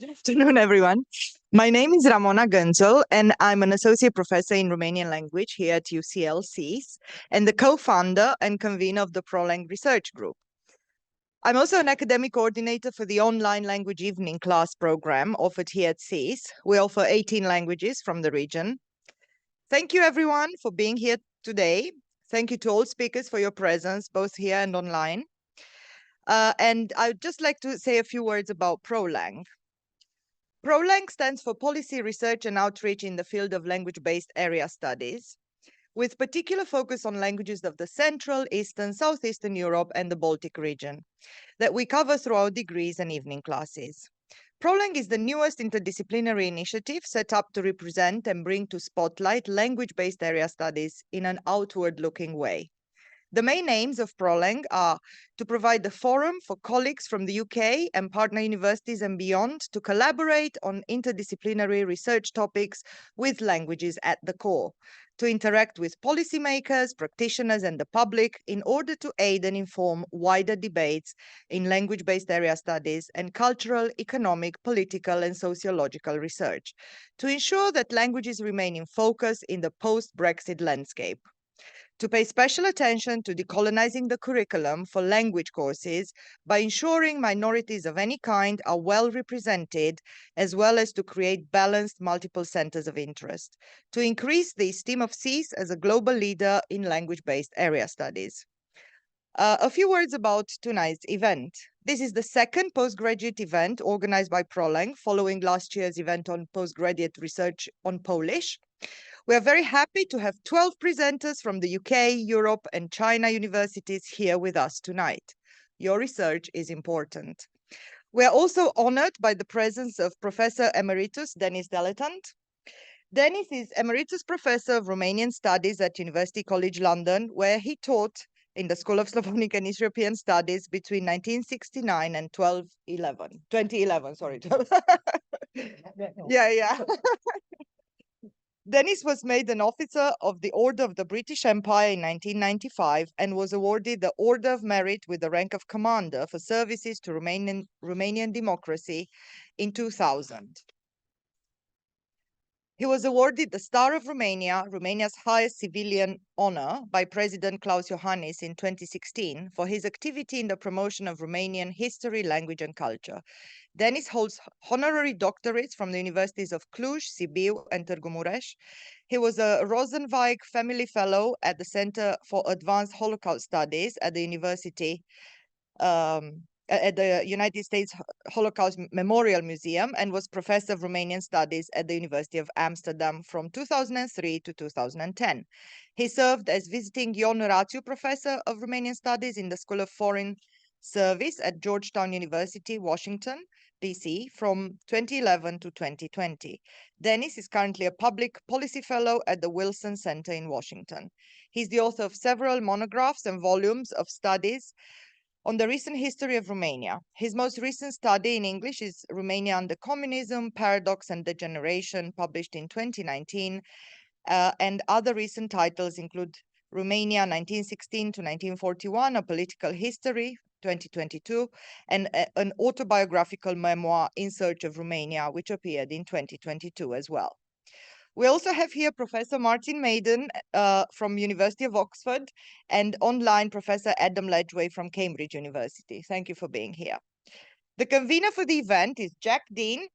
Good afternoon, everyone. My name is Ramona Gânzel, and I'm an associate professor in Romanian language here at UCL CES, and the co-founder and convener of the PROLang research group. I'm also an academic coordinator for the online language evening class program offered here at CES. We offer 18 languages from the region. Thank you, everyone, for being here today. Thank you to all speakers for your presence, both here and online. And I'd just like to say a few words about PROLang. PROLang stands for Policy Research and Outreach in the field of language-based area studies, with particular focus on languages of the Central, Eastern, Southeastern Europe and the Baltic region that we cover through our degrees and evening classes. PROLang is the newest interdisciplinary initiative set up to represent and bring to spotlight language-based area studies in an outward-looking way. The main aims of PROLang are to provide the forum for colleagues from the UK and partner universities and beyond to collaborate on interdisciplinary research topics with languages at the core, to interact with policymakers, practitioners, and the public in order to aid and inform wider debates in language-based area studies and cultural, economic, political, and sociological research, to ensure that languages remain in focus in the post-Brexit landscape, to pay special attention to decolonizing the curriculum for language courses by ensuring minorities of any kind are well represented, as well as to create balanced multiple centers of interest, to increase the esteem of CES as a global leader in language-based area studies. A few words about tonight's event. This is the second postgraduate event organized by PROLang following last year's event on postgraduate research on Polish. We are very happy to have 12 presenters from the UK, Europe, and China universities here with us tonight. Your research is important. We are also honored by the presence of Professor Emeritus Denis Deletant. Denis is Emeritus Professor of Romanian Studies at University College London, where he taught in the School of Slavonic and East European Studies between 1969 and 2011, sorry. Yeah. Denis was made an officer of the Order of the British Empire in 1995 and was awarded the Order of Merit with the rank of Commander for services to Romanian democracy in 2000. He was awarded the Star of Romania, Romania's highest civilian honor, by President Klaus Iohannis in 2016 for his activity in the promotion of Romanian history, language, and culture. Denis holds honorary doctorates from the universities of Cluj, Sibiu, and Târgu Mureș. He was a Rosenzweig Family Fellow at the Center for Advanced Holocaust Studies at the University at the United States Holocaust Memorial Museum and was Professor of Romanian Studies at the University of Amsterdam from 2003 to 2010. He served as visiting Ion Rațiu Professor of Romanian Studies in the School of Foreign Service at Georgetown University, Washington, D.C. from 2011 to 2020. Denis is currently a Public Policy Fellow at the Wilson Center in Washington. He's the author of several monographs and volumes of studies on the recent history of Romania. His most recent study in English is Romania under Communism, Paradox and Degeneration, published in 2019, and other recent titles include Romania 1916 to 1941, A Political History, 2022, and an autobiographical memoir, In Search of Romania, which appeared in 2022 as well. We also have here Professor Martin Maiden from University of Oxford and online Professor Adam Ledgway from Cambridge University. Thank you for being here. The convener for the event is Jack Dean,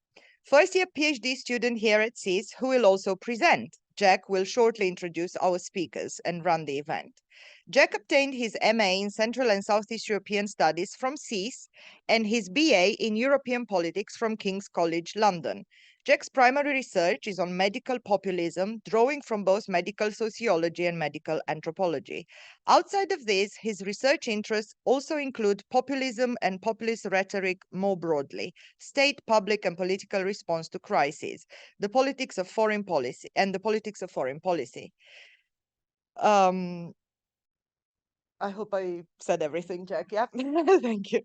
first-year PhD student here at CES, who will also present. Jack will shortly introduce our speakers and run the event. Jack obtained his MA in Central and Southeast European Studies from CES and his BA in European Politics from King's College London. Jack's primary research is on medical populism, drawing from both medical sociology and medical anthropology. Outside of this, his research interests also include populism and populist rhetoric more broadly, state, public, and political response to crises, the politics of foreign policy, and the politics of foreign policy. I hope I said everything, Jack. Yeah, thank you.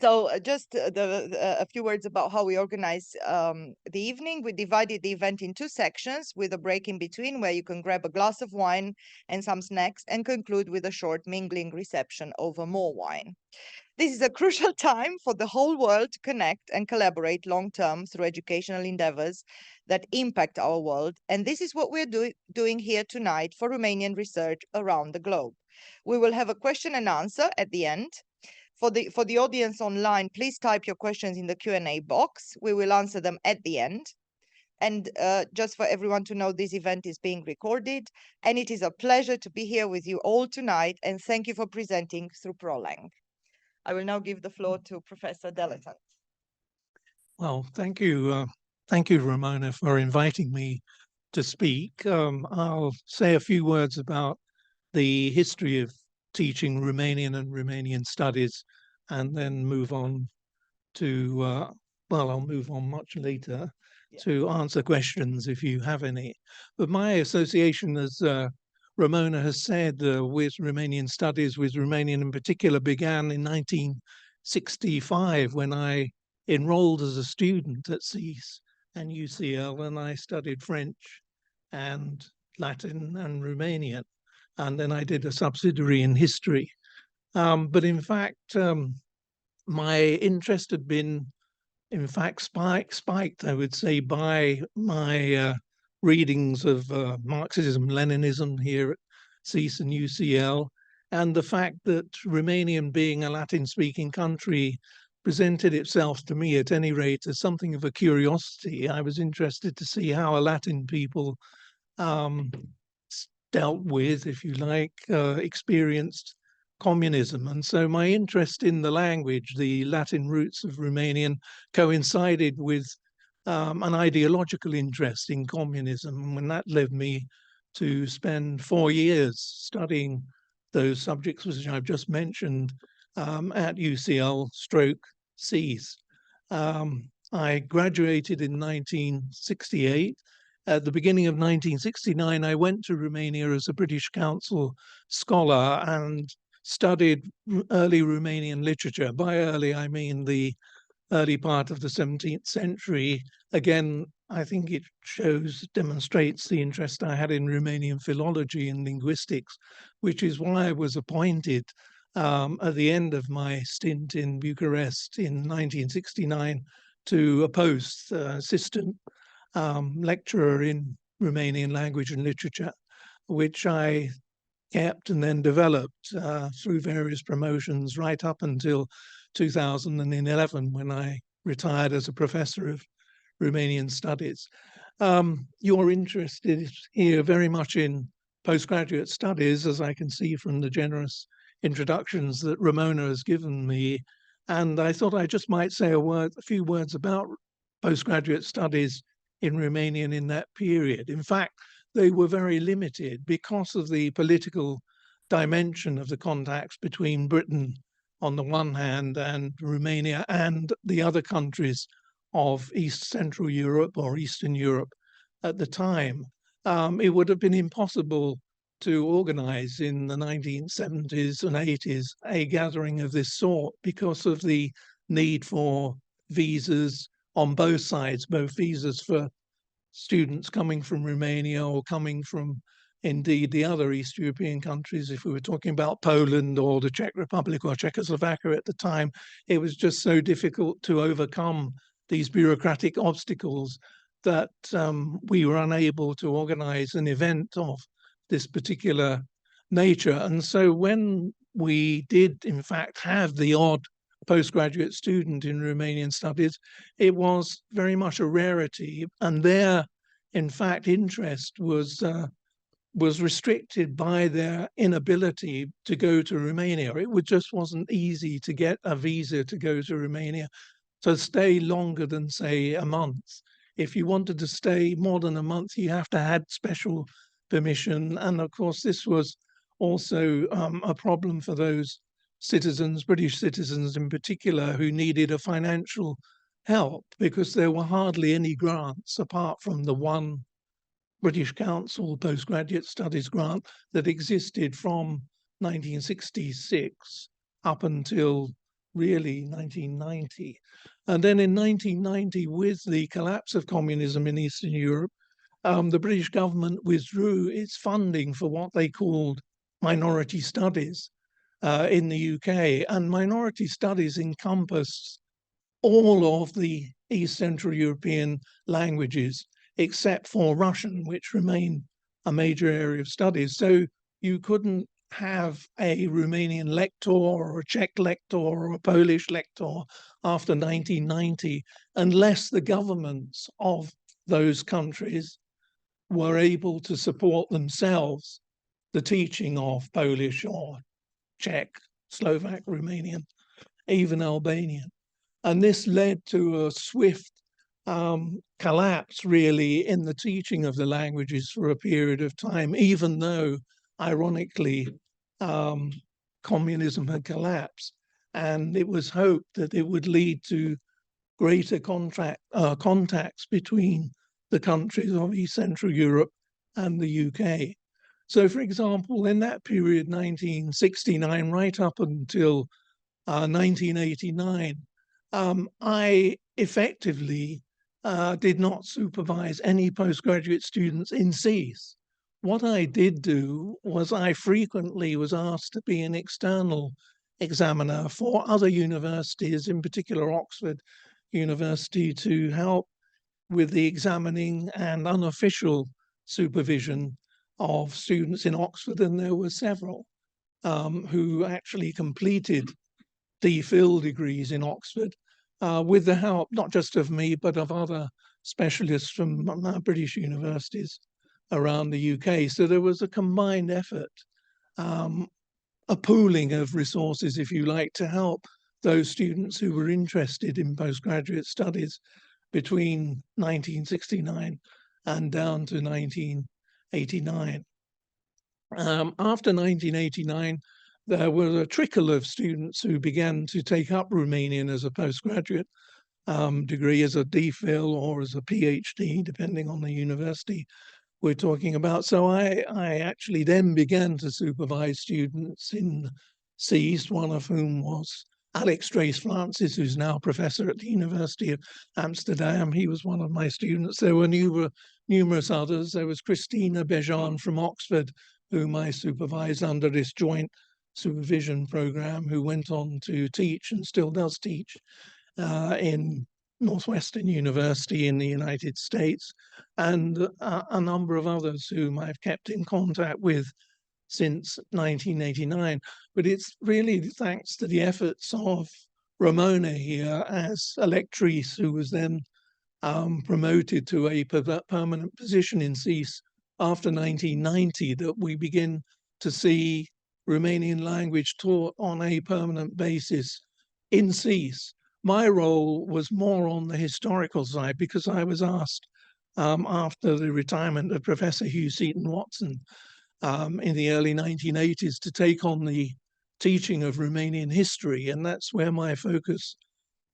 So just a few words about how we organize the evening. We divided the event in two sections with a break in between where you can grab a glass of wine and some snacks and conclude with a short mingling reception over more wine. This is a crucial time for the whole world to connect and collaborate long-term through educational endeavors that impact our world. And this is what we're doing here tonight for Romanian research around the globe. We will have a question and answer at the end. For the audience online, please type your questions in the Q&A box. We will answer them at the end. And just for everyone to know, this event is being recorded, and it is a pleasure to be here with you all tonight. And thank you for presenting through PROLang. I will now give the floor to Professor Deletant. Well, thank you, Ramona, for inviting me to speak. I'll say a few words about the history of teaching Romanian and Romanian studies, and then move on to, I'll move on much later to answer questions if you have any. But my association, as Ramona has said, with Romanian studies, with Romanian in particular, began in 1965 when I enrolled as a student at CEIS and UCL, and I studied French and Latin and Romanian. And then I did a subsidiary in history. But in fact, my interest had been, in fact, spiked, I would say, by my readings of Marxism, Leninism here at CEIS and UCL, and the fact that Romanian, being a Latin-speaking country, presented itself to me, at any rate, as something of a curiosity. I was interested to see how a Latin people dealt with, if you like, experienced communism. And so my interest in the language, the Latin roots of Romanian, coincided with an ideological interest in communism. And that led me to spend 4 years studying those subjects which I've just mentioned at UCL / CEIS. I graduated in 1968. At the beginning of 1969, I went to Romania as a British Council scholar and studied early Romanian literature. By early, I mean the early part of the 17th century. Again, I think it demonstrates the interest I had in Romanian philology and linguistics, which is why I was appointed at the end of my stint in Bucharest in 1969 to a post, assistant lecturer in Romanian language and literature, which I kept and then developed through various promotions right up until 2011, when I retired as a professor of Romanian studies. You're interested here very much in postgraduate studies, as I can see from the generous introductions that Ramona has given me. And I thought I just might say a few words about postgraduate studies in Romanian in that period. In fact, they were very limited because of the political dimension of the contacts between Britain on the one hand and Romania and the other countries of East Central Europe or Eastern Europe at the time. It would have been impossible to organize in the 1970s and 80s a gathering of this sort because of the need for visas on both sides, both visas for students coming from Romania or coming from indeed the other East European countries. If we were talking about Poland or the Czech Republic or Czechoslovakia at the time, it was just so difficult to overcome these bureaucratic obstacles that we were unable to organize an event of this particular nature. And so when we did, in fact, have the odd postgraduate student in Romanian studies, it was very much a rarity. And their, in fact, interest was restricted by their inability to go to Romania. It just wasn't easy to get a visa to go to Romania, to stay longer than, say, a month. If you wanted to stay more than a month, you have to have special permission. And of course, this was also a problem for those citizens, British citizens in particular, who needed a financial help because there were hardly any grants apart from the one British Council postgraduate studies grant that existed from 1966 up until really 1990. And then in 1990, with the collapse of communism in Eastern Europe, the British government withdrew its funding for what they called minority studies. in the UK, and minority studies encompassed all of the East Central European languages, except for Russian, which remained a major area of studies. So you couldn't have a Romanian lector or a Czech lector or a Polish lector after 1990 unless the governments of those countries were able to support themselves the teaching of Polish or Czech, Slovak, Romanian, even Albanian. And this led to a swift collapse, really, in the teaching of the languages for a period of time, even though, ironically, communism had collapsed. And it was hoped that it would lead to greater contacts between the countries of East Central Europe and the UK. So, for example, in that period, 1969, right up until 1989, I effectively did not supervise any postgraduate students in CEAS. What I did do was I frequently was asked to be an external examiner for other universities, in particular Oxford University, to help with the examining and unofficial supervision of students in Oxford. And there were several who actually completed DPhil degrees in Oxford with the help not just of me, but of other specialists from British universities around the UK. So there was a combined effort, a pooling of resources, if you like, to help those students who were interested in postgraduate studies between 1969 and down to 1989. After 1989, there was a trickle of students who began to take up Romanian as a postgraduate degree, as a DPhil or as a PhD, depending on the university we're talking about. So I actually then began to supervise students in CEAS, one of whom was Alex Drees-Francis, who's now professor at the University of Amsterdam. He was one of my students. There were numerous others. There was Christina Bejan from Oxford, whom I supervised under this joint supervision program, who went on to teach and still does teach in Northwestern University in the United States, and a number of others whom I've kept in contact with since 1989. But it's really thanks to the efforts of Ramona here as a lectress, who was then promoted to a permanent position in CEAS after 1990, that we begin to see Romanian language taught on a permanent basis in CEAS. My role was more on the historical side, because I was asked after the retirement of Professor Hugh Seaton-Watson in the early 1980s to take on the teaching of Romanian history, and that's where my focus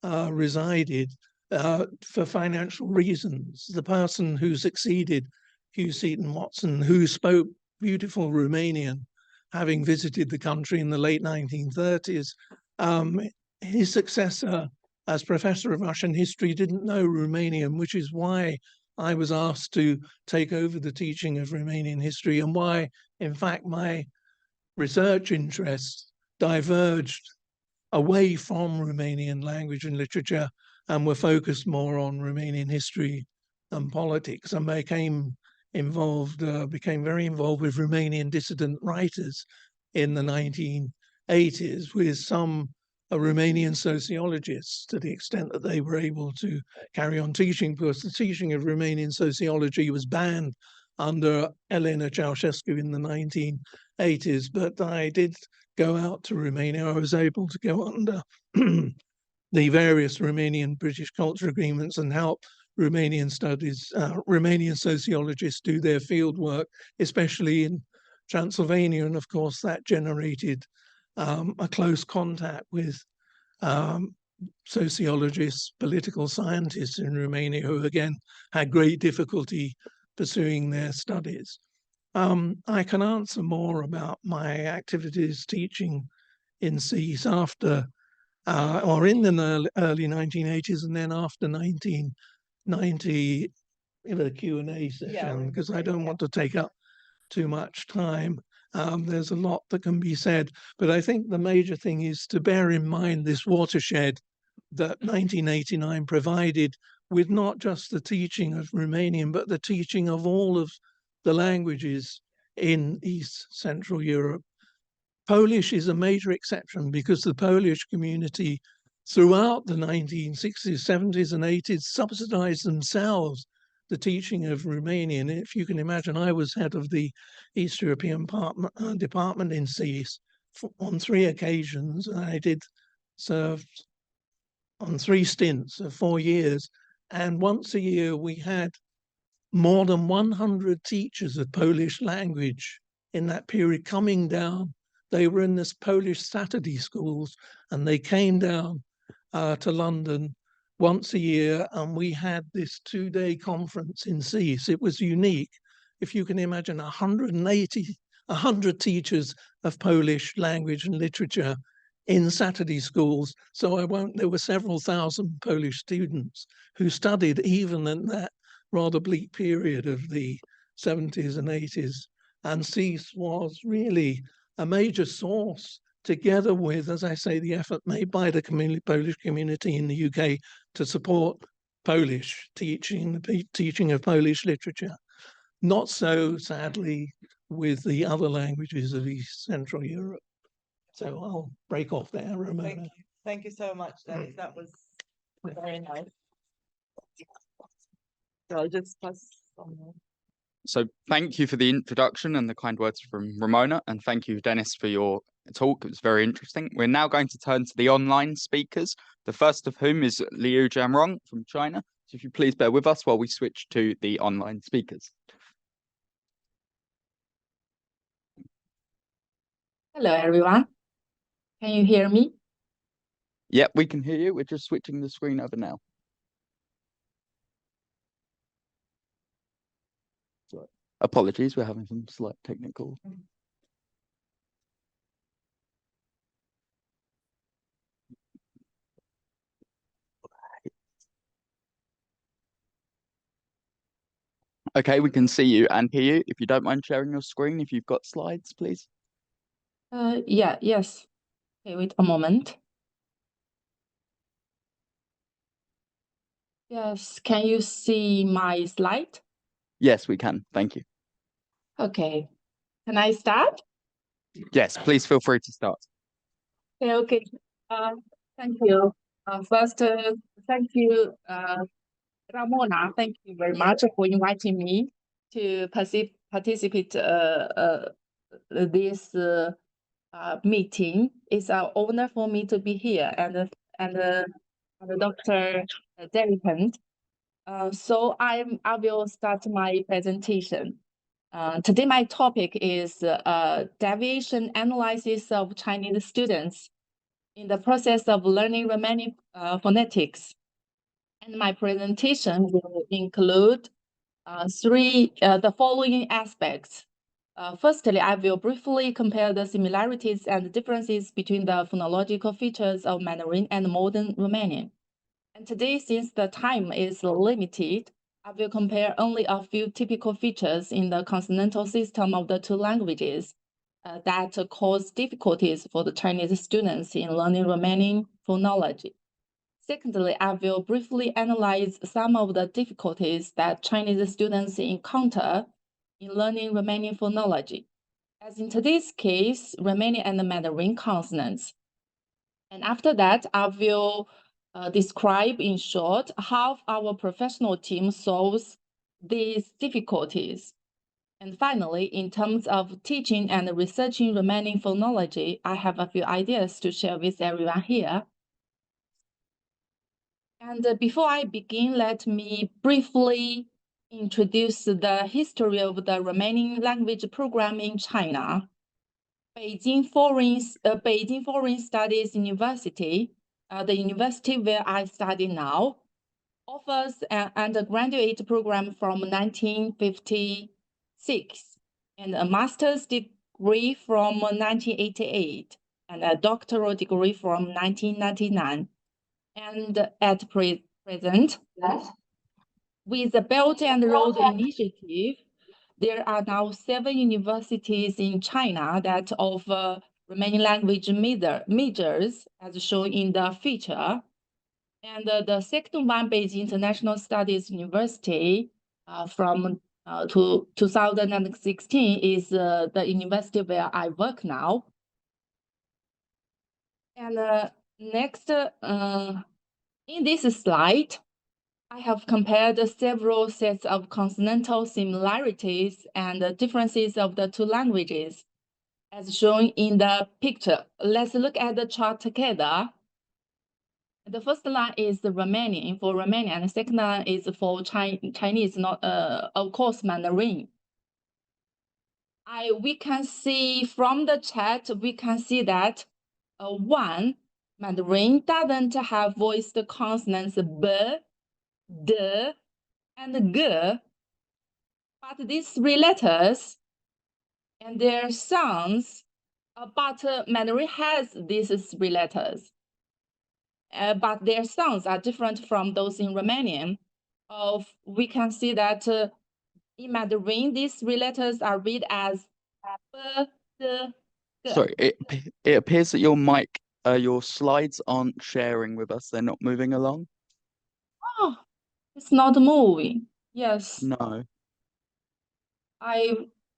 resided for financial reasons. The person who succeeded Hugh Seaton-Watson, who spoke beautiful Romanian, having visited the country in the late 1930s, his successor as Professor of Russian History didn't know Romanian, which is why I was asked to take over the teaching of Romanian history, and why, in fact, my research interests diverged away from Romanian language and literature and were focused more on Romanian history and politics, and became very involved with Romanian dissident writers in the 1980s, with some Romanian sociologists, to the extent that they were able to carry on teaching, because the teaching of Romanian sociology was banned under Elena Ceausescu in the 1980s. But I did go out to Romania. I was able to go under the various Romanian-British culture agreements and help Romanian studies, Romanian sociologists do their field work, especially in Transylvania. And of course, that generated a close contact with sociologists, political scientists in Romania, who again had great difficulty pursuing their studies. I can answer more about my activities teaching in CEAS after, or in the early 1980s, and then after 1990 in a Q&A session, because I don't want to take up too much time. There's a lot that can be said, but I think the major thing is to bear in mind this watershed that 1989 provided with not just the teaching of Romanian, but the teaching of all of the languages in East Central Europe. Polish is a major exception because the Polish community throughout the 1960s, 70s and 80s subsidized themselves the teaching of Romanian. If you can imagine, I was head of the East European department in CEAS on 3 occasions. I did serve on 3 stints of 4 years. And once a year, we had more than 100 teachers of Polish language in that period coming down. They were in this Polish Saturday schools, and they came down to London once a year, and we had this 2-day conference in CEAS. It was unique. If you can imagine 100 teachers of Polish language and literature in Saturday schools. So there were several thousand Polish students who studied even in that rather bleak period of the 70s and 80s. And CEAS was really a major source, together with, as I say, the effort made by the Polish community in the UK to support Polish teaching, the teaching of Polish literature. Not so, sadly, with the other languages of East Central Europe. So I'll break off there, Ramona. Thank you so much, Dennis. That was very nice. So I'll just pass on. So thank you for the introduction and the kind words from Ramona, and thank you, Dennis, for your talk. It was very interesting. We're now going to turn to the online speakers, the first of whom is Liu Jianrong from China. So if you please bear with us while we switch to the online speakers. Hello, everyone. Can you hear me? Yep, we can hear you. We're just switching the screen over now. Sorry. Apologies, we're having some slight technical. Okay, we can see you and hear you. If you don't mind sharing your screen, if you've got slides, please. Yes. Okay, wait a moment. Yes, can you see my slide? Yes, we can. Thank you. Okay. Can I start? Yes, please feel free to start. Okay. Thank you. First, thank you, Ramona. Thank you very much for inviting me to participate this meeting. It's an honor for me to be here, and Dr. Deletant. So I will start my presentation. Today my topic is deviation analysis of Chinese students in the process of learning Romanian phonetics. And my presentation will include the following aspects. Firstly, I will briefly compare the similarities and differences between the phonological features of Mandarin and modern Romanian. And today, since the time is limited, I will compare only a few typical features in the consonantal system of the 2 languages that cause difficulties for the Chinese students in learning Romanian phonology. Secondly, I will briefly analyze some of the difficulties that Chinese students encounter in learning Romanian phonology, as in today's case, Romanian and Mandarin consonants. And after that, I will describe in short how our professional team solves these difficulties. And finally, in terms of teaching and researching Romanian phonology, I have a few ideas to share with everyone here. And before I begin, let me briefly introduce the history of the Romanian language program in China. Beijing Foreign Studies University, the university where I study now, offers an undergraduate program from 1956 and a master's degree from 1988 and a doctoral degree from 1999. And at present, with the Belt and Road Initiative, there are now 7 universities in China that offer Romanian language majors, as shown in the feature. And the second one, Beijing International Studies University, from 2016 is the university where I work now. And next, in this slide, I have compared several sets of consonantal similarities and differences of the two languages, as shown in the picture. Let's look at the chart together. The first line is the Romanian for Romanian, and the second line is for Chinese, not of course Mandarin. We can see from the chat, we can see that one, Mandarin doesn't have voiced consonants b, d, and g, but these three letters and their sounds, but Mandarin has these three letters. But their sounds are different from those in Romanian. We can see that in Mandarin, these three letters are read as b, d, g. Sorry, it appears that your mic, your slides aren't sharing with us. They're not moving along. Oh, it's not moving. Yes. No.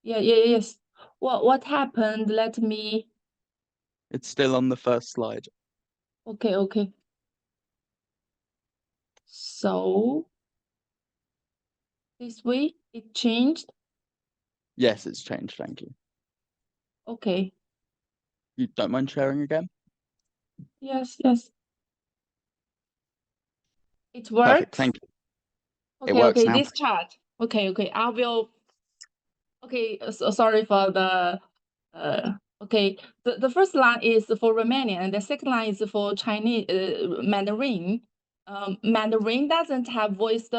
Yes. What happened? Let me. It's still on the first slide. Okay. So this way it changed. Yes, it's changed. Thank you. Okay. You don't mind sharing again? Yes. It works. Perfect. Thank you. Okay, It works okay. now. This chart. Okay. I will. Okay. So sorry for the. Okay. The first line is for Romanian, and the second line is for Chinese Mandarin. Mandarin doesn't have voiced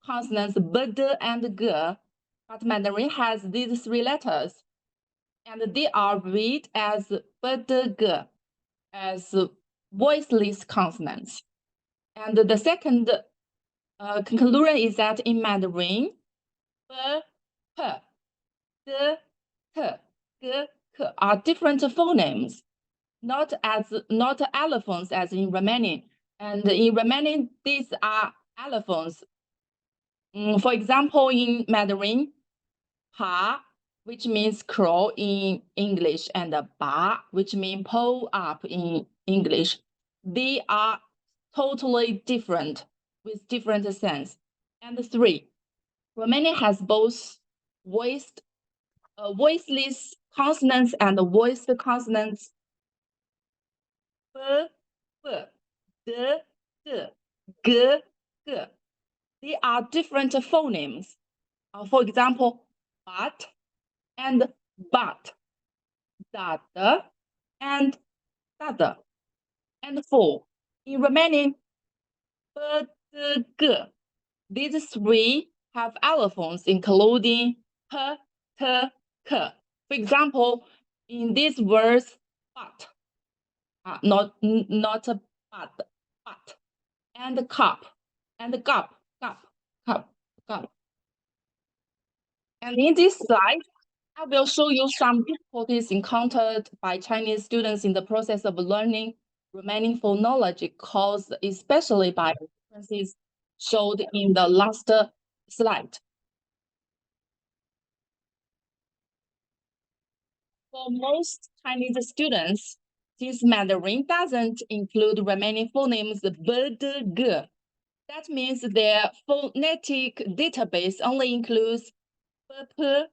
consonants b, d, and g, but Mandarin has these three letters, and they are read as b, d, g, as voiceless consonants. And the second conclusion is that in Mandarin, b, p, d, t, g, k are different phonemes, not allophones as in Romanian. And in Romanian, these are allophones. For example, in Mandarin, pa, which means crow in English, and ba, which means pull up in English, they are totally different with different sense. And three, Romanian has both voiceless consonants and voiced consonants. B, d, g, g. They are different phonemes. For example, but and but, dada and dada. And four, in Romanian, b, d, g. These three have allophones including p, t, k. For example, in these words, but, not but, and cup, and cup. And in this slide, I will show you some difficulties encountered by Chinese students in the process of learning Romanian phonology, caused especially by differences showed in the last slide. For most Chinese students, since Mandarin doesn't include Romanian phonemes b, d, g, that means their phonetic database only includes b, p,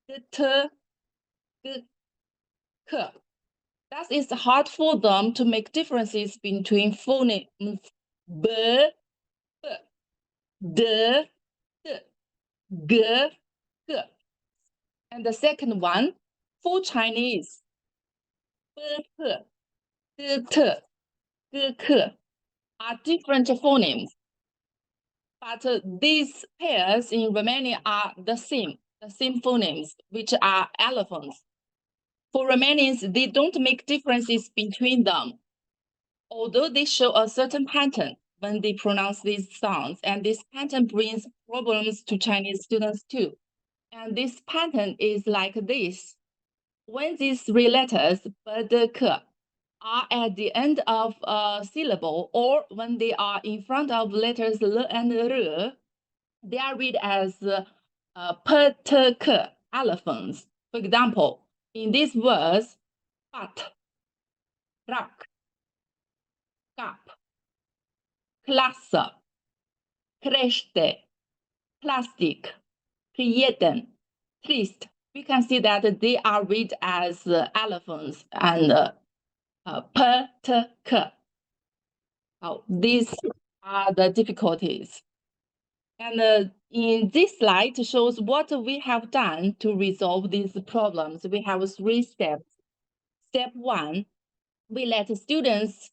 d, t, g, k. Thus, it's hard for them to make differences between phonemes b, d, g, g. And the second one, for Chinese, b, d, t, g, k are different phonemes. But these pairs in Romania are the same phonemes, which are allophones. For Romanians, they don't make differences between them, although they show a certain pattern when they pronounce these sounds, and this pattern brings problems to Chinese students too. And this pattern is like this. When these three letters, b, d, k, are at the end of a syllable, or when they are in front of letters l and r, they are read as p, t, k, allophones. For example, in these words, pat, rak, gap, clasă, crește, plastic, prieten, trist, we can see that they are read as allophones and p, t, k. These are the difficulties. And in this slide shows what we have done to resolve these problems. We have 3 steps. Step 1, we let students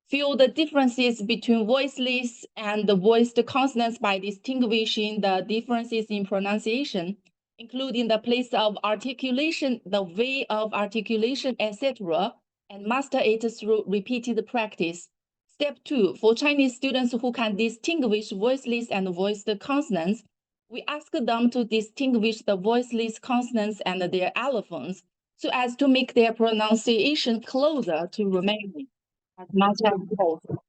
feel the differences between voiceless and the voiced consonants by distinguishing the differences in pronunciation, including the place of articulation, the way of articulation, etc., and master it through repeated practice. Step 2, for Chinese students who can distinguish voiceless and voiced consonants, we ask them to distinguish the voiceless consonants and their allophones so as to make their pronunciation closer to Romanian as much as possible.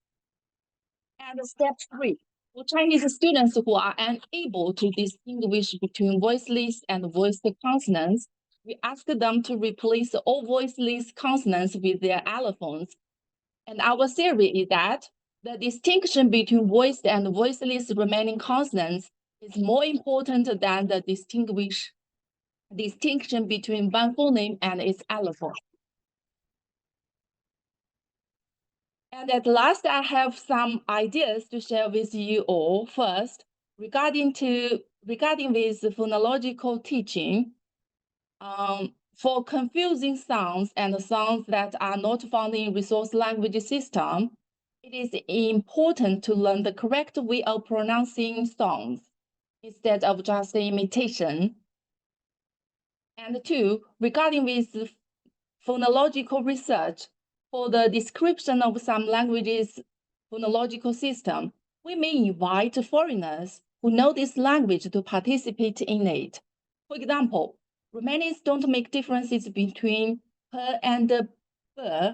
And step 3, for Chinese students who are unable to distinguish between voiceless and voiced consonants, we ask them to replace all voiceless consonants with their allophones. And our theory is that the distinction between voiced and voiceless Romanian consonants is more important than the distinction between one phoneme and its allophone. And at last, I have some ideas to share with you all. First, regarding with phonological teaching, for confusing sounds and sounds that are not found in resource language system, it is important to learn the correct way of pronouncing sounds instead of just imitation. And 2, regarding with phonological research, for the description of some languages' phonological system, we may invite foreigners who know this language to participate in it. For example, Romanians don't make differences between p and b,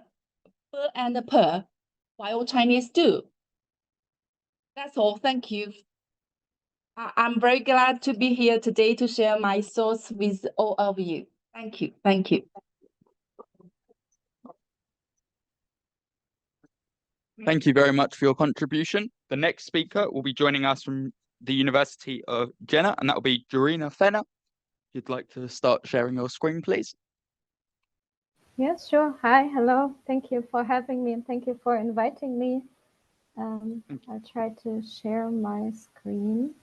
and p, while Chinese do. That's all. Thank you. I'm very glad to be here today to share my thoughts with all of you. Thank you. Thank you. Thank you very much for your contribution. The next speaker will be joining us from the University of Jena, and that will be Jorina Fener. If you'd like to start sharing your screen, please. Yes, sure. Hi, hello. Thank you for having me and thank you for inviting me. I'll try to share my screen.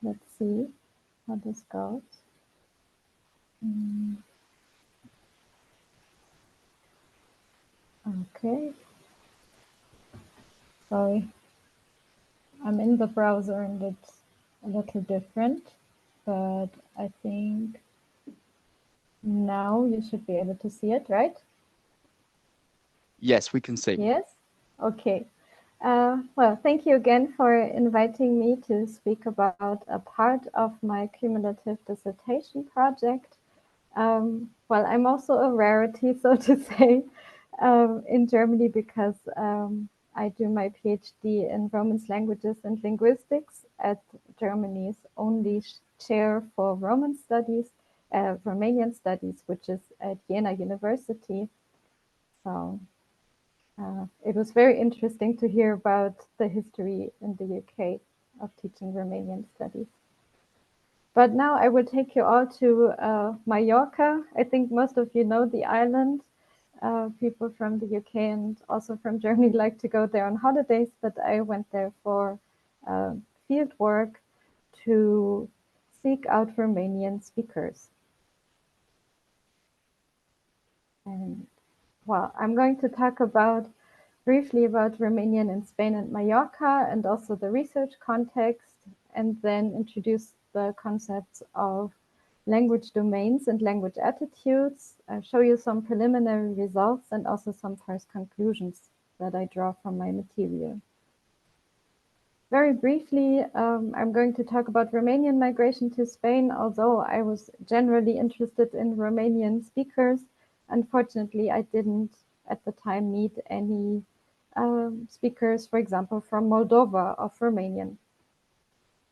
Let's see how this goes. Okay. Sorry. I'm in the browser and it's a little different, but I think now you should be able to see it, right? Yes, we can see. Yes? Okay. Well, thank you again for inviting me to speak about a part of my cumulative dissertation project. Well, I'm also a rarity, so to say, in Germany because I do my PhD in Romance languages and linguistics at Germany's only chair for Roman studies, Romanian studies, which is at Jena University. So it was very interesting to hear about the history in the UK of teaching Romanian studies. But now I will take you all to Mallorca. I think most of you know the island. People from the UK and also from Germany like to go there on holidays, but I went there for field work to seek out Romanian speakers. And well, I'm going to talk briefly about Romanian in Spain and Mallorca and also the research context, and then introduce the concepts of language domains and language attitudes, show you some preliminary results and also some first conclusions that I draw from my material. very briefly, I'm going to talk about Romanian migration to Spain, although I was generally interested in Romanian speakers. Unfortunately, I didn't at the time meet any speakers, for example, from Moldova of Romanian.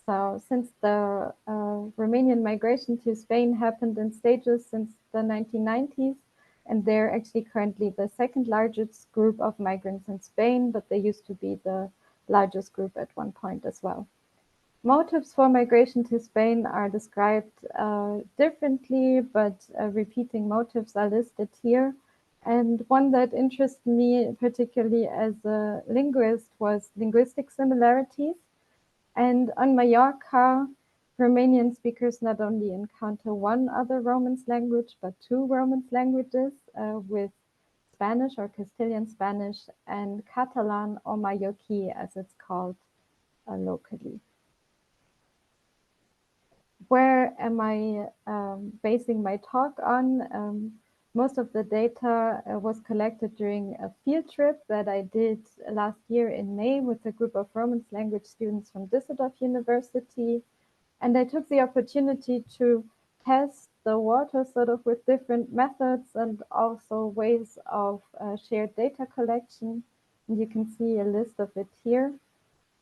So since the Romanian migration to Spain happened in stages since the 1990s, and they're actually currently the second largest group of migrants in Spain, but they used to be the largest group at one point as well. Motives for migration to Spain are described differently, but repeating motives are listed here. And one that interested me particularly as a linguist was linguistic similarities. And on Mallorca, Romanian speakers not only encounter one other Romance language, but two Romance languages with Spanish or Castilian Spanish and Catalan or Mallorquí as it's called locally. Where am I basing my talk on? Most of the data was collected during a field trip that I did last year in May with a group of Romance language students from Düsseldorf University. And I took the opportunity to test the water sort of with different methods and also ways of shared data collection. And you can see a list of it here.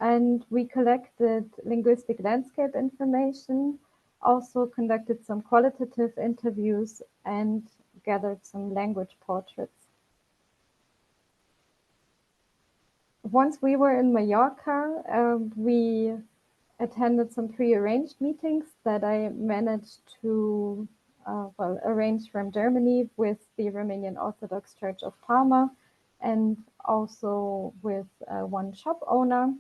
And we collected linguistic landscape information, also conducted some qualitative interviews and gathered some language portraits. Once we were in Mallorca, we attended some pre-arranged meetings that I managed to arrange from Germany with the Romanian Orthodox Church of Palma and also with one shop owner.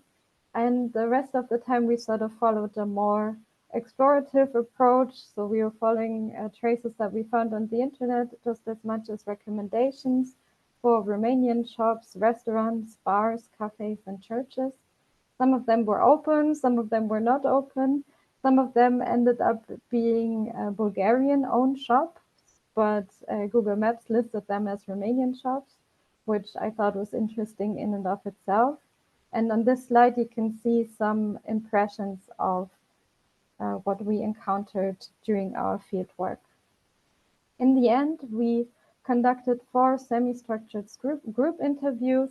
And the rest of the time we sort of followed a more explorative approach. So we were following traces that we found on the internet just as much as recommendations for Romanian shops, restaurants, bars, cafes, and churches. Some of them were open, some of them were not open. Some of them ended up being Bulgarian-owned shops, but Google Maps listed them as Romanian shops, which I thought was interesting in and of itself. And on this slide, you can see some impressions of what we encountered during our field work. In the end, we conducted 4 semi-structured group interviews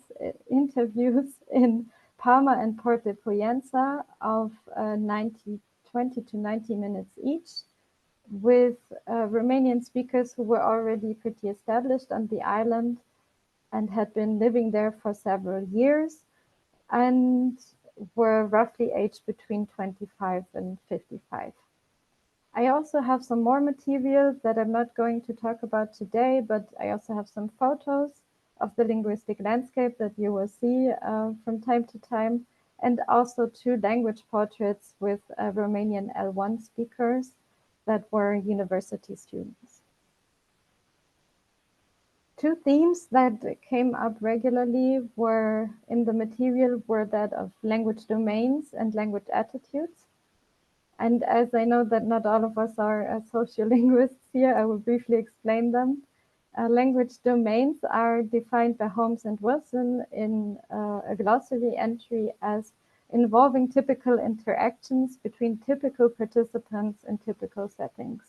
in Palma and Port de Pollença of 20 to 90 minutes each, with Romanian speakers who were already pretty established on the island and had been living there for several years, and were roughly aged between 25 and 55. I also have some more material that I'm not going to talk about today, but I also have some photos of the linguistic landscape that you will see from time to time, and also 2 language portraits with Romanian L1 speakers that were university students. 2 themes that came up regularly were in the material were that of language domains and language attitudes. And as I know that not all of us are sociolinguists here, I will briefly explain them. Language domains are defined by Holmes and Wilson in a glossary entry as involving typical interactions between typical participants in typical settings.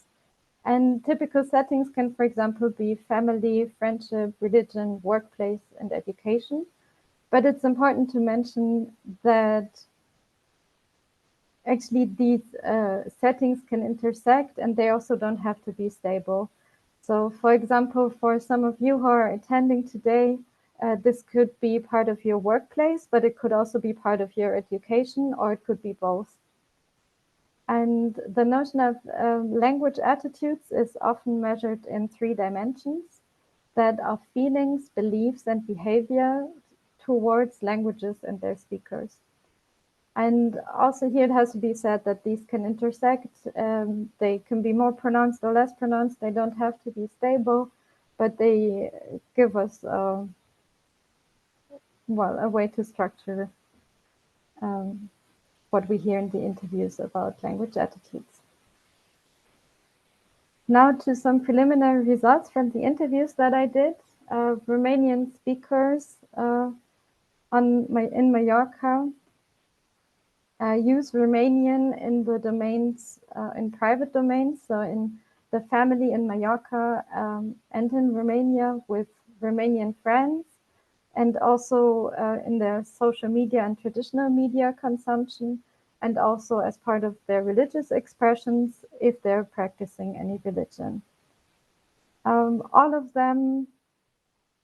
And typical settings can, for example, be family, friendship, religion, workplace, and education. But it's important to mention that actually these settings can intersect and they also don't have to be stable. So for example, for some of you who are attending today, this could be part of your workplace, but it could also be part of your education, or it could be both. And the notion of language attitudes is often measured in 3 dimensions, that are feelings, beliefs, and behavior towards languages and their speakers. And also here it has to be said that these can intersect. They can be more pronounced or less pronounced. They don't have to be stable, but they give us, a way to structure what we hear in the interviews about language attitudes. Now to some preliminary results from the interviews that I did. Romanian speakers in Mallorca use Romanian in the domains, in private domains, so in the family in Mallorca and in Romania with Romanian friends, and also in their social media and traditional media consumption, and also as part of their religious expressions if they're practicing any religion. All of them,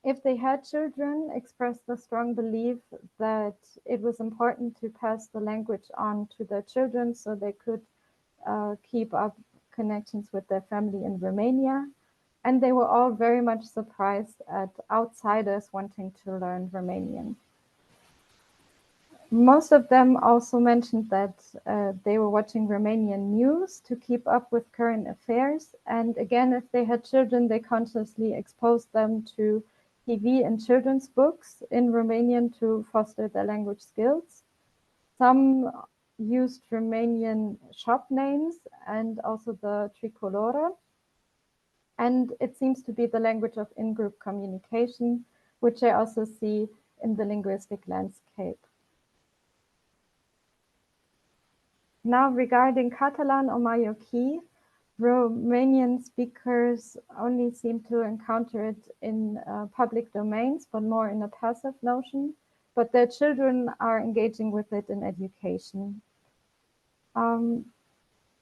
if they had children, expressed the strong belief that it was important to pass the language on to their children so they could keep up connections with their family in Romania. And they were all very much surprised at outsiders wanting to learn Romanian. Most of them also mentioned that they were watching Romanian news to keep up with current affairs. And again, if they had children, they consciously exposed them to TV and children's books in Romanian to foster their language skills. Some used Romanian shop names and also the tricolore. And it seems to be the language of in-group communication, which I also see in the linguistic landscape. Now, regarding Catalan or Mallorquí, Romanian speakers only seem to encounter it in public domains, but more in a passive notion. But their children are engaging with it in education.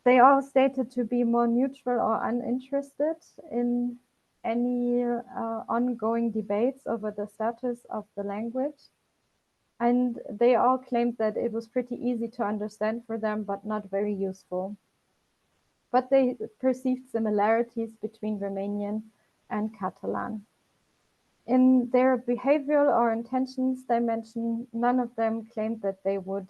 They all stated to be more neutral or uninterested in any ongoing debates over the status of the language. And they all claimed that it was pretty easy to understand for them, but not very useful. But they perceived similarities between Romanian and Catalan. In their behavioral or intentions dimension, none of them claimed that they would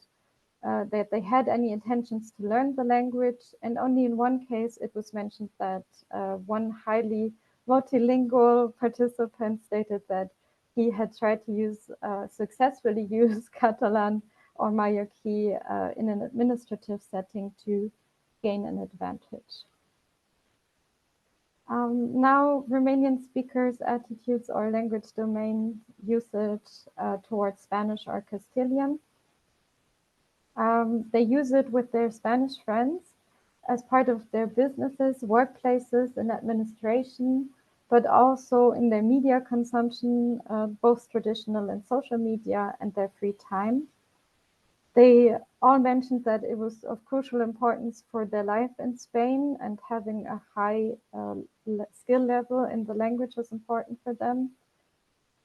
that they had any intentions to learn the language, and only in one case it was mentioned that one highly multilingual participant stated that he had tried to successfully use Catalan or Mallorquí in an administrative setting to gain an advantage. Now, Romanian speakers' attitudes or language domain usage towards Spanish or Castilian. They use it with their Spanish friends as part of their businesses, workplaces, and administration, but also in their media consumption, both traditional and social media, and their free time. They all mentioned that it was of crucial importance for their life in Spain, and having a high skill level in the language was important for them.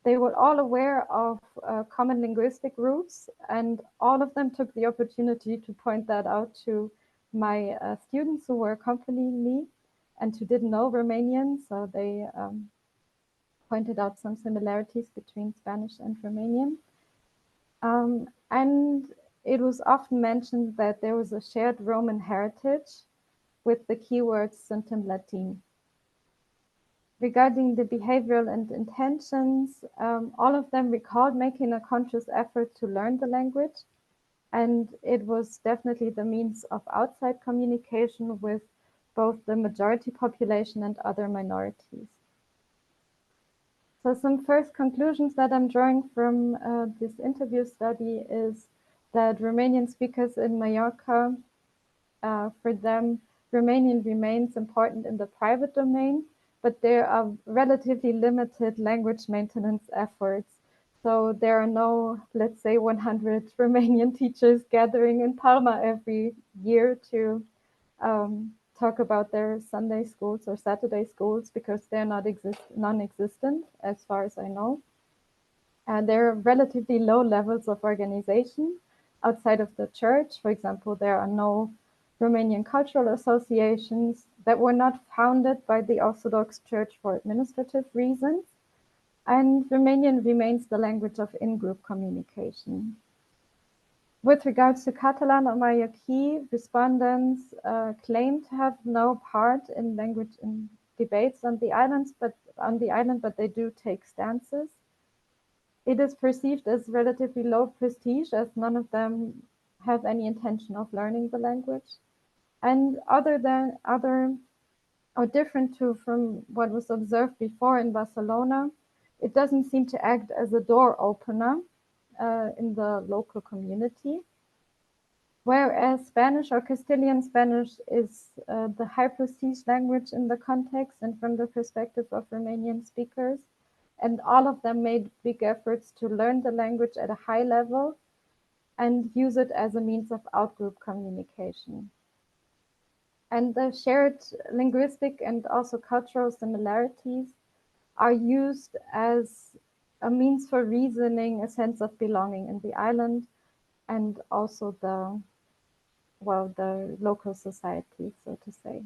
They were all aware of common linguistic roots, and all of them took the opportunity to point that out to my students who were accompanying me and who didn't know Romanian. So they pointed out some similarities between Spanish and Romanian. And it was often mentioned that there was a shared Roman heritage with the keywords Suntem Latin. Regarding the behavioral and intentions, all of them recalled making a conscious effort to learn the language, and it was definitely the means of outside communication with both the majority population and other minorities. So some first conclusions that I'm drawing from this interview study is that Romanian speakers in Mallorca, for them, Romanian remains important in the private domain, but there are relatively limited language maintenance efforts. So there are no, let's say, 100 Romanian teachers gathering in Palma every year to talk about their Sunday schools or Saturday schools, because they're non-existent as far as I know. And there are relatively low levels of organization outside of the church. For example, there are no Romanian cultural associations that were not founded by the Orthodox Church for administrative reasons. And Romanian remains the language of in-group communication. With regards to Catalan or Mallorquí, respondents claim to have no part in language in debates on the island, but they do take stances. It is perceived as relatively low prestige, as none of them have any intention of learning the language. And different from what was observed before in Barcelona, it doesn't seem to act as a door opener in the local community. Whereas Spanish or Castilian Spanish is the high prestige language in the context and from the perspective of Romanian speakers. And all of them made big efforts to learn the language at a high level and use it as a means of outgroup communication. And the shared linguistic and also cultural similarities are used as a means for reasoning a sense of belonging in the island and also the local society, so to say.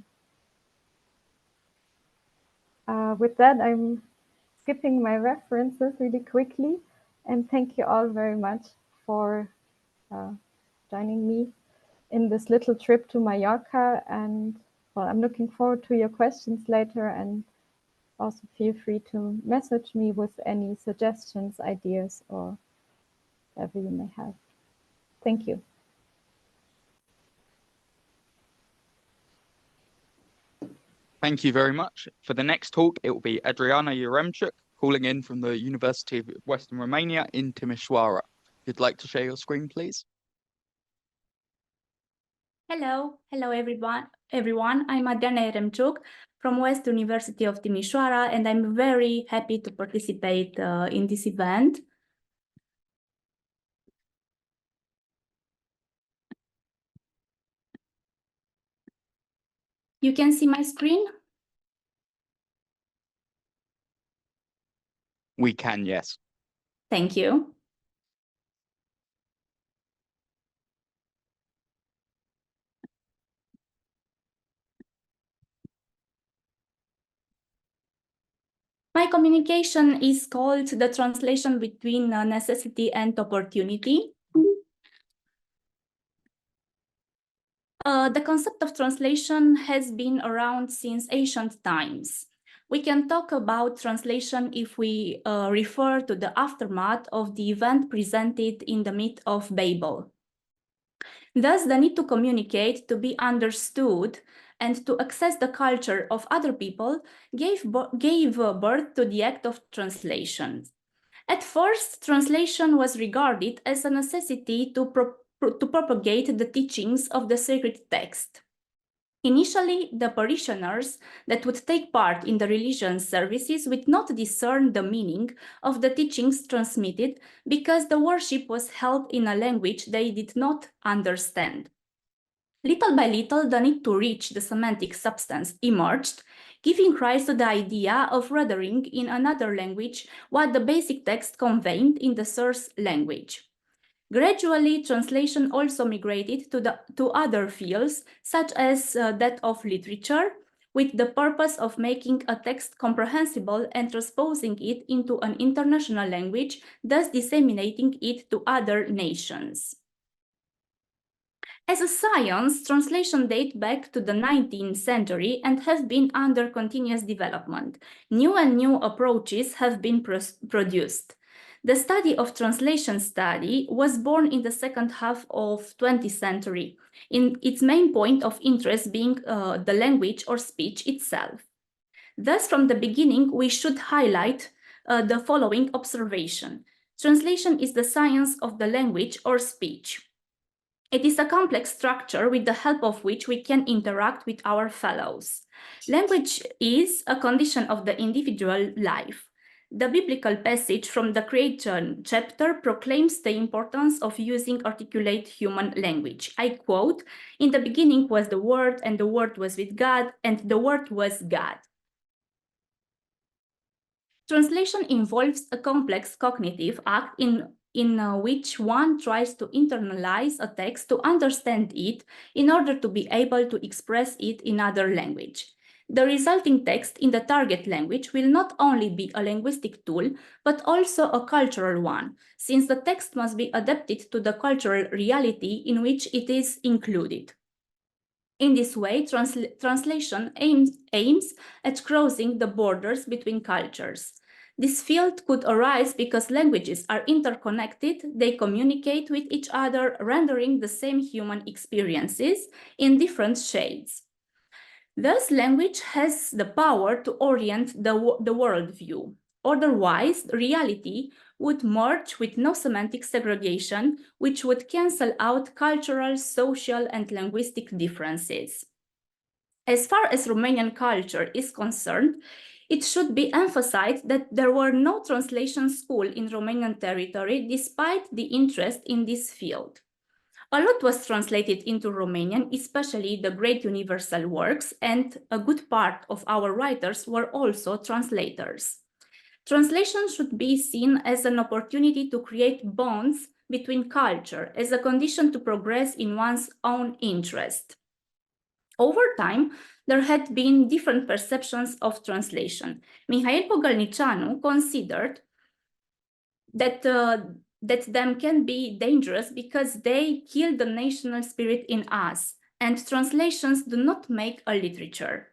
With that, I'm skipping my references really quickly, and thank you all very much for joining me in this little trip to Mallorca. And well, I'm looking forward to your questions later, and also feel free to message me with any suggestions, ideas, or whatever you may have. Thank you. Thank you very much. For the next talk, it will be Adriana Yaremchuk, calling in from the University of Western Romania in Timișoara. If you'd like to share your screen, please. Hello everyone. I'm Adriana Yaremchuk from West University of Timișoara, and I'm very happy to participate in this event. You can see my screen? We can, yes. Thank you. My communication is called the translation between necessity and opportunity. The concept of translation has been around since ancient times. We can talk about translation if we refer to the aftermath of the event presented in the myth of Babel. Thus, the need to communicate, to be understood, and to access the culture of other people gave birth to the act of translation. At first, translation was regarded as a necessity to propagate the teachings of the sacred text. Initially, the parishioners that would take part in the religious services would not discern the meaning of the teachings transmitted because the worship was held in a language they did not understand. Little by little, the need to reach the semantic substance emerged, giving rise to the idea of rendering in another language what the basic text conveyed in the source language. Gradually, translation also migrated to other fields, such as that of literature, with the purpose of making a text comprehensible and transposing it into an international language, thus disseminating it to other nations. As a science, translation dates back to the 19th century and have been under continuous development. New and new approaches have been produced. The study of translation study was born in the second half of 20th century, in its main point of interest being the language or speech itself. Thus, from the beginning, we should highlight the following observation. Translation is the science of the language or speech. It is a complex structure with the help of which we can interact with our fellows. Language is a condition of the individual life. The biblical passage from the Creation chapter proclaims the importance of using articulate human language. I quote, "In the beginning was the Word, and the Word was with God, and the Word was God." Translation involves a complex cognitive act in which one tries to internalize a text to understand it in order to be able to express it in other language. The resulting text in the target language will not only be a linguistic tool, but also a cultural one, since the text must be adapted to the cultural reality in which it is included. In this way, translation aims at crossing the borders between cultures. This field could arise because languages are interconnected, they communicate with each other, rendering the same human experiences in different shades. Thus, language has the power to orient the worldview. Otherwise, reality would merge with no semantic segregation, which would cancel out cultural, social, and linguistic differences. As far as Romanian culture is concerned, it should be emphasized that there were no translation schools in Romanian territory despite the interest in this field. A lot was translated into Romanian, especially the great universal works, and a good part of our writers were also translators. Translation should be seen as an opportunity to create bonds between culture, as a condition to progress in one's own interest. Over time, there had been different perceptions of translation. Mihail Pogălnicianu considered that them can be dangerous because they kill the national spirit in us, and translations do not make a literature.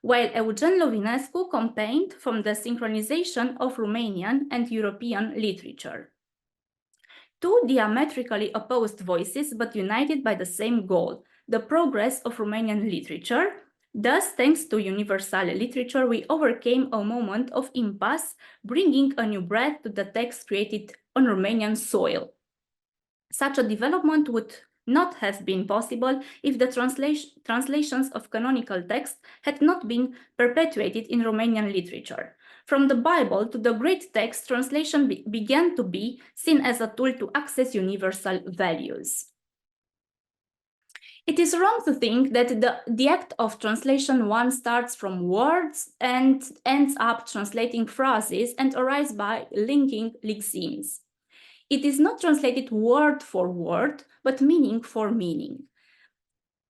While Eugen Lovinescu campaigned for the synchronization of Romanian and European literature. Two diametrically opposed voices, but united by the same goal, the progress of Romanian literature. Thus, thanks to universal literature, we overcame a moment of impasse, bringing a new breath to the text created on Romanian soil. Such a development would not have been possible if the translations of canonical texts had not been perpetuated in Romanian literature. From the Bible to the great text, translation began to be seen as a tool to access universal values. It is wrong to think that the act of translation one starts from words and ends up translating phrases and arises by linking lexemes. It is not translated word for word, but meaning for meaning.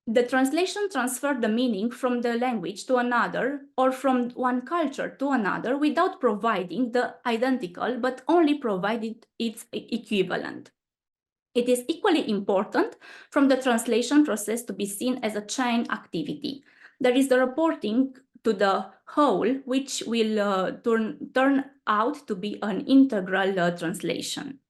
The translation transferred the meaning from the language to another or from one culture to another without providing the identical, but only provided its equivalent. It is equally important from the translation process to be seen as a chain activity. There is the reporting to the whole, which will turn out to be an integral translation.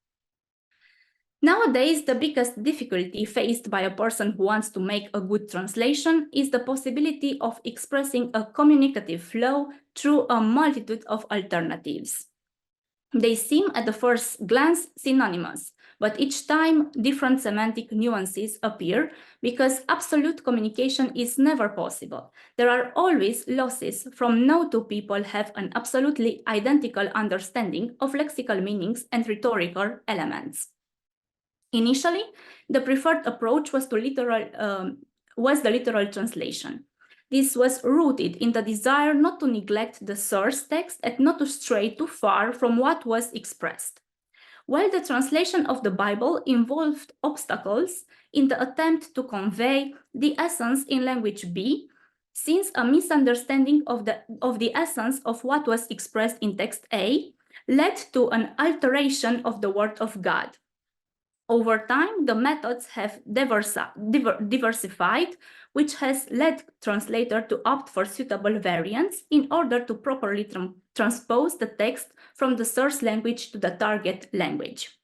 Nowadays, the biggest difficulty faced by a person who wants to make a good translation is the possibility of expressing a communicative flow through a multitude of alternatives. They seem at the first glance synonymous, but each time different semantic nuances appear because absolute communication is never possible. There are always losses from no two people have an absolutely identical understanding of lexical meanings and rhetorical elements. Initially, the preferred approach was the literal translation. This was rooted in the desire not to neglect the source text and not to stray too far from what was expressed. While the translation of the Bible involved obstacles in the attempt to convey the essence in language B, since a misunderstanding of the essence of what was expressed in text A led to an alteration of the word of God. Over time, the methods have diversified, which has led translators to opt for suitable variants in order to properly transpose the text from the source language to the target language.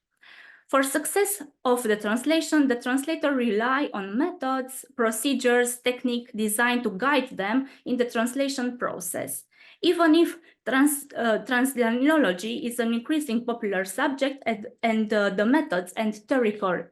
For success of the translation, the translator rely on methods, procedures, technique designed to guide them in the translation process. Even if translineology is an increasingly popular subject and the methods and theoretical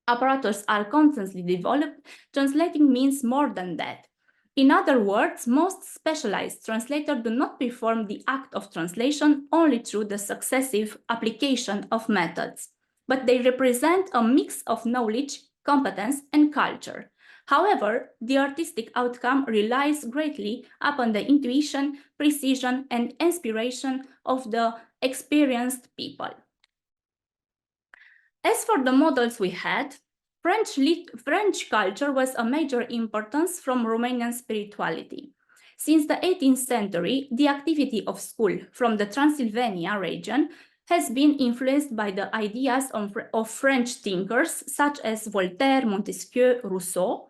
apparatus are constantly developed, translating means more than that. In other words, most specialized translators do not perform the act of translation only through the successive application of methods, but they represent a mix of knowledge, competence, and culture. However, the artistic outcome relies greatly upon the intuition, precision, and inspiration of the experienced people. As for the models we had, French culture was a major importance from Romanian spirituality. Since the 18th century, the activity of school from the Transylvania region has been influenced by the ideas of French thinkers such as Voltaire, Montesquieu, Rousseau.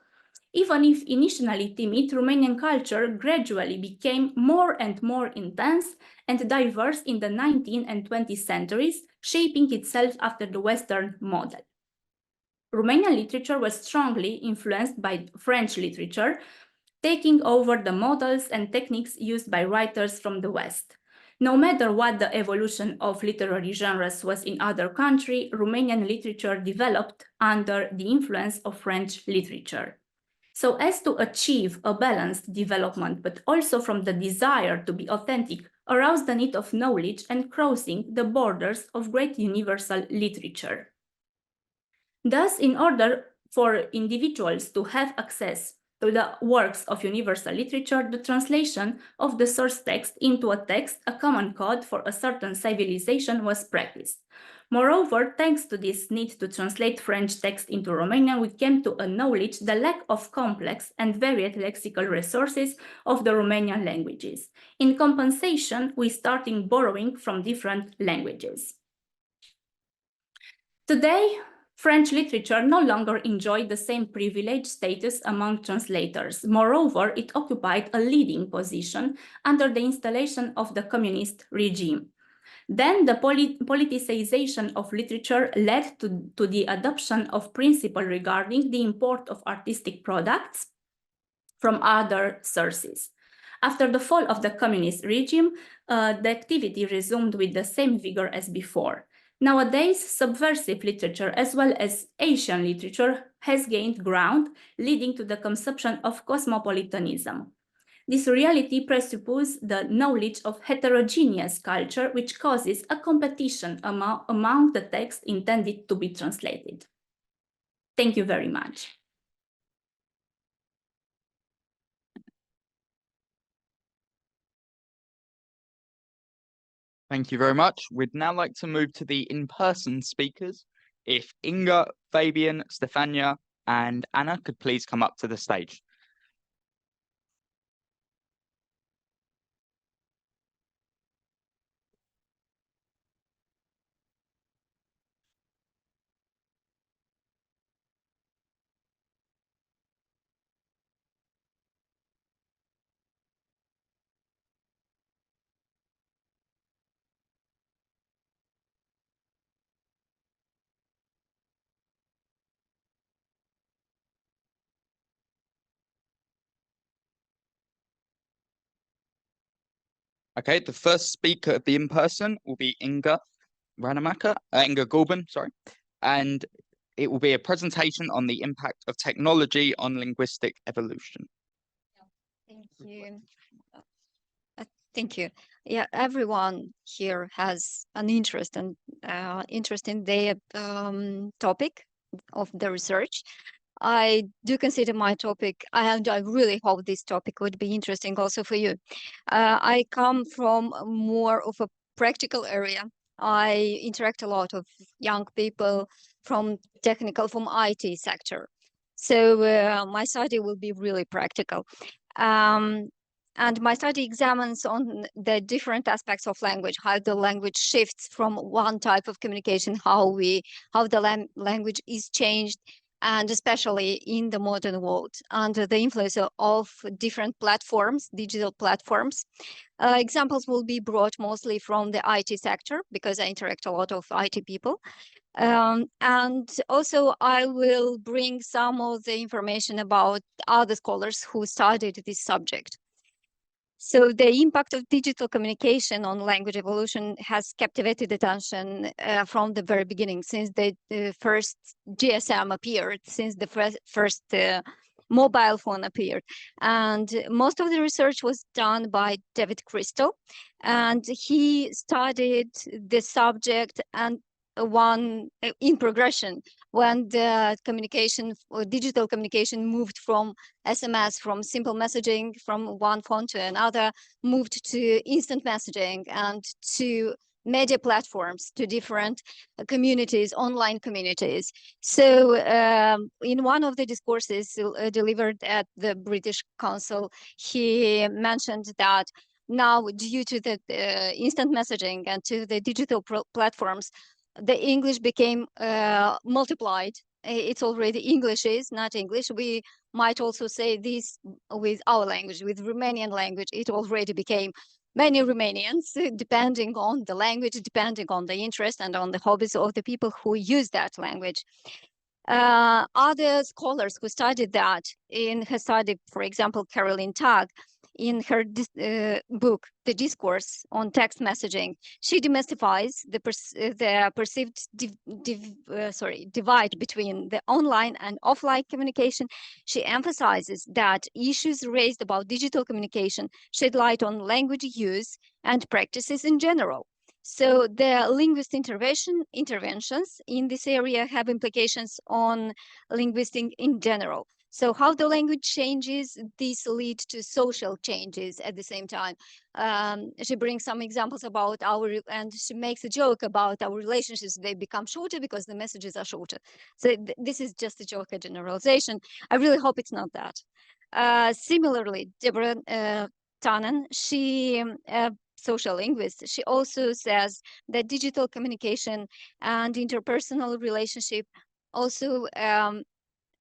Even if initially timid, Romanian culture gradually became more and more intense and diverse in the 19th and 20th centuries, shaping itself after the Western model. Romanian literature was strongly influenced by French literature, taking over the models and techniques used by writers from the West. No matter what the evolution of literary genres was in other countries, Romanian literature developed under the influence of French literature. So as to achieve a balanced development, but also from the desire to be authentic, aroused the need of knowledge and crossing the borders of great universal literature. Thus, in order for individuals to have access to the works of universal literature, the translation of the source text into a text, a common code for a certain civilization, was practiced. Moreover, thanks to this need to translate French text into Romanian, we came to acknowledge the lack of complex and varied lexical resources of the Romanian languages. In compensation, we started borrowing from different languages. Today, French literature no longer enjoyed the same privileged status among translators. Moreover, it occupied a leading position under the installation of the communist regime. Then the politicization of literature led to the adoption of principles regarding the import of artistic products from other sources. After the fall of the communist regime, the activity resumed with the same vigor as before. Nowadays, subversive literature as well as Asian literature has gained ground, leading to the conception of cosmopolitanism. This reality presupposes the knowledge of heterogeneous culture, which causes a competition among the texts intended to be translated. Thank you very much. Thank you very much. We'd now like to move to the in-person speakers. If Inga, Fabian, Stefania, and Anna could please come up to the stage. Okay, the first speaker of the in-person will be Inga Galben, sorry, and it will be a presentation on the impact of technology on linguistic evolution. Thank you. Thank you. Yeah, everyone here has an interest in the topic of the research. I do consider my topic, and I really hope this topic would be interesting also for you. I come from more of a practical area. I interact a lot of young people from IT sector. So my study will be really practical. And my study examines on the different aspects of language, how the language shifts from one type of communication, how the language is changed, and especially in the modern world, under the influence of different platforms, digital platforms. Examples will be brought mostly from the IT sector, because I interact a lot of IT people. And also I will bring some of the information about other scholars who studied this subject. So the impact of digital communication on language evolution has captivated attention from the very beginning, since the first GSM appeared, since the first mobile phone appeared. And most of the research was done by David Crystal, and he studied the subject and in progression when the digital communication moved from SMS, from simple messaging from one phone to another, moved to instant messaging and to media platforms, to different communities, online communities. So in one of the discourses delivered at the British Council, he mentioned that now, due to the instant messaging and to the digital platforms, the English became multiplied. It's already English is not English. We might also say this with our language, with Romanian language. It already became many Romanians, depending on the language, depending on the interest and on the hobbies of the people who use that language. Other scholars who studied that, for example, Caroline Tag, in her book, The Discourse on Text Messaging, she demystifies the perceived divide between the online and offline communication. She emphasizes that issues raised about digital communication shed light on language use and practices in general. So the linguist interventions in this area have implications on linguistic in general. So how the language changes, these lead to social changes at the same time. She brings some examples about and she makes a joke about our relationships. They become shorter because the messages are shorter. So this is just a joke, a generalization. I really hope it's not that. Similarly, Deborah Tannen, she social linguist, she also says that digital communication and interpersonal relationship also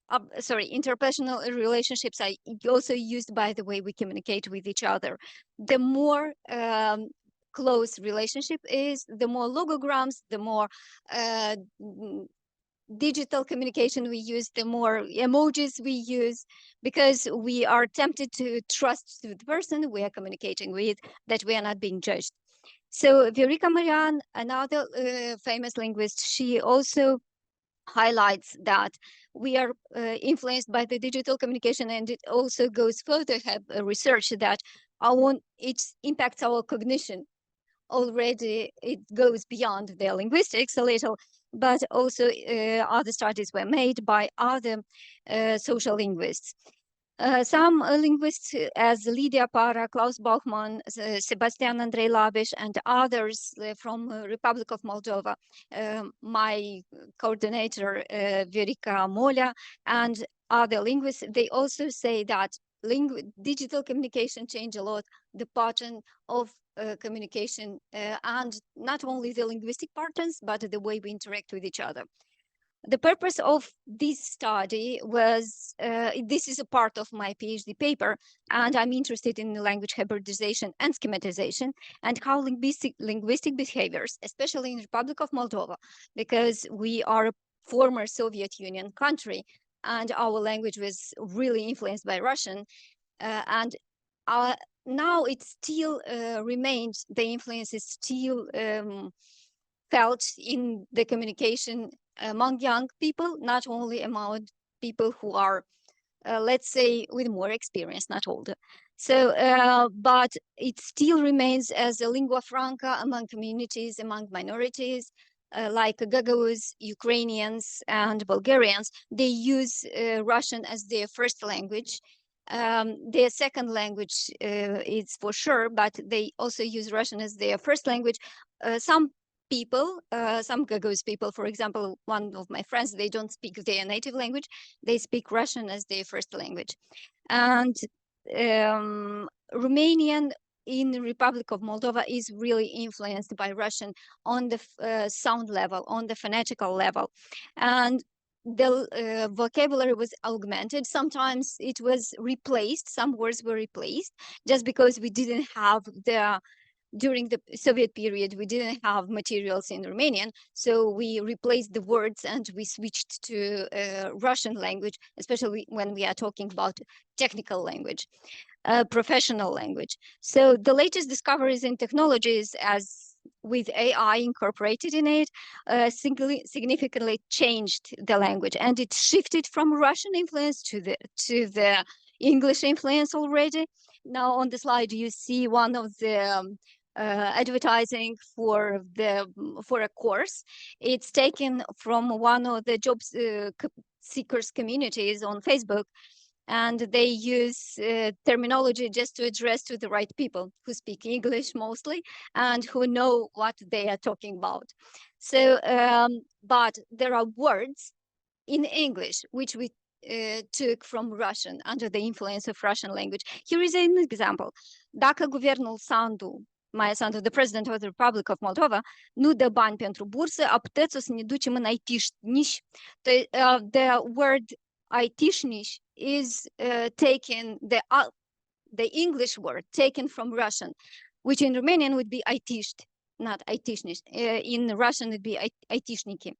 interpersonal relationships are also used by the way we communicate with each other. The more close relationship is, the more logograms, the more digital communication we use, the more emojis we use, because we are tempted to trust the person we are communicating with, that we are not being judged. So Viorica Marian, another famous linguist, she also highlights that we are influenced by the digital communication, and it also goes further, have research that it impacts our cognition. Already it goes beyond the linguistics a little, but also other studies were made by other social linguists. Some linguists as Lydia Para, Klaus Bauchmann, Sebastian Andrei Labish, and others from Republic of Moldova, my coordinator Viorica Molia, and other linguists, they also say that digital communication changed a lot the pattern of communication, and not only the linguistic patterns, but the way we interact with each other. The purpose of this study was, this is a part of my PhD paper, and I'm interested in language hybridization and schematization, and how linguistic behaviors, especially in the Republic of Moldova, because we are a former Soviet Union country, and our language was really influenced by Russian, and now it still remains, the influence is still felt in the communication among young people, not only among people who are, let's say, with more experience, not older. So, but it still remains as a lingua franca among communities, among minorities, like Gagauz, Ukrainians, and Bulgarians. They use Russian as their first language. Their second language is for sure, but they also use Russian as their first language. Some people, some Gagauz people, for example, one of my friends, they don't speak their native language. They speak Russian as their first language. And Romanian in the Republic of Moldova is really influenced by Russian on the sound level, on the phonetical level. And the vocabulary was augmented. Sometimes it was replaced. Some words were replaced just because we didn't have during the Soviet period, we didn't have materials in Romanian. So we replaced the words and we switched to Russian language, especially when we are talking about technical language, professional language. So the latest discoveries in technologies, as with AI incorporated in it, significantly changed the language, and it shifted from Russian influence to the English influence already. Now on the slide you see one of the advertising for a course. It's taken from one of the job seekers communities on Facebook, and they use terminology just to address to the right people who speak English mostly and who know what they are talking about. So, but there are words in English which we took from Russian under the influence of Russian language. Here is an example. Dacă guvernul Sandu, Maia Sandu, the president of the Republic of Moldova, nu dă bani pentru bursă, a puteți să ne ducem în IT-niș. The word IT-niș is taken, the English word taken from Russian, which in Romanian would be IT-ști, not IT-niș. In Russian, it'd be IT-șniki.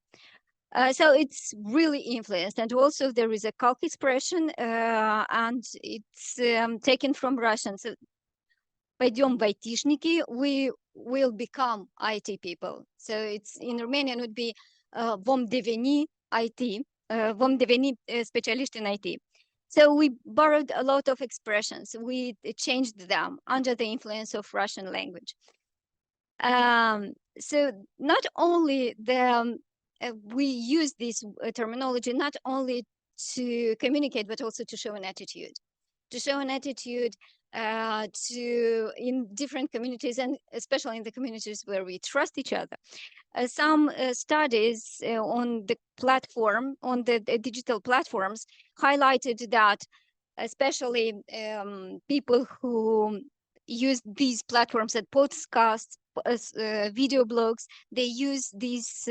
So it's really influenced, and also there is a calc expression, and it's taken from Russian. So, пойдем в айтишники, we will become IT people. So it's in Romanian would be vom deveni IT, vom deveni specialist in IT. So we borrowed a lot of expressions. We changed them under the influence of Russian language. So not only we use this terminology not only to communicate, but also to show an attitude. To show an attitude in different communities, and especially in the communities where we trust each other. Some studies on the platform, on the digital platforms, highlighted that especially people who use these platforms at podcasts, video blogs, they use these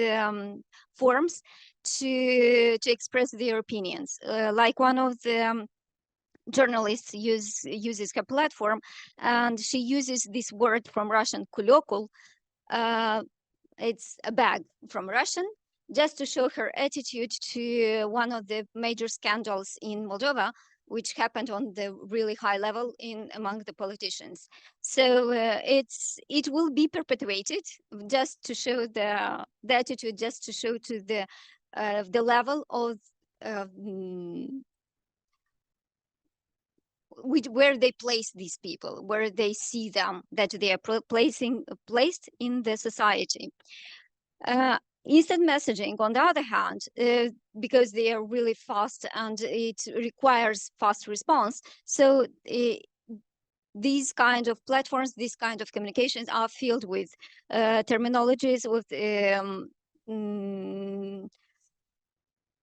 forms to express their opinions. Like one of the journalists uses her platform, and she uses this word from Russian kulokul. It's a bag from Russian, just to show her attitude to one of the major scandals in Moldova, which happened on the really high level among the politicians. So it will be perpetuated just to show the attitude, just to show to the level of where they place these people, where they see them, that they are placed in the society. Instant messaging, on the other hand, because they are really fast and it requires fast response, so these kind of platforms, these kind of communications are filled with terminologies, with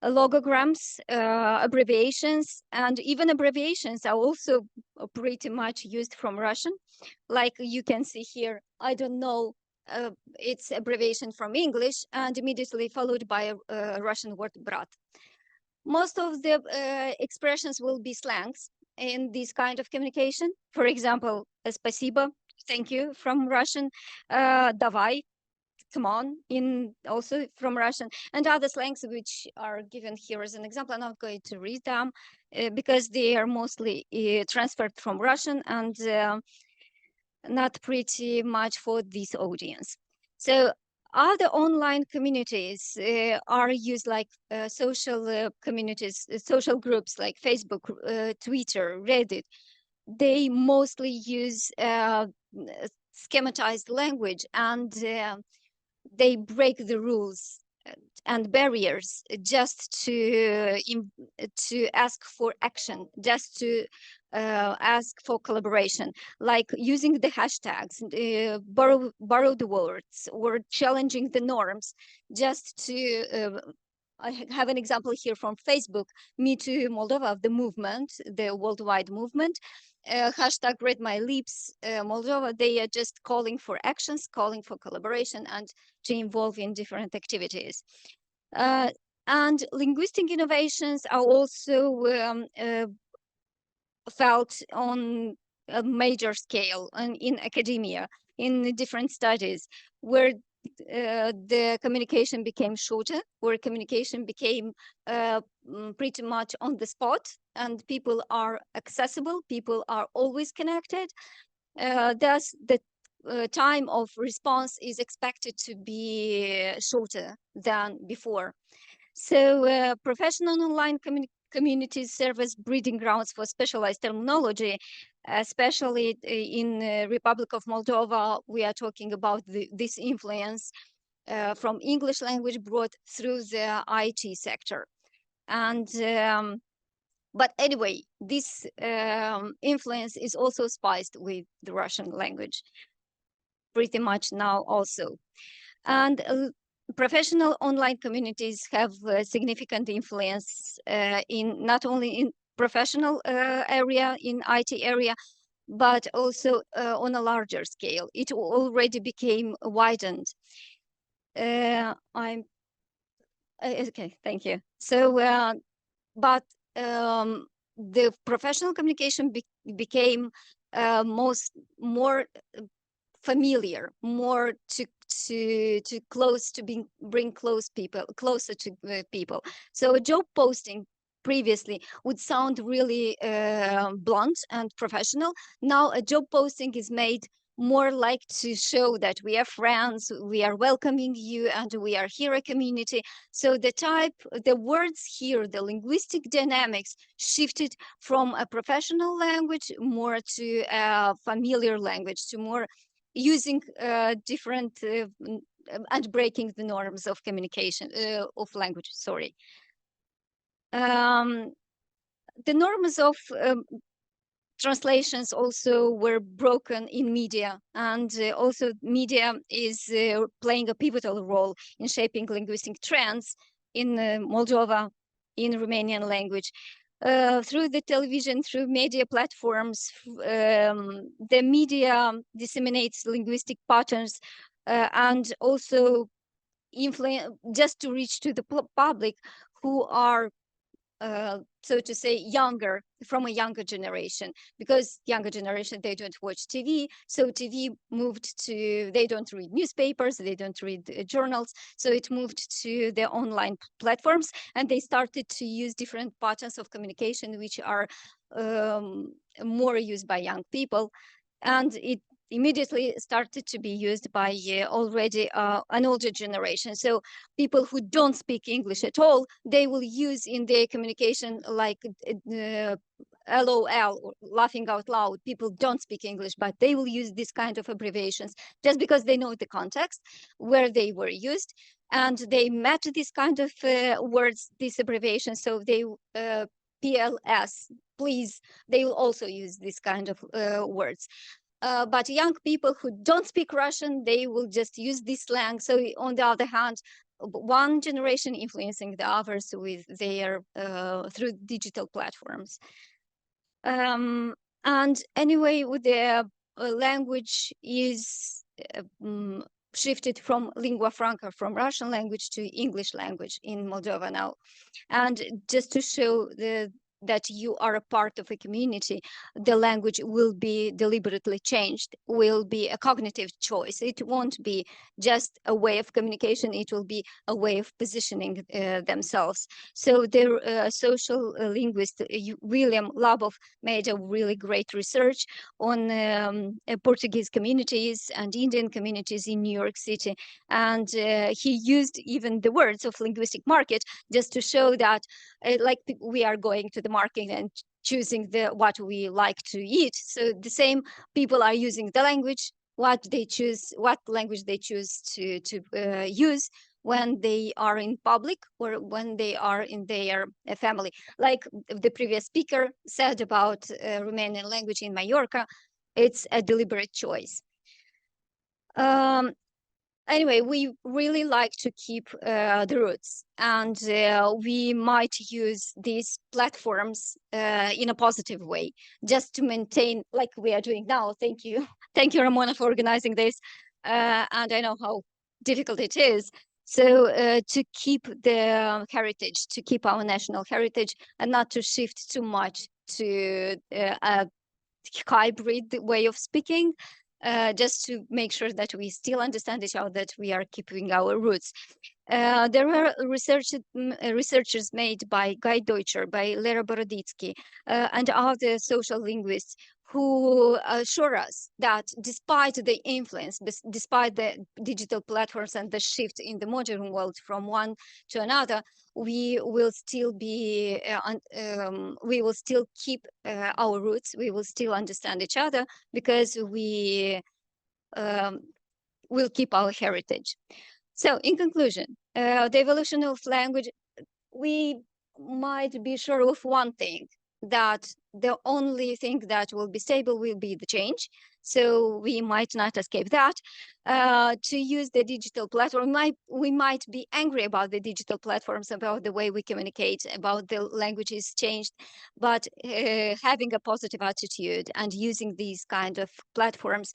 logograms, abbreviations, and even abbreviations are also pretty much used from Russian. Like you can see here, I don't know, it's abbreviation from English and immediately followed by a Russian word brat. Most of the expressions will be slangs in this kind of communication. For example, спасибо, thank you, from Russian, давай, come on, also from Russian, and other slangs which are given here as an example. I'm not going to read them because they are mostly transferred from Russian and not pretty much for this audience. So other online communities are used, like social communities, social groups like Facebook, Twitter, Reddit. They mostly use schematized language, and they break the rules and barriers just to ask for action, just to ask for collaboration, like using the hashtags, borrowed words, or challenging the norms, just to I have an example here from Facebook, Me Too Moldova, the movement, the worldwide movement. Hashtag Read My Lips Moldova, they are just calling for actions, calling for collaboration, and to involve in different activities. And linguistic innovations are also felt on a major scale in academia, in different studies, where the communication became shorter, where communication became pretty much on the spot, and people are accessible, people are always connected. Thus, the time of response is expected to be shorter than before. So professional online communities serve as breeding grounds for specialized terminology, especially in Republic of Moldova. We are talking about this influence from English language brought through the IT sector. And but anyway, this influence is also spiced with the Russian language pretty much now also. And professional online communities have significant influence in not only in professional area, in IT area, but also on a larger scale. It already became widened. I'm okay, thank you. So, but the professional communication became more familiar, more to close to bring closer to people. So a job posting previously would sound really blunt and professional. Now a job posting is made more like to show that we are friends, we are welcoming you, and we are here a community. So the words here, the linguistic dynamics shifted from a professional language more to a familiar language, to more using different and breaking the norms of communication, of language, sorry. The norms of translations also were broken in media, and also media is playing a pivotal role in shaping linguistic trends in Moldova, in Romanian language. Through the television, through media platforms, the media disseminates linguistic patterns and also just to reach to the public who are so to say younger, from a younger generation, because younger generation, they don't watch TV, so TV moved to, they don't read newspapers, they don't read journals, so it moved to the online platforms, and they started to use different patterns of communication which are more used by young people, and it immediately started to be used by already an older generation. So people who don't speak English at all, they will use in their communication like LOL, or laughing out loud. People don't speak English, but they will use this kind of abbreviations just because they know the context where they were used, and they match this kind of words, this abbreviation. So they PLS, please, they will also use this kind of words. But young people who don't speak Russian, they will just use this slang. So on the other hand, one generation influencing the others with their through digital platforms. And anyway, with the language is shifted from lingua franca, from Russian language to English language in Moldova now. And just to show that you are a part of a community, the language will be deliberately changed, will be a cognitive choice. It won't be just a way of communication, it will be a way of positioning themselves. So the social linguist William Labov made a really great research on Portuguese communities and Indian communities in New York City. And he used even the words of linguistic market just to show that like we are going to the market and choosing what we like to eat. So the same people are using the language, what language they choose to use when they are in public or when they are in their family. Like the previous speaker said about Romanian language in Mallorca, it's a deliberate choice. Anyway, we really like to keep the roots, and we might use these platforms in a positive way, just to maintain, like we are doing now. Thank you. Thank you, Ramona, for organizing this. And I know how difficult it is. So to keep the heritage, to keep our national heritage, and not to shift too much to a hybrid way of speaking, just to make sure that we still understand each other, that we are keeping our roots. There were researchers made by Guy Deutscher, by Lera Boroditsky, and other social linguists who assure us that despite the influence, despite the digital platforms and the shift in the modern world from one to another, we will still be, we will still keep our roots, we will still understand each other, because we will keep our heritage. So in conclusion, the evolution of language, we might be sure of one thing, that the only thing that will be stable will be the change. So we might not escape that. To use the digital platform, we might be angry about the digital platforms, about the way we communicate, about the languages changed, but having a positive attitude and using these kind of platforms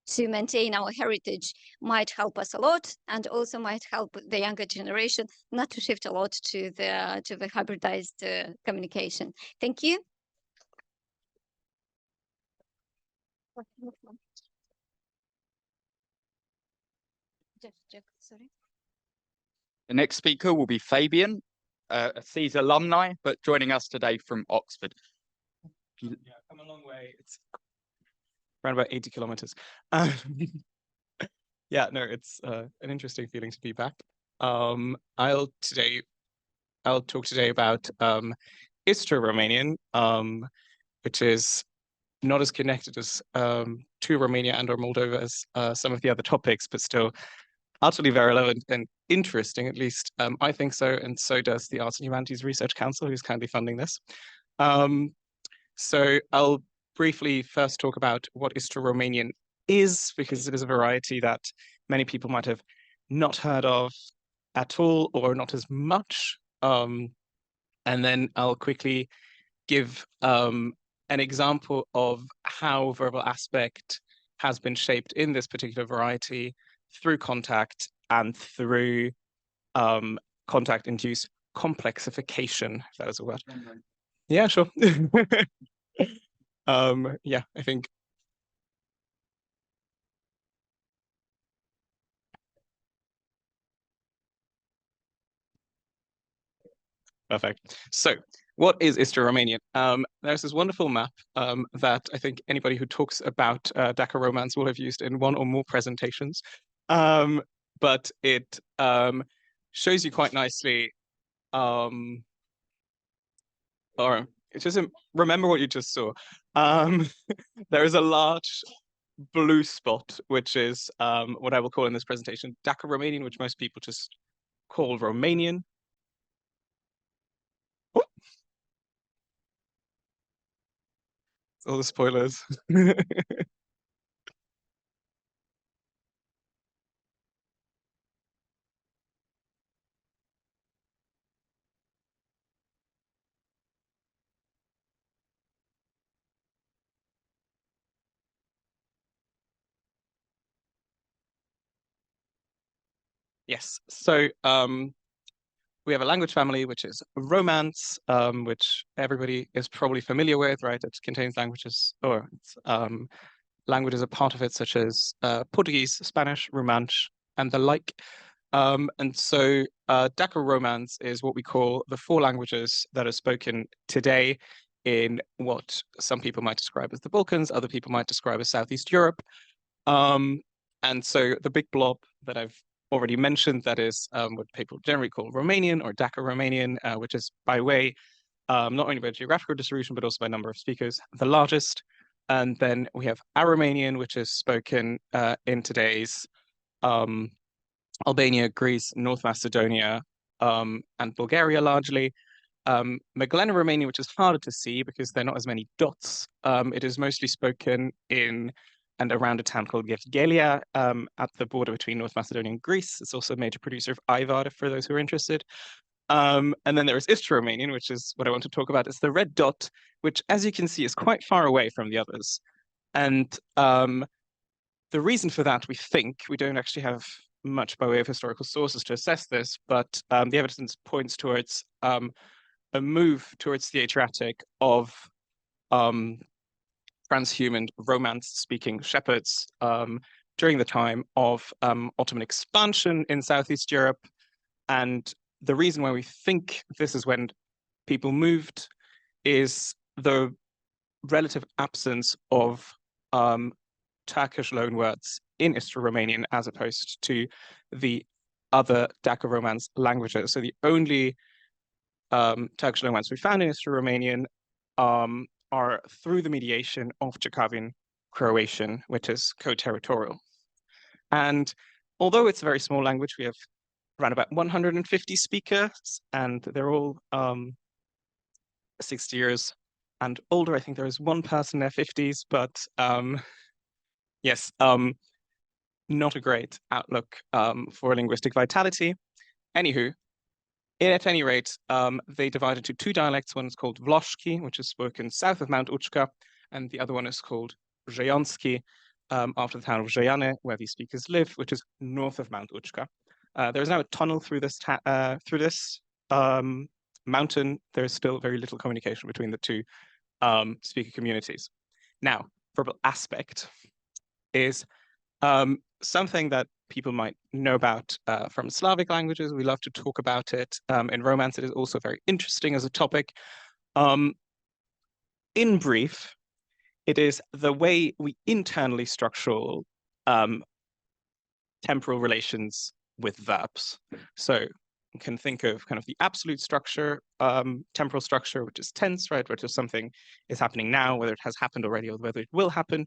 to maintain our heritage might help us a lot, and also might help the younger generation not to shift a lot to the hybridized communication. Thank you. Sorry. The next speaker will be Fabian, a CESE alumni, but joining us today from Oxford. Yeah, come a long way. It's around about 80 kilometers. Yeah, no, it's an interesting feeling to be back. I'll talk today about Istro-Romanian, which is not as connected as to Romania and or Moldova as some of the other topics, but still utterly very relevant and interesting, at least I think so, and so does the Arts and Humanities Research Council, who's kindly funding this. So I'll briefly first talk about what Istro-Romanian is, because it is a variety that many people might have not heard of at all or not as much. And then I'll quickly give an example of how verbal aspect has been shaped in this particular variety through contact and through contact-induced complexification, if that is a word. Yeah, sure. Yeah, I think. Perfect. So what is Istro-Romanian? There's this wonderful map that I think anybody who talks about Daco-Romance will have used in one or more presentations. But it shows you quite nicely, or it's just remember what you just saw. There is a large blue spot, which is what I will call in this presentation Daco-Romanian, which most people just call Romanian. All the spoilers. Yes, so we have a language family, which is Romance, which everybody is probably familiar with, right? It contains languages, or languages a part of it, such as Portuguese, Spanish, Romansh, and the like. And so Daco-Romance is what we call the 4 languages that are spoken today in what some people might describe as the Balkans, other people might describe as Southeast Europe. And so the big blob that I've already mentioned, that is what people generally call Romanian or Daco-Romanian, which is by way, not only by geographical distribution, but also by number of speakers, the largest. And then we have Aromanian, which is spoken in today's Albania, Greece, North Macedonia, and Bulgaria largely. Magellano-Romanian, which is harder to see because there are not as many dots. It is mostly spoken in and around a town called Gevgelia at the border between North Macedonia and Greece. It's also a major producer of Ivar, for those who are interested. And then there is Istro-Romanian, which is what I want to talk about. It's the red dot, which, as you can see, is quite far away from the others. And the reason for that, we think, we don't actually have much by way of historical sources to assess this, but the evidence points towards a move towards the Adriatic of transhuman Romance-speaking shepherds during the time of Ottoman expansion in Southeast Europe. And the reason why we think this is when people moved is the relative absence of Turkish loanwords in Istro-Romanian as opposed to the other Daco-Romance languages. So the only Turkish loanwords we found in Istro-Romanian are through the mediation of Jakovian Croatian, which is co-territorial. And although it's a very small language, we have around about 150 speakers, and they're all 60 years and older. I think there is one person in their 50s, but yes, not a great outlook for linguistic vitality. Anywho, at any rate, they divide into 2 dialects. One is called Vloshki, which is spoken south of Mount Uchka, and the other one is called Zhejanski, after the town of Jena, where these speakers live, which is north of Mount Uchka. There is now a tunnel through this mountain. There is still very little communication between the 2 speaker communities. Now, verbal aspect is something that people might know about from Slavic languages. We love to talk about it. In Romance, it is also very interesting as a topic. In brief, it is the way we internally structure temporal relations with verbs. So you can think of kind of the absolute structure, temporal structure, which is tense, right? Which is something is happening now, whether it has happened already or whether it will happen.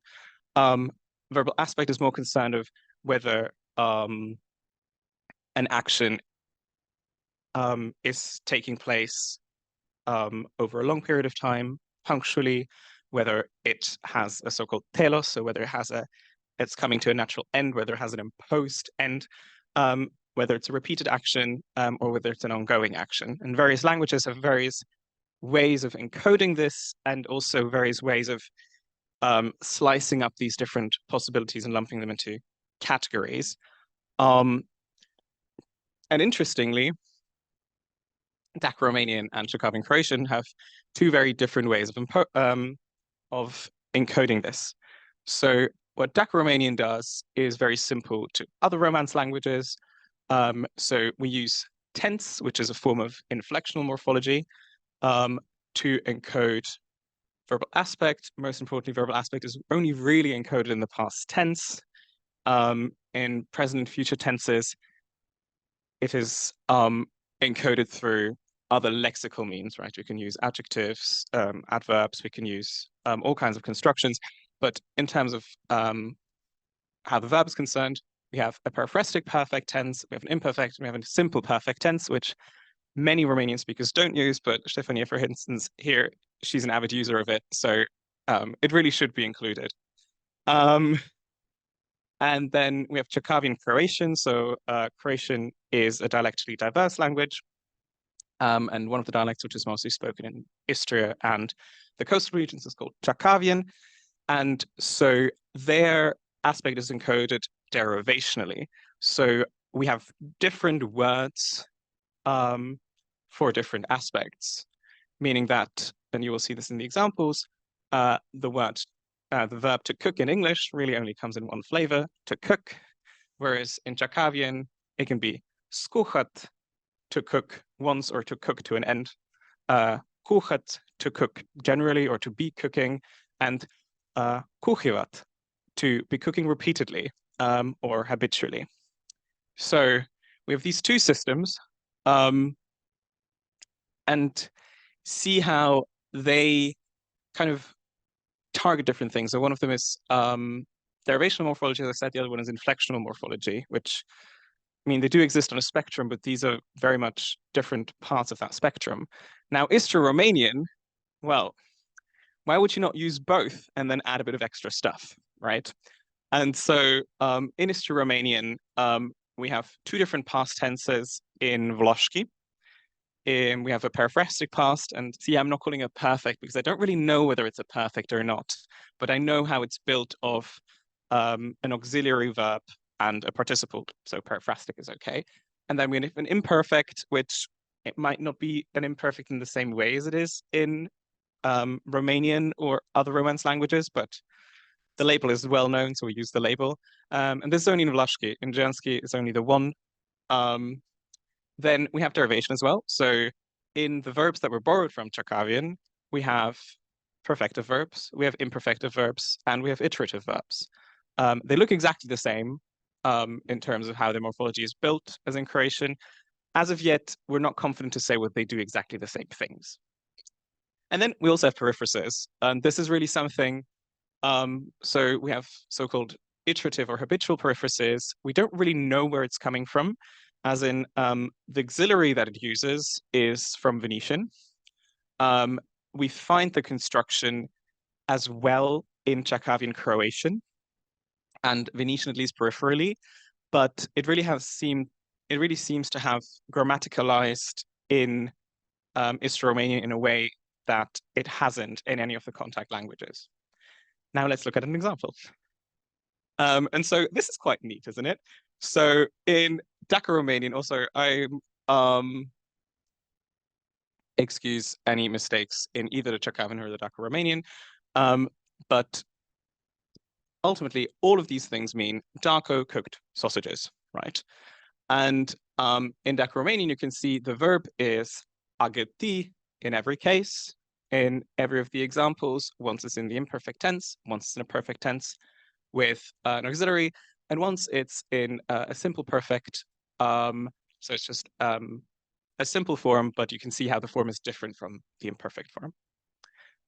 Verbal aspect is more concerned of whether an action is taking place over a long period of time, punctually, whether it has a so-called telos, so whether it's coming to a natural end, whether it has an imposed end, whether it's a repeated action, or whether it's an ongoing action. And various languages have various ways of encoding this, and also various ways of slicing up these different possibilities and lumping them into categories. And interestingly, Daco-Romanian and Chekavian Croatian have two very different ways of encoding this. So what Daco-Romanian does is very simple to other Romance languages. So we use tense, which is a form of inflectional morphology, to encode verbal aspect. Most importantly, verbal aspect is only really encoded in the past tense. In present and future tenses, it is encoded through other lexical means, right? We can use adjectives, adverbs, we can use all kinds of constructions. But in terms of how the verb is concerned, we have a periphrastic perfect tense, we have an imperfect, we have a simple perfect tense, which many Romanian speakers don't use, but Stefania, for instance, here, she's an avid user of it, so it really should be included. And then we have Chekavian Croatian. So Croatian is a dialectically diverse language, and one of the dialects which is mostly spoken in Istria and the coastal regions is called Chekavian. And so their aspect is encoded derivationally. So we have different words for different aspects, meaning that, and you will see this in the examples, the verb to cook in English really only comes in one flavor, to cook, whereas in Chekavian, it can be skuchat, to cook once or to cook to an end, kuchat, to cook generally or to be cooking, and kuchivat, to be cooking repeatedly or habitually. So we have these two systems, and see how they kind of target different things. So one of them is derivational morphology, as I said. The other one is inflectional morphology, which, I mean, they do exist on a spectrum, but these are very much different parts of that spectrum. Now, Istro-Romanian, well, why would you not use both and then add a bit of extra stuff, right? And so in Istro-Romanian, we have two different past tenses in Vloshki. We have a periphrastic past, and see, I'm not calling it perfect because I don't really know whether it's a perfect or not, but I know how it's built of an auxiliary verb and a participle, so periphrastic is okay. And then we have an imperfect, which it might not be an imperfect in the same way as it is in Romanian or other Romance languages, but the label is well known, so we use the label. And this is only in Vloshki. In Jianski, it's only the one. Then we have derivation as well. So in the verbs that were borrowed from Chekavian, we have perfective verbs, we have imperfective verbs, and we have iterative verbs. They look exactly the same in terms of how their morphology is built as in Croatian. As of yet, we're not confident to say whether they do exactly the same things. And then we also have periphrases. And this is really something, so we have so-called iterative or habitual periphrases. We don't really know where it's coming from, as in the auxiliary that it uses is from Venetian. We find the construction as well in Chekavian Croatian and Venetian, at least peripherally, but it really seems to have grammaticalized in Istro-Romanian in a way that it hasn't in any of the contact languages. Now let's look at an example. And so this is quite neat, isn't it? So in Daco-Romanian, also, excuse any mistakes in either the Chekavian or the Daco-Romanian, but ultimately, all of these things mean Daco cooked sausages, right? And in Daco-Romanian, you can see the verb is a găti in every case. In every of the examples, once it's in the imperfect tense, once it's in a perfect tense with an auxiliary, and once it's in a simple perfect. So it's just a simple form, but you can see how the form is different from the imperfect form.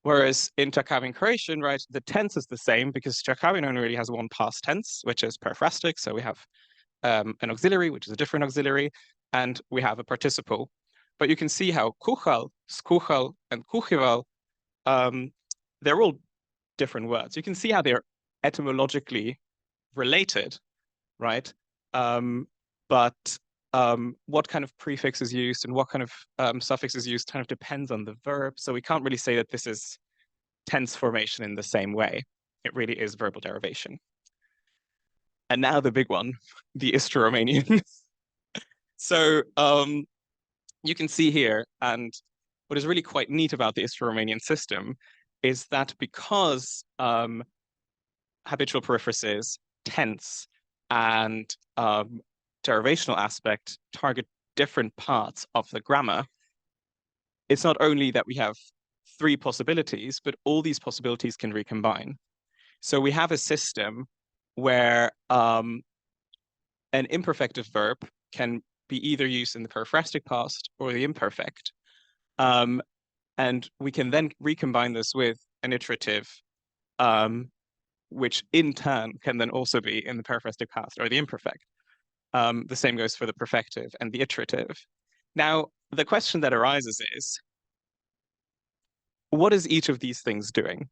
Whereas in Czechoslovakian Croatian, right, the tense is the same because Czechoslovakian only really has one past tense, which is periphrastic. So we have an auxiliary, which is a different auxiliary, and we have a participle. But you can see how kuchal, skuchal, and kuchival, they're all different words. You can see how they're etymologically related, right? But what kind of prefix is used and what kind of suffix is used kind of depends on the verb. So we can't really say that this is tense formation in the same way. It really is verbal derivation. And now the big one, the Istro-Romanian. So you can see here, and what is really quite neat about the Istro-Romanian system is that because habitual periphrases, tense, and derivational aspect target different parts of the grammar, it's not only that we have 3 possibilities, but all these possibilities can recombine. So we have a system where an imperfective verb can be either used in the periphrastic past or the imperfect. And we can then recombine this with an iterative, which in turn can then also be in the periphrastic past or the imperfect. The same goes for the perfective and the iterative. Now, the question that arises is, what is each of these things doing?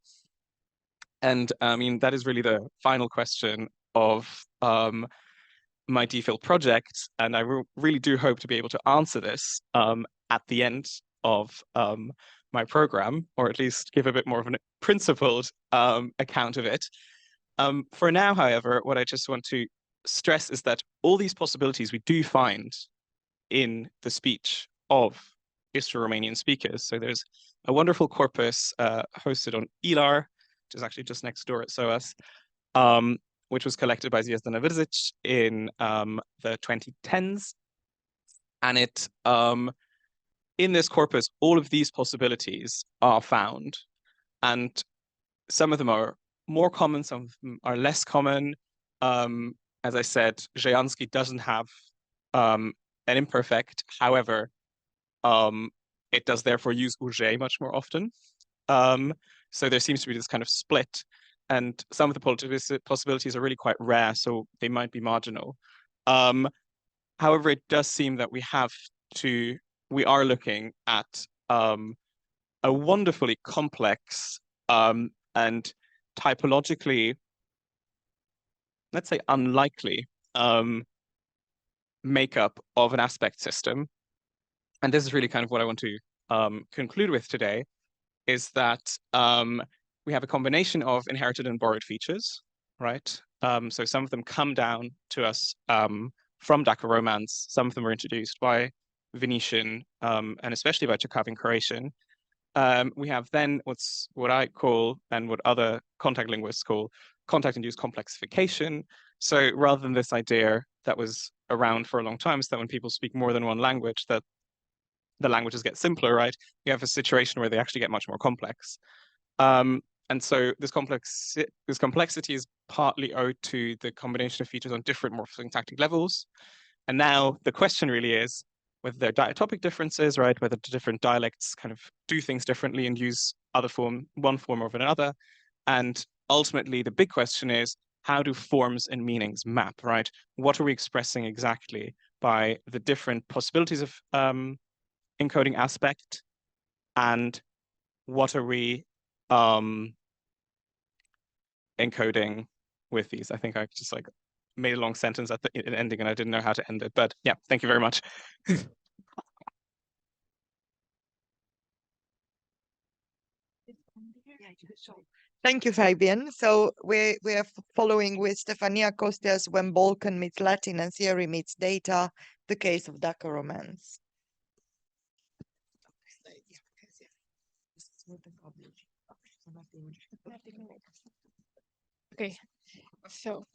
And I mean, that is really the final question of my DPhil project. And I really do hope to be able to answer this at the end of my program, or at least give a bit more of a principled account of it. For now, however, what I just want to stress is that all these possibilities we do find in the speech of Istro-Romanian speakers. So there's a wonderful corpus hosted on ILAR, which is actually just next door at SOAS, which was collected by Zvezdan Avirzic in the 2010s. And it, in this corpus, all of these possibilities are found. And some of them are more common, some of them are less common. As I said, Jayanski doesn't have an imperfect. However, it does therefore use uže much more often. So there seems to be this kind of split. And some of the possibilities are really quite rare, so they might be marginal. However, it does seem that we are looking at a wonderfully complex and typologically, let's say, unlikely makeup of an aspect system. And this is really kind of what I want to conclude with today, is that we have a combination of inherited and borrowed features, right? So some of them come down to us from Daco-Romance. Some of them were introduced by Venetian and especially by Czechoslovakian Croatian. We have then what I call, and what other contact linguists call, contact-induced complexification. So rather than this idea that was around for a long time, is that when people speak more than one language, that the languages get simpler, right? You have a situation where they actually get much more complex. And so this complexity is partly owed to the combination of features on different morphosyntactic levels. And now the question really is whether there are diatopic differences, right? Whether the different dialects kind of do things differently and use one form over another. And ultimately, the big question is, how do forms and meanings map, right? What are we expressing exactly by the different possibilities of encoding aspect, and what are we encoding with these? I think I just like made a long sentence at the ending and I didn't know how to end it, but yeah, thank you very much. Thank you, Fabian. So we are following with Stefania Costia's When Balkan Meets Latin and Theory Meets Data, the case of Daco-Romance. Okay. So.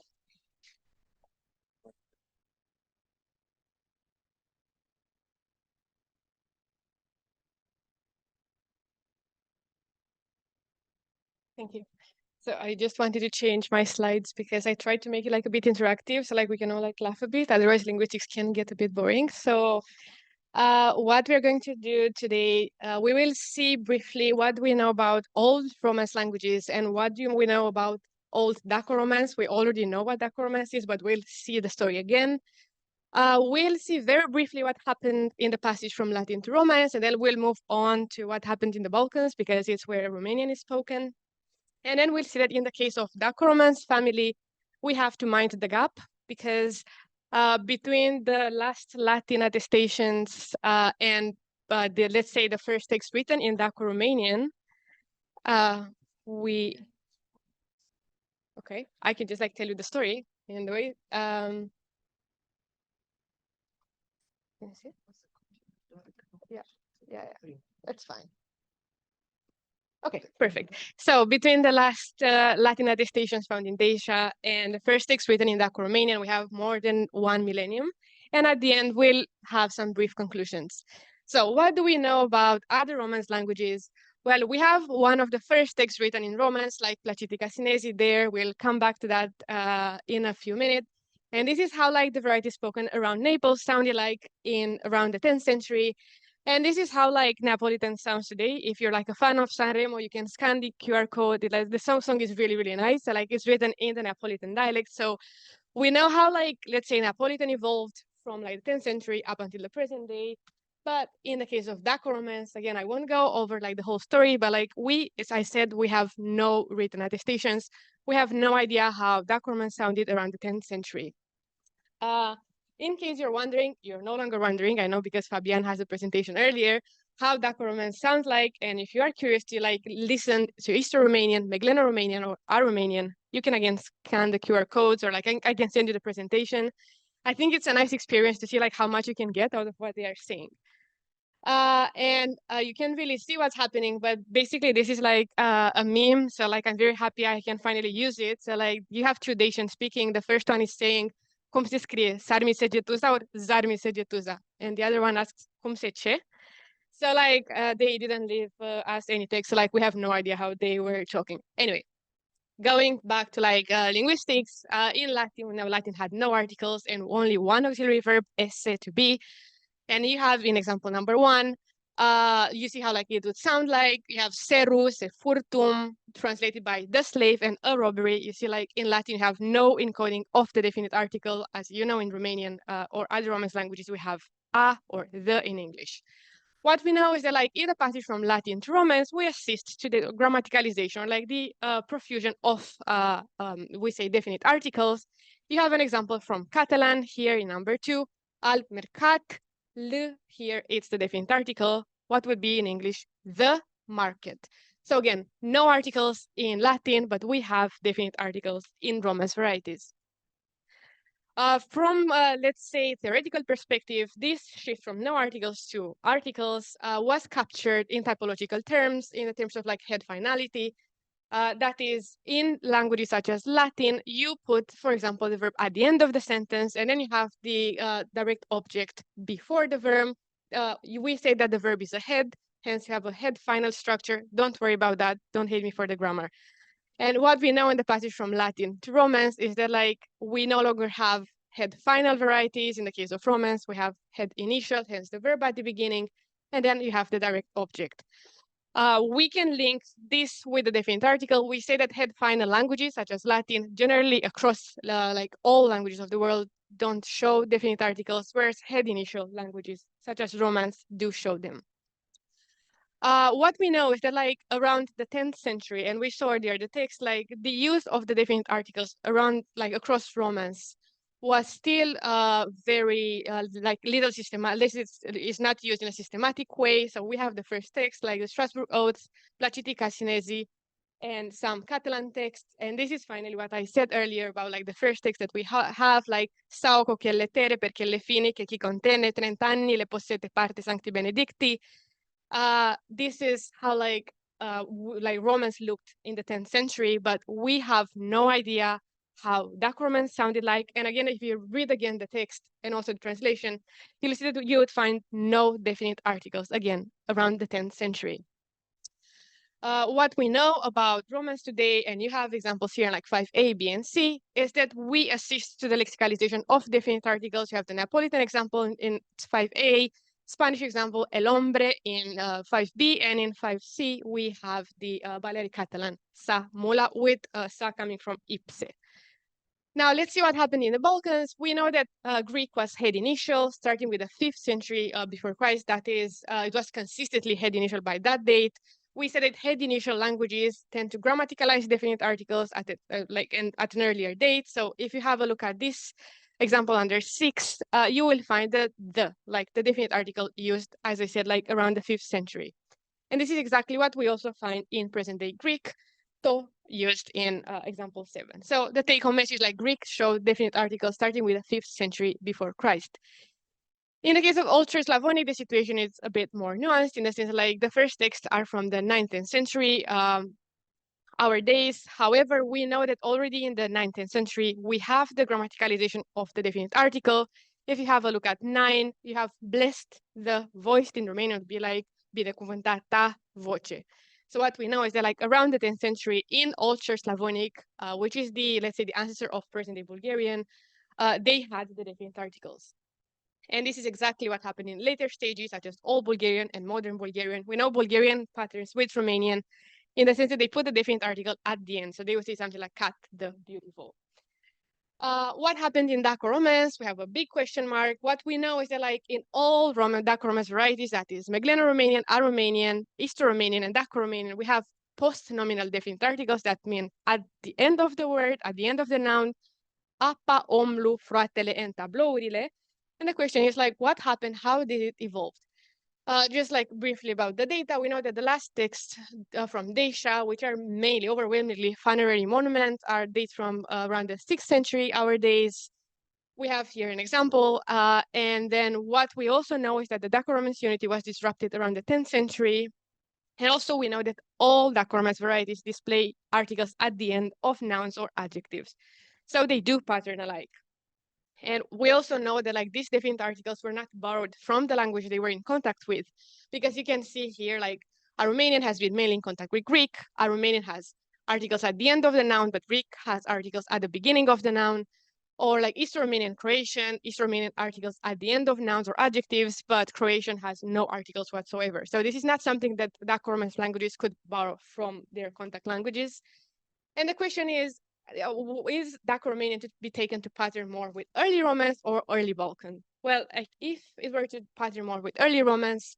Thank you. So I just wanted to change my slides because I tried to make it like a bit interactive, so like we can all like laugh a bit. Otherwise, linguistics can get a bit boring. So what we're going to do today, we will see briefly what we know about old Romance languages and what do we know about old Daco-Romance. We already know what Daco-Romance is, but we'll see the story again. We'll see very briefly what happened in the passage from Latin to Romance, and then we'll move on to what happened in the Balkans because it's where Romanian is spoken. And then we'll see that in the case of Daco-Romance family, we have to mind the gap because between the last Latin attestations and let's say the first text written in Daco-Romanian, okay, I can just like tell you the story in the way. Can you see? Yeah, that's fine. Okay, perfect. So between the last Latin attestations found in Asia and the first text written in Daco-Romanian, we have more than 1 millennium. And at the end, we'll have some brief conclusions. So what do we know about other Romance languages? Well, we have one of the first texts written in Romance, like Placidica-Sinesi there. We'll come back to that in a few minutes. And this is how like the variety spoken around Naples sounded like in around the 10th century. And this is how like Neapolitan sounds today. If you're like a fan of Sanremo, you can scan the QR code. The song is really, really nice. So, like it's written in the Neapolitan dialect. So we know how like, let's say Neapolitan evolved from like the 10th century up until the present day. But in the case of Daco-Romance, again, I won't go over like the whole story, but like as I said, we have no written attestations. We have no idea how Daco-Romance sounded around the 10th century. In case you're wondering, you're no longer wondering, I know because Fabian has a presentation earlier, how Daco-Romance sounds like. And if you are curious to like listen to Eastern Romanian, Megleno Romanian, or our Romanian, you can again scan the QR codes or like I can send you the presentation. I think it's a nice experience to see like how much you can get out of what they are saying. You can really see what's happening, but basically this is like a meme. So like, I'm very happy I can finally use it. So like you have two Dacians speaking. The first one is saying, cum se scrie, sarmi segetuza or zarmi segetuza? And the other one asks, cum se ce? So like they didn't leave us any text. So like we have no idea how they were talking. Anyway, going back to like linguistics, in Latin, Latin had no articles and only one auxiliary verb, esse, to be. And you have in example number 1, you see how like it would sound like. You have seru, se furtum, translated by the slave, and a robbery. You see like in Latin, you have no encoding of the definite article. As you know, in Romanian or other Romance languages, we have a or the in English. What we know is that like in the passage from Latin to Romance, we assist to the grammaticalization, or like the profusion of, we say, definite articles. You have an example from Catalan here in number 2, al mercat. Le here, it's the definite article. What would be in English? The market. So again, no articles in Latin, but we have definite articles in Romance varieties. From, let's say, theoretical perspective, this shift from no articles to articles was captured in typological terms, in the terms of like head finality. That is, in languages such as Latin, you put, for example, the verb at the end of the sentence, and then you have the direct object before the verb. We say that the verb is a head, hence you have a head final structure. Don't worry about that. Don't hate me for the grammar. And what we know in the passage from Latin to Romance is that like we no longer have head final varieties. In the case of Romance, we have head initial, hence the verb at the beginning, and then you have the direct object. We can link this with the definite article. We say that head final languages such as Latin, generally across like all languages of the world, don't show definite articles, whereas head initial languages such as Romance do show them. What we know is that like around the 10th century, and we saw there the text, like the use of the definite articles around like across Romance was still very like little systematic. It's not used in a systematic way. So we have the first text like the Strasbourg Oaths, Placidica-Sinesi, and some Catalan texts. And this is finally what I said earlier about like the first text that we have, like Sauco che lettere perché le fini che chi contene 30 anni le possete parte sancti benedicti. This is how like Romance looked in the 10th century, but we have no idea how Dac Romance sounded like. And again, if you read again the text and also the translation, you'll see that you would find no definite articles, again, around the 10th century. What we know about Romance today, and you have examples here like 5a, b, and c, is that we assist to the lexicalization of definite articles. You have the Neapolitan example in 5a, Spanish example, el hombre in 5b, and in 5c, we have the Balearic Catalan, sa mula, with sa coming from ipse. Now, let's see what happened in the Balkans. We know that Greek was head initial, starting with the 5th century before Christ. That is, it was consistently head initial by that date. We said that head initial languages tend to grammaticalize definite articles at an earlier date. So if you have a look at this example under 6, you will find that the definite article used, as I said, like around the 5th century. And this is exactly what we also find in present day Greek, to used in example 7. So the take-home message, like Greek showed definite articles starting with the 5th century before Christ. In the case of Ultra Slavonic, the situation is a bit more nuanced in the sense like the first texts are from the 9th century, our days. However, we know that already in the 19th century, we have the grammaticalization of the definite article. If you have a look at 9, you have blessed, the voiced in Romanian would be like binecuvântata voce. So what we know is that like around the 10th century in Old Church Slavonic, which is the, let's say, the ancestor of present-day Bulgarian, they had the definite articles. And this is exactly what happened in later stages, such as Old Bulgarian and Modern Bulgarian. We know Bulgarian patterns with Romanian in the sense that they put the definite article at the end. So they would say something like Cat the Beautiful. What happened in Dac Romance? We have a big question mark. What we know is that like in all Dac Romance varieties, that is Megleno-Romanian, Aromanian, Isto-Romanian, and Dac Romanian, we have post-nominal definite articles that mean at the end of the word, at the end of the noun, apa, omlu, fratele, and tablourile. And the question is like, what happened? How did it evolve? Just like briefly about the data, we know that the last texts from Dacia, which are mainly overwhelmingly funerary monuments, are dates from around the 6th century, our days. We have here an example. And then what we also know is that the Daco-Romance unity was disrupted around the 10th century. And also we know that all Daco-Romance varieties display articles at the end of nouns or adjectives. So they do pattern alike. And we also know that like these definite articles were not borrowed from the language they were in contact with, because you can see here like Aromanian has been mainly in contact with Greek. Aromanian has articles at the end of the noun, but Greek has articles at the beginning of the noun. Or like East Romanian Croatian, East Romanian articles at the end of nouns or adjectives, but Croatian has no articles whatsoever. So this is not something that Daco-Romance languages could borrow from their contact languages. And the question is Daco-Romanian to be taken to pattern more with early Romance or early Balkan? Well, if it were to pattern more with early Romance,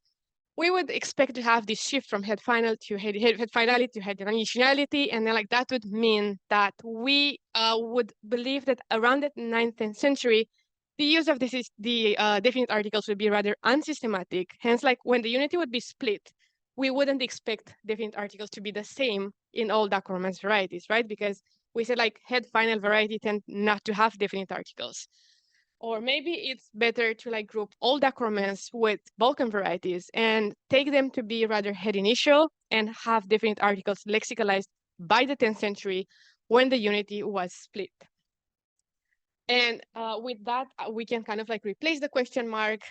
we would expect to have this shift from head final to head finality to head initiality, and then like that would mean that we would believe that around the 9th century, the use of this is the definite articles would be rather unsystematic. Hence, like when the unity would be split, we wouldn't expect definite articles to be the same in all Daco-Romance varieties, right? Because we said like head final variety tend not to have definite articles. Or maybe it's better to like group all Daco-Romance with Balkan varieties and take them to be rather head initial and have definite articles lexicalized by the 10th century when the unity was split. And with that, we can kind of like replace the question mark.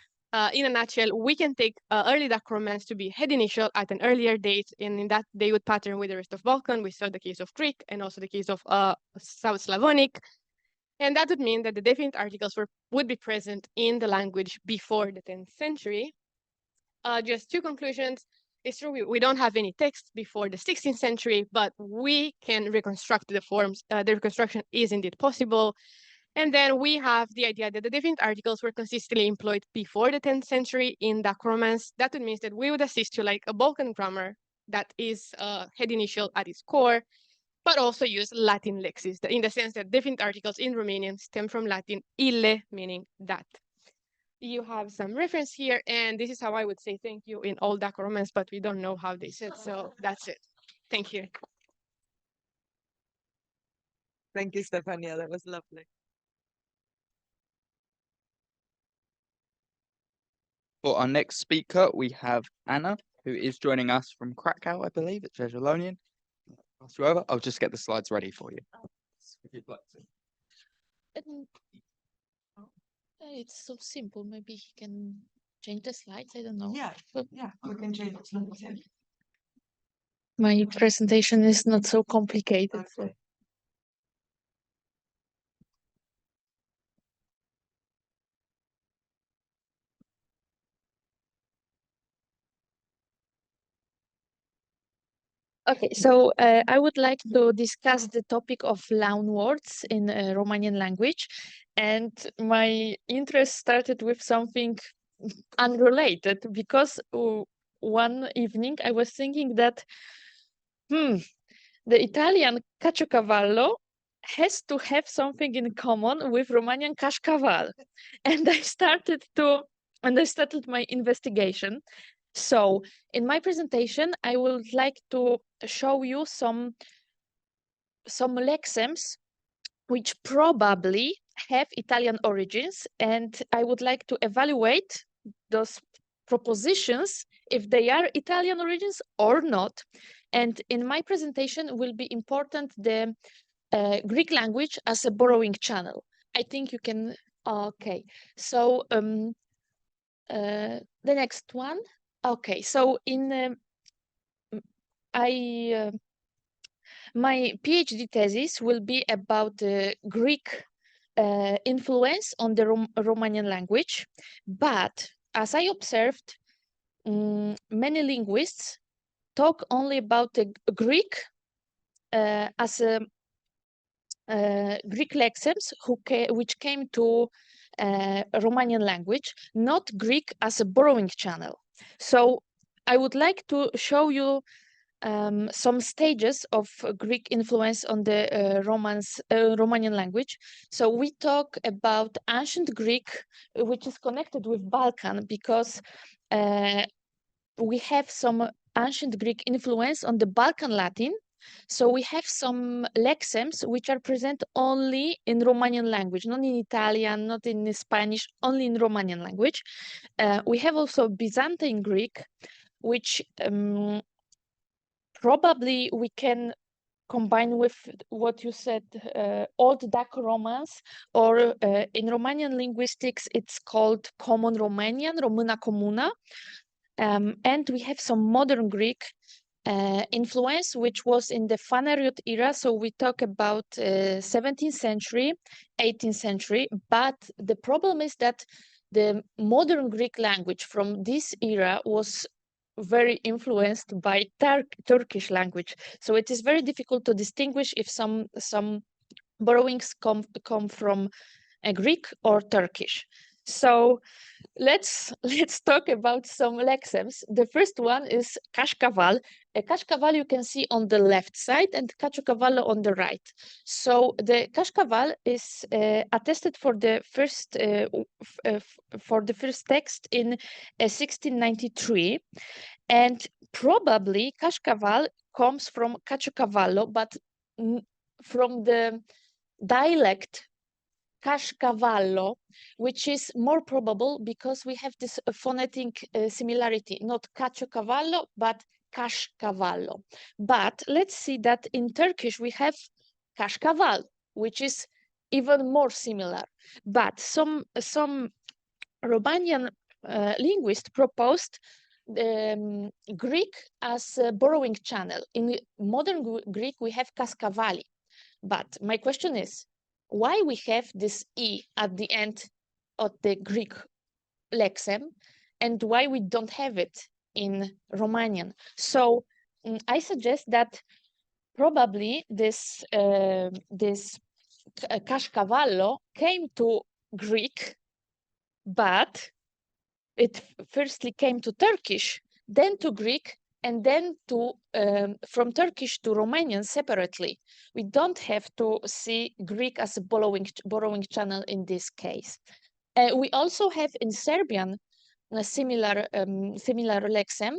In a nutshell, we can take early Daco-Romance to be head initial at an earlier date, and in that they would pattern with the rest of Balkan. We saw the case of Greek and also the case of South Slavonic. And that would mean that the definite articles would be present in the language before the 10th century. Just two conclusions. It's true, we don't have any text before the 16th century, but we can reconstruct the forms. The reconstruction is indeed possible. And then we have the idea that the definite articles were consistently employed before the 10th century in Daco-Romance. That would mean that we would assist to like a Balkan grammar that is head initial at its core, but also use Latin lexis in the sense that definite articles in Romanian stem from Latin ille, meaning that. You have some reference here, and this is how I would say thank you in all Daco-Romance, but we don't know how they said, so that's it. Thank you. Thank you, Stefania. That was lovely. For our next speaker, we have Anna, who is joining us from Krakow, I believe, at Jagiellonian. I'll just get the slides ready for you, if you'd like to. It's so simple. Maybe he can change the slides. I don't know. Yeah, yeah, we can change it. My presentation is not so complicated. So. Okay, so I would like to discuss the topic of loan words in Romanian language. And my interest started with something unrelated because one evening I was thinking that the Italian caciocavallo has to have something in common with Romanian cascaval. And I started my investigation. So in my presentation, I would like to show you some lexems which probably have Italian origins, and I would like to evaluate those propositions if they are Italian origins or not. And in my presentation will be important the Greek language as a borrowing channel. I think you can, okay. So the next one. Okay, so in my PhD thesis will be about the Greek influence on the Romanian language, but as I observed, many linguists talk only about the Greek as a Greek lexems which came to Romanian language, not Greek as a borrowing channel. So I would like to show you some stages of Greek influence on the Romanian language. So we talk about ancient Greek, which is connected with Balkan because we have some ancient Greek influence on the Balkan Latin. So we have some lexems which are present only in Romanian language, not in Italian, not in Spanish, only in Romanian language. We have also Byzantine Greek, which probably we can combine with what you said, Old Daco-Romance, or in Romanian linguistics, it's called Common Romanian, Româna Comuna. And we have some modern Greek influence, which was in the Phaneriot era. So we talk about 17th century, 18th century. But the problem is that the modern Greek language from this era was very influenced by Turkish language. So it is very difficult to distinguish if some borrowings come from Greek or Turkish. So let's talk about some lexems. The first one is cascaval. A cascaval you can see on the left side and caciocavallo on the right. So the cascaval is attested for the first text in 1693, and probably cascaval comes from caciocavallo, but from the dialect Cascavallo, which is more probable because we have this phonetic similarity, not caciocavallo, but cascavallo. But let's see that in Turkish we have cascaval, which is even more similar. But some Romanian linguists proposed Greek as a borrowing channel. In modern Greek, we have cascavali. But my question is, why we have this E at the end of the Greek lexem and why we don't have it in Romanian? So I suggest that probably this cascavallo came to Greek, but it firstly came to Turkish, then to Greek, and then to from Turkish to Romanian separately. We don't have to see Greek as a borrowing channel in this case. We also have in Serbian a similar lexem,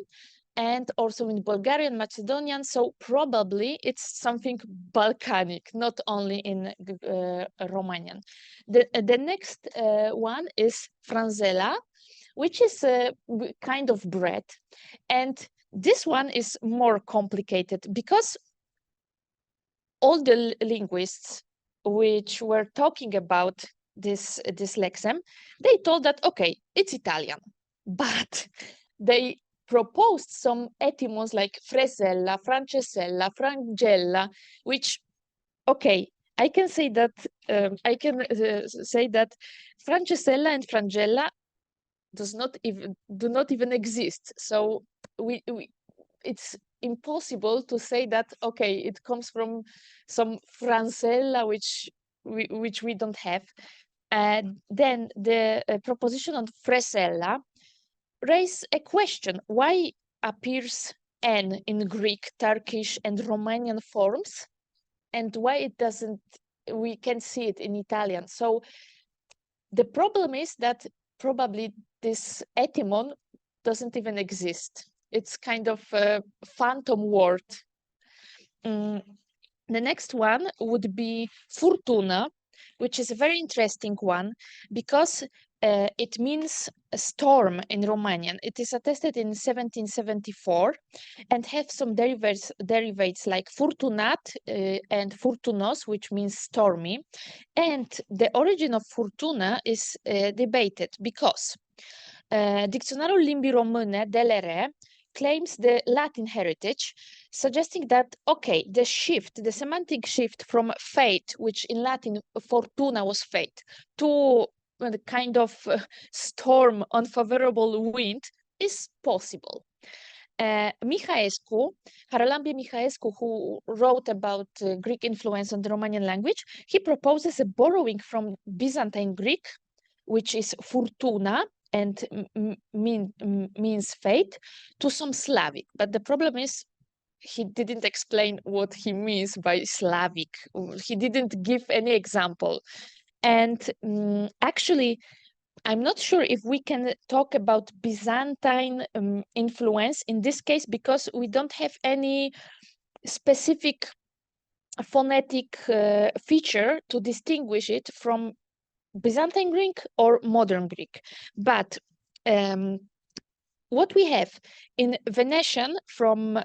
and also in Bulgarian, Macedonian. So probably it's something Balkanic, not only in Romanian. The next one is franzela, which is a kind of bread. And this one is more complicated because all the linguists which were talking about this lexeme, they told that, okay, it's Italian, but they proposed some etymons like fresella, francesella, frangella, which, okay, I can say that francesella and frangella do not even exist. So it's impossible to say that, okay, it comes from some francella which we don't have. And then the proposition on fresella raise a question: why appears N in Greek, Turkish, and Romanian forms, and why it doesn't? We can see it in Italian. So the problem is that probably this etymon doesn't even exist. It's kind of a phantom word. The next one would be fortuna, which is a very interesting one because it means a storm in Romanian. It is attested in 1774 and have some derivates like fortunat and furtunos, which means stormy. And the origin of fortuna is debated because Dicționarul limbii române, DLR, claims the Latin heritage, suggesting that, okay, the semantic shift from fate, which in Latin fortuna was fate, to a kind of storm, unfavorable wind, is possible. Haralambie Mihaescu, who wrote about Greek influence on the Romanian language, he proposes a borrowing from Byzantine Greek, which is fortuna, and means fate, to some Slavic. But the problem is he didn't explain what he means by Slavic. He didn't give any example. And actually, I'm not sure if we can talk about Byzantine influence in this case, because we don't have any specific phonetic feature to distinguish it from Byzantine Greek or modern Greek. But what we have in Venetian from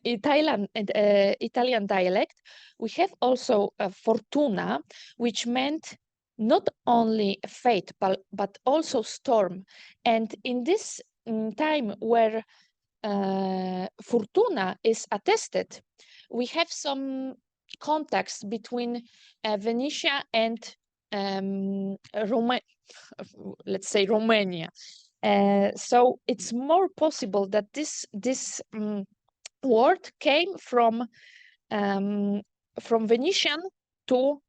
Italian dialect, we have also fortuna, which meant not only fate, but also storm. And in this time where fortuna is attested, we have some contacts between Venetia and let's say Romania. So it's more possible that this word came from Venetian to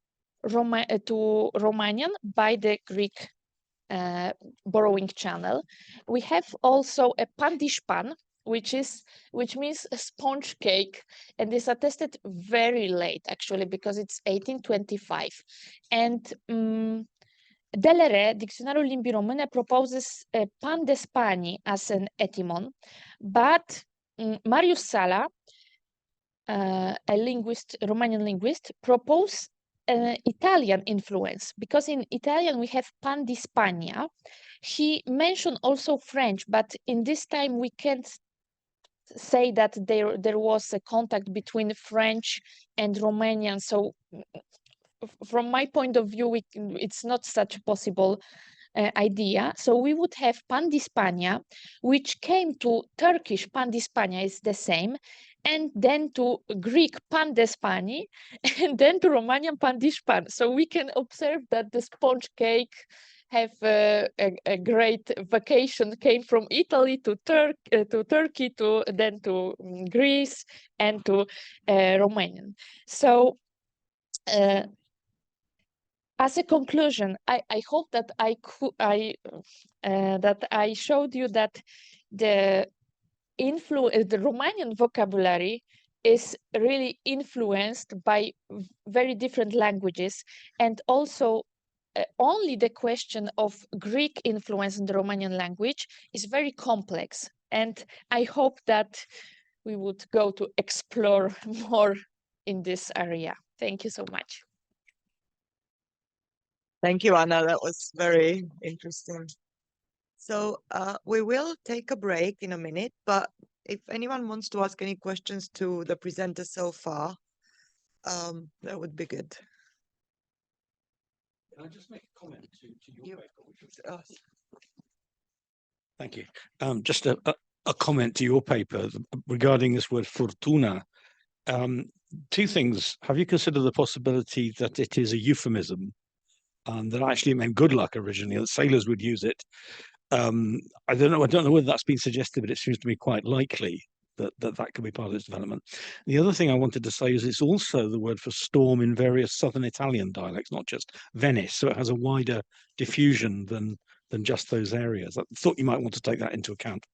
Romanian by the Greek borrowing channel. We have also a pandishpan, which means a sponge cake, and is attested very late, actually, because it's 1825. And Delere, Dicționarul limbii române, proposes pan de Spanii as an etymon, but Marius Sala, a linguist, Romanian linguist, proposed Italian influence, because in Italian we have pan di Spagna. He mentioned also French, but in this time we can't say that there was a contact between French and Romanian. So from my point of view, it's not such a possible idea. So we would have pan di Spagna, which came to Turkish pan di Spagna is the same, and then to Greek pan de Spani, and then to Romanian pan di Span. So we can observe that the sponge cake have a great vacation, came from Italy to Turkey, then to Greece, and to Romanian. So as a conclusion, I hope that I showed you that the Romanian vocabulary is really influenced by very different languages, and also only the question of Greek influence in the Romanian language is very complex. And I hope that we would go to explore more in this area. Thank you so much. Thank you, Anna. That was very interesting. So we will take a break in a minute, but if anyone wants to ask any questions to the presenters so far, That would be good. Can I just make a comment to your paper? Thank you. Just a comment to your paper regarding this word fortuna. Two things. Have you considered the possibility that it is a euphemism, that actually it meant good luck originally, that sailors would use it? I don't know whether that's been suggested, but it seems to me quite likely that could be part of its development. The other thing I wanted to say is it's also the word for storm in various southern Italian dialects, not just Venice. So it has a wider diffusion than just those areas. I thought you might want to take that into account.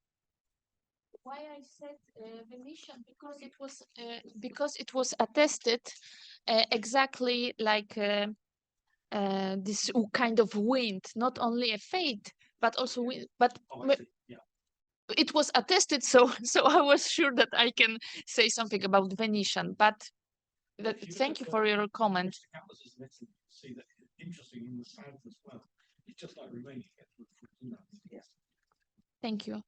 Why I said Venetian, because it was attested exactly like this kind of wind, not only a fate, but also wind. But it was attested, so I was sure that I can say something about Venetian. But thank you for your comment. See that interesting in the south as well. It's just like Romania. Thank you.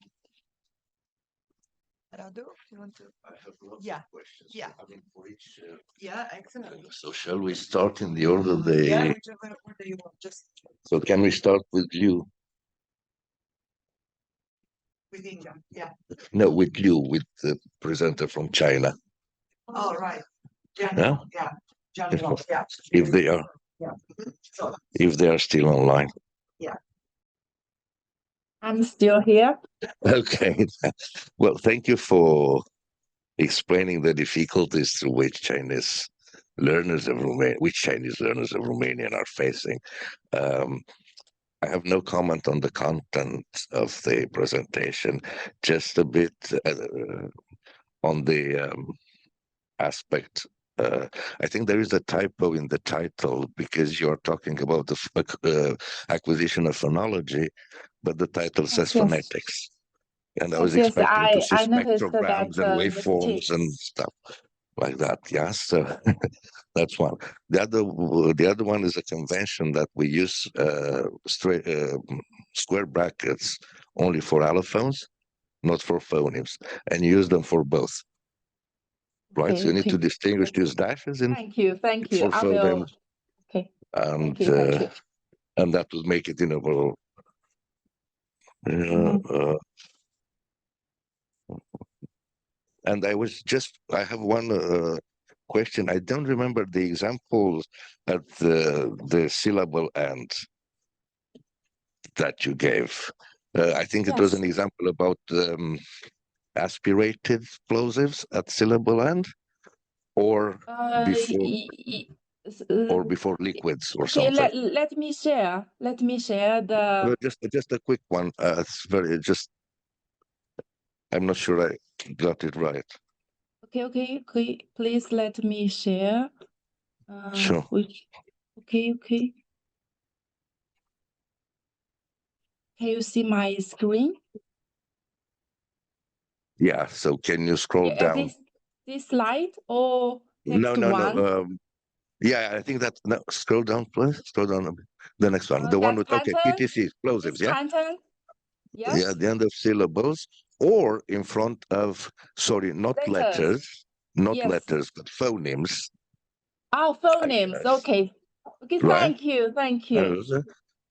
Radu, you want to? I have lots Yeah. of questions. Yeah. I mean, for each. Yeah, excellent. So shall we start in the order they? Yeah, whichever order you want. Just So can we start with you? with Inga. Yeah. No, with you, with the presenter from China. All right. Yeah. Yeah? Yeah. Jianrong, yeah. If they are. Yeah. If they are still online. Yeah. I'm still here. Okay. Well, thank you for explaining the difficulties through which Chinese learners of Romanian are facing. I have no comment on the content of the presentation, just a bit on the aspect. I think there is a typo in the title because you're talking about the acquisition of phonology, but the title says phonetics. And I was expecting to see spectrograms and waveforms and stuff like that. Yeah, so that's one. The other one is a convention that we use square brackets only for allophones, not for phonemes, and use them for both. Right, so you need to distinguish these dashes in. Thank you. For phonemes. Okay. And Thank you. And that would make it and I have one question. I don't remember the examples at the syllable end that you gave. I think it was an example about aspirated plosives at syllable end, or before liquids or something. Let me share the. Just a quick one. It's I'm not sure I got it right. Okay. Please let me share. Sure. Okay. Can you see my screen? Yeah. So can you scroll down? This slide or next one? No. Yeah, I think that's no. Scroll down, please. Scroll down a bit. The next one. The one with PTC plosives. Yeah. Yes. Yeah, at the end of syllables or in front of not letters, letters, but phonemes. Oh, phonemes. Okay. Right? Thank you.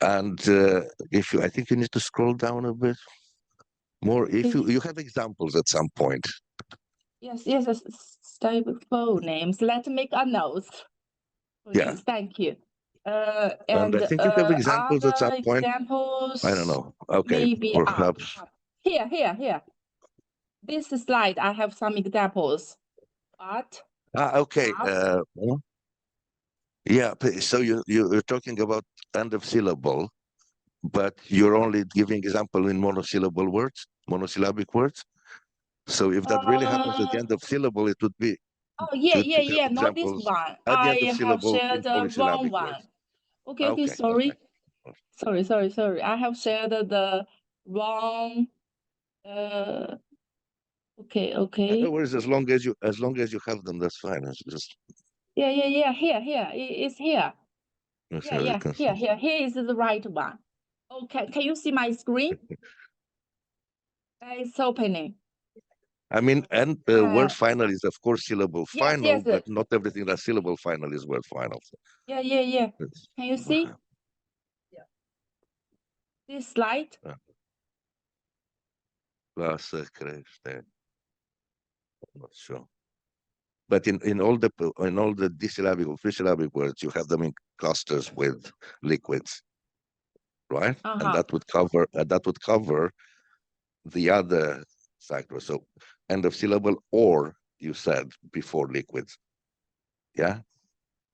And I think you need to scroll down a bit more. If you have examples at some point. Yes. Stable phonemes. Let's make a note. Yeah. Thank you. And I think you have examples at some point. Examples. I don't know. Okay. Maybe perhaps. Here. This slide, I have some examples. But. Okay. Yeah. So you're talking about end of syllable, but you're only giving example in monosyllabic words. So if that really happens at the end of syllable, it would be. Oh yeah. Not this one. I have shared the wrong one. Okay. Sorry. I have shared the wrong. Okay. No worries. As long as you have them, that's fine. It's just. Yeah. Here. It's here. Yeah. Here is the right one. Okay. Can you see my screen? It's opening. I mean, and word final is of course syllable Yes, final, yes. but not everything that's syllable final is word final. Yeah. Can you see? Yeah. This slide? I'm not sure. But in all the disyllabic or three-syllabic words, you have them in clusters with liquids, right? And that would cover the other factor. So end of syllable or you said before liquids. Yeah.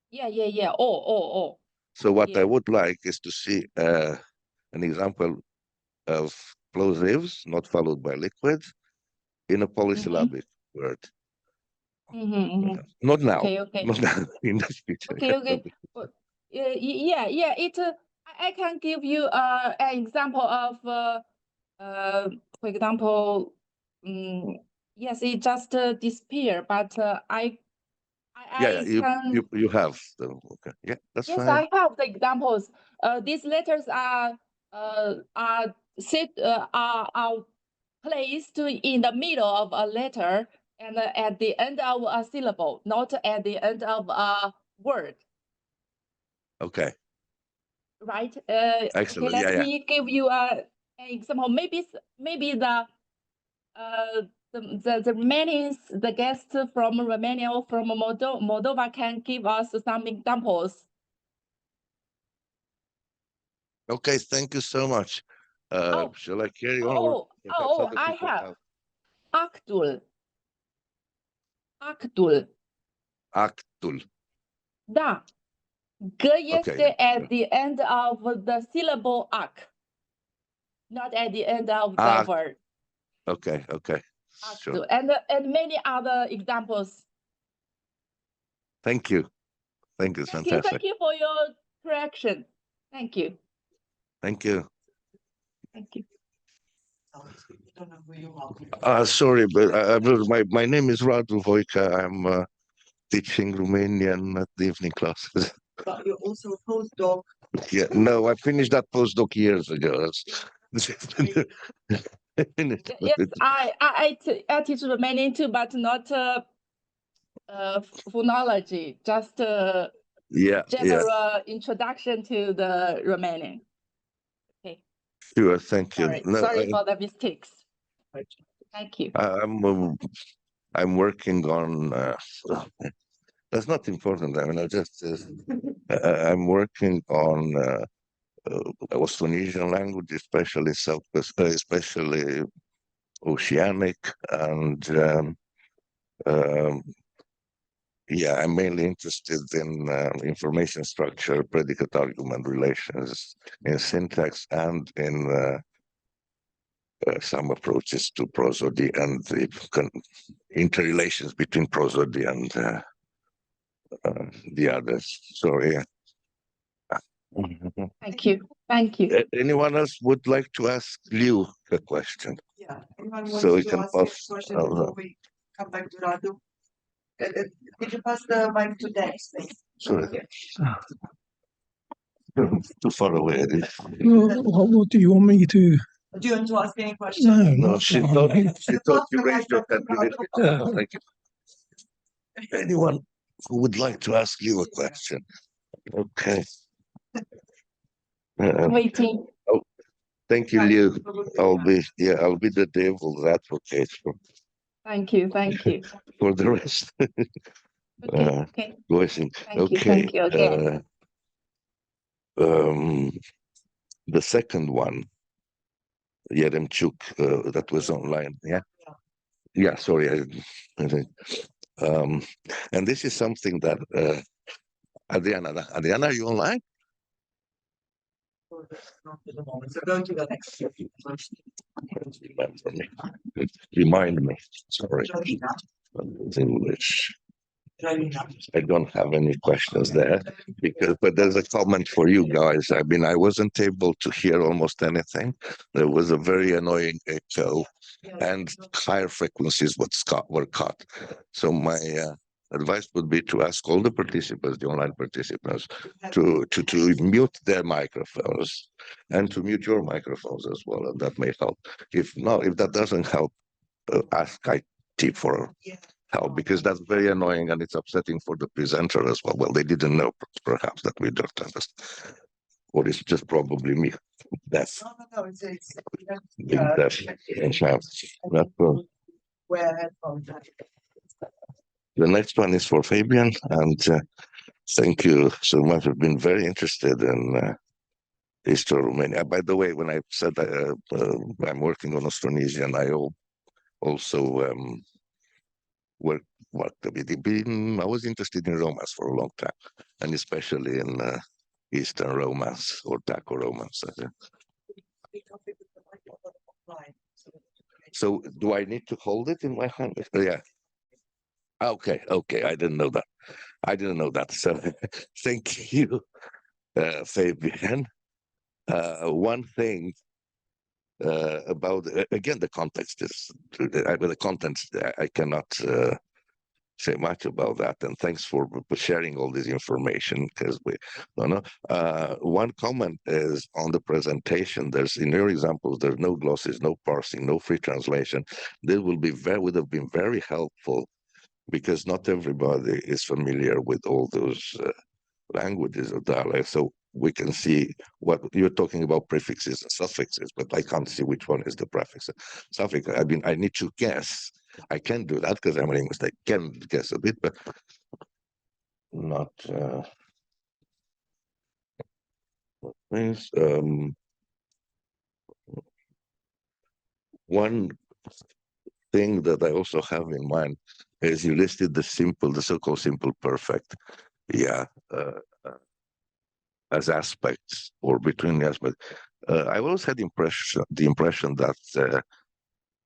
Yeah. Oh. So what I Yeah. would like is to see an example of plosives not followed by liquids in a polysyllabic word. Not now. Okay. Not now. In the future. Okay. Yeah. It. I can give you an example of for example, yes, it just disappear, but I can. You have them. Okay. Yeah, that's Yes, fine. I have the examples. These letters are placed in the middle of a letter and at the end of a syllable, not at the end of a word. Okay. Right. Excellent. Okay, let me give you an example. Maybe the Romanians, the guests from Romania or from Moldova can give us some examples. Okay, thank you so much. Shall I carry on? I have actul. Da. G este at the end of the syllable ac, not at the end of the word. Okay. Sure. And many other examples. Thank you. It's fantastic. Thank you for your correction. Thank you. Sorry, but my name is Radu Voica. I'm teaching Romanian at the evening classes. But you're also a postdoc. Yeah, no, I finished that postdoc years ago. Yes, I teach Romanian too, but not phonology, just general introduction to the Romanian. Okay. Sure, thank you. Sorry for the mistakes. Thank you. I'm working on. That's not important. I mean, I'm working on Austronesian language, especially especially Oceanic, and I'm mainly interested in information structure, predicate argument relations, in syntax, and in some approaches to prosody and the interrelations between prosody and the others. Sorry. Thank you. Anyone else would like to ask Liu a question? Yeah. Anyone wants So we to can ask pass. a question before we come back to Radu? Could you pass the mic to Dennis, please? Sorry. Too far away. What do you want me to? Do you want to ask any questions? No, She thought you raised your hand. Thank you. Anyone who would like to ask you a question? Okay. Waiting. Thank you, Liu. I'll be the devil's advocate for. Thank you. For the rest. Okay. Voicing. Thank you again. The second one, Yeremchuk, that was online. Yeah. Sorry. And this is something that Adriana, are you online? Not at the moment. So go to the next. Remind me. Sorry. English. I don't have any questions there but there's a comment for you guys. I mean, I wasn't able to hear almost anything. There was a very annoying echo and higher frequencies were cut. So my advice would be to ask all the participants, the online participants, to mute their microphones and to mute your microphones as well, and that may help. If that doesn't help, tip for help, because that's very annoying and it's upsetting for the presenter as well. Well, they didn't know perhaps that we don't understand, or it's just probably me. That's the next one is for Fabian, and thank you so much. I've been very interested in history of Romania. By the way, when I said I'm working on Austronesian, I also worked a bit. I was interested in Romance for a long time, and especially in Eastern Romance or Daco Romance. So do I need to hold it in my hand? Yeah. Okay. I didn't know that. So thank you, Fabian. One thing about, again, the context is, the content, I cannot say much about that, and thanks for sharing all this information, because we don't know. One comment is on the presentation. In your examples, there's no glosses, no parsing, no free translation. This would have been very helpful, because not everybody is familiar with all those languages or dialects. So we can see what you're talking about, prefixes and suffixes, but I can't see which one is the prefix. Suffix. I mean, I need to guess. I can do that because I'm a linguist. I can guess a bit, but not. One thing that I also have in mind is you listed the so-called simple perfect. Yeah. As aspects, or between the aspects. I always had the impression that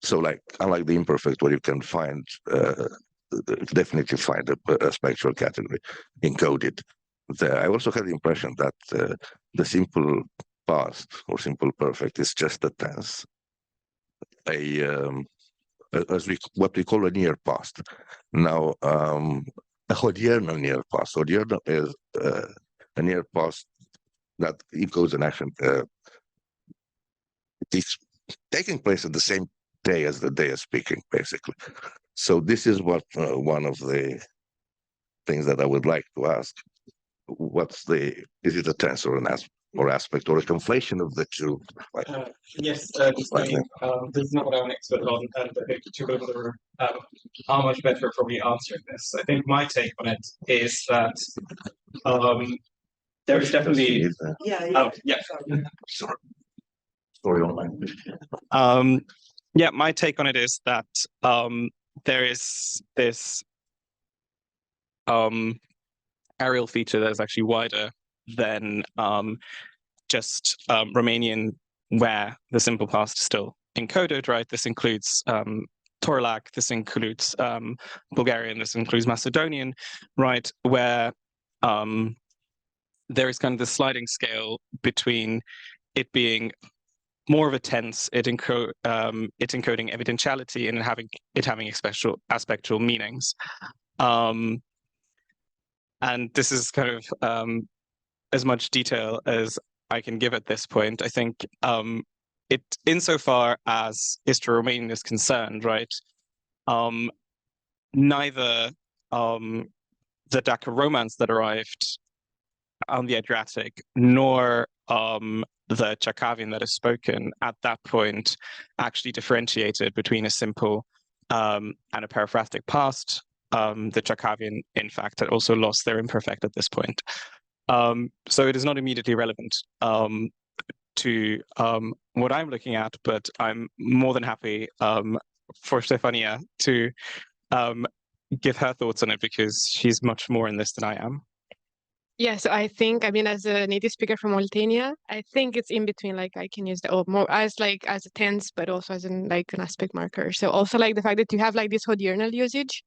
so, like, unlike the imperfect, where you can find definitely find a spectral category encoded, I also had the impression that the simple past or simple perfect is just a tense, what we call a near past. Now, a Jorina near past. Jorina is a near past that encodes an action. It's taking place at the same day as the day of speaking, basically. So this is what one of the things that I would like to ask. Is it a tense or an aspect or a conflation of the two? Yes, this is not what I'm an expert on, and I think two people are much better probably answering this. I think my take on it is that there is definitely Sorry, online. My take on it is that there is this aerial feature that is actually wider than just Romanian, where the simple past is still encoded, right? This includes PROLang, this includes Bulgarian, this includes Macedonian, right? Where there is kind of the sliding scale between it being more of a tense, it encoding evidentiality and having aspectual meanings. And this is kind of as much detail as I can give at this point. I think it, insofar as Istro-Romanian is concerned, right, neither the Daco Romance that arrived on the Adriatic, nor the Chakavian that is spoken at that point actually differentiated between a simple and a periphrastic past. The Chakavian, in fact, had also lost their imperfect at this point. So it is not immediately relevant to what I'm looking at, but I'm more than happy for Stefania to give her thoughts on it, because she's much more in this than I am. Yeah, so I think, as a native speaker from Oltenia, I think it's in between. Like, I can use the more as a tense, but also as an aspect marker. So also the fact that you have this hodiernal usage,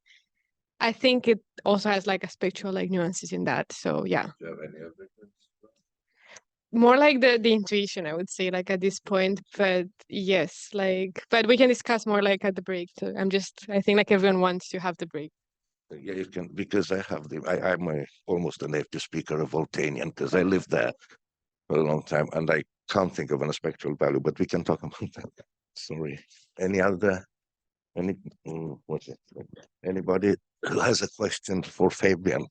I think it also has aspectual nuances in that. So yeah. Do you have any other questions? More the intuition, I would say, at this point. But yes, but we can discuss more at the break. So I think everyone wants to have the break. Yeah, you can, because I'm almost a native speaker of Voltanian, because I lived there for a long time, and I can't think of an spectral value, but we can talk about that. Sorry. Any other Any, what's it? Anybody who has a question for Fabian?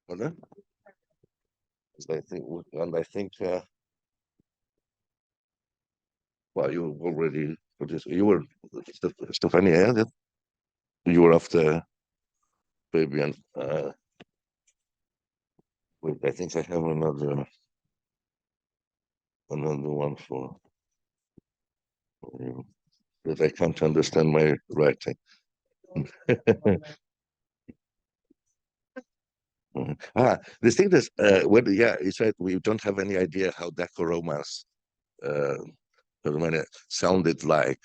Hello? I think, well, you already, you were, Stefania, yeah? You were after Fabian. Wait, I think I have another one for you, but I can't understand my writing. The thing is, you said we don't have any idea how Daco-Romance sounded like,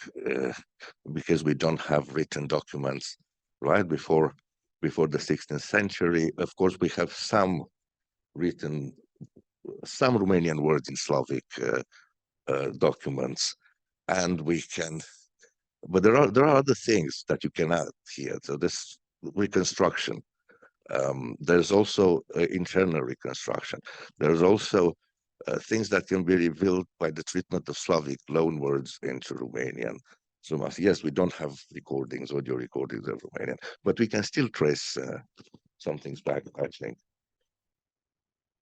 because we don't have written documents, right? Before the 16th century. Of course, we have some Romanian words in Slavic documents, and but there are other things that you can add here. So this reconstruction. There's also internal reconstruction. There's also things that can be revealed by the treatment of Slavic loanwords into Romanian. So yes, we don't have audio recordings of Romanian, but we can still trace some things back, I think.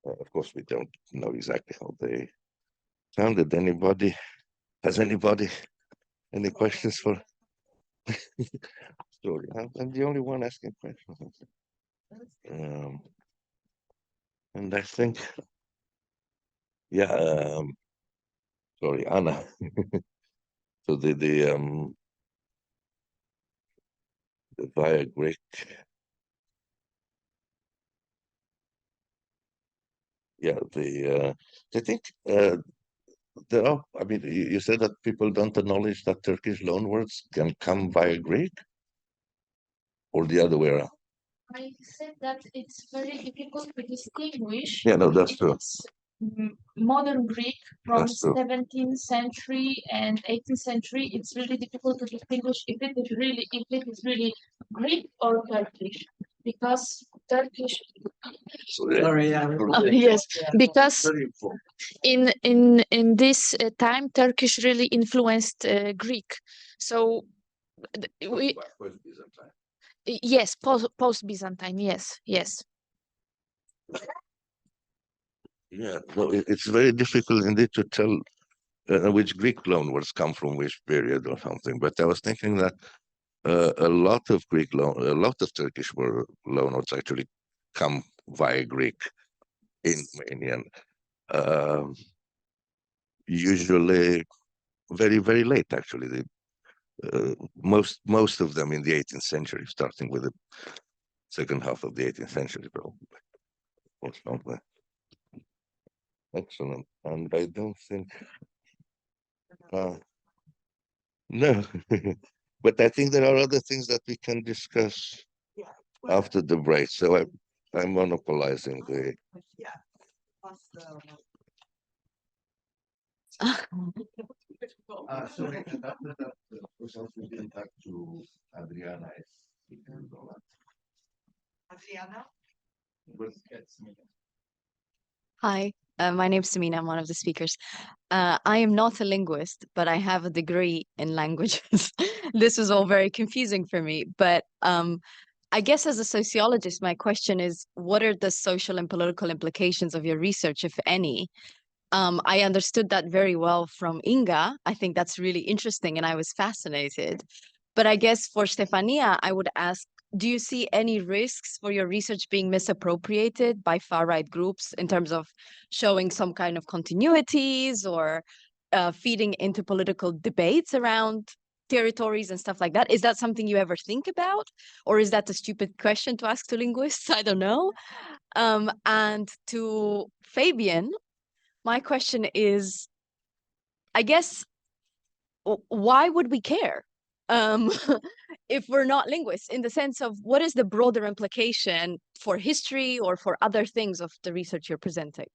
Of course, we don't know exactly how they sounded. Has anybody any questions for? Sorry, I'm the only one asking questions. And I think, yeah, sorry, Anna. So the via Greek. Yeah, I think there are. I mean, you said that people don't acknowledge that Turkish loanwords can come via Greek, or the other way around. I said that it's very difficult to distinguish. Yeah, no, that's true. Modern Greek from That's true. 17th century and 18th century. It's really difficult to distinguish if it is really Greek or Turkish, because Turkish. Sorry, Yes, because in this time Turkish really influenced Greek. So we. Yes, post-Byzantine, yes. Yeah, no, it's very difficult indeed to tell which Greek loanwords come from which period or something. But I was thinking that a lot of Turkish loanwords actually come via Greek in Romanian. Usually very, very late, actually. Most of them in the 18th century, starting with the second half of the 18th century, probably. Excellent. And I don't think no, but I think there are other things that we can discuss after the break. So I'm monopolizing the. Sorry, after that, we get back to Adriana. Adriana? Hi, my name is Samina. I'm one of the speakers. I am not a linguist, but I have a degree in languages. This was all very confusing for me, but I guess as a sociologist, my question is, what are the social and political implications of your research, if any? I understood that very well from Inga. I think that's really interesting, and I was fascinated. But I guess for Stefania, I would ask, do you see any risks for your research being misappropriated by far-right groups in terms of showing some kind of continuities or feeding into political debates around territories and stuff like that? Is that something you ever think about? Or is that a stupid question to ask to linguists? I don't know. And to Fabian, my question is, I guess, why would we care if we're not linguists, in the sense of what is the broader implication for history or for other things of the research you're presenting?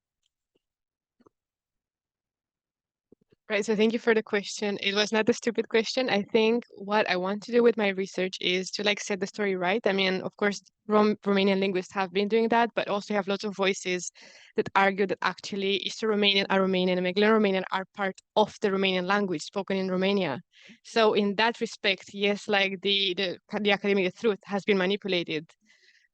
Right, so thank you for the question. It was not a stupid question. I think what I want to do with my research is to like set the story right. I mean, of course, Romanian linguists have been doing that, but also have lots of voices that argue that actually Eastern Romanian, Aromanian, and Megalo-Romanian are part of the Romanian language spoken in Romania. So in that respect, yes, like the academic truth has been manipulated.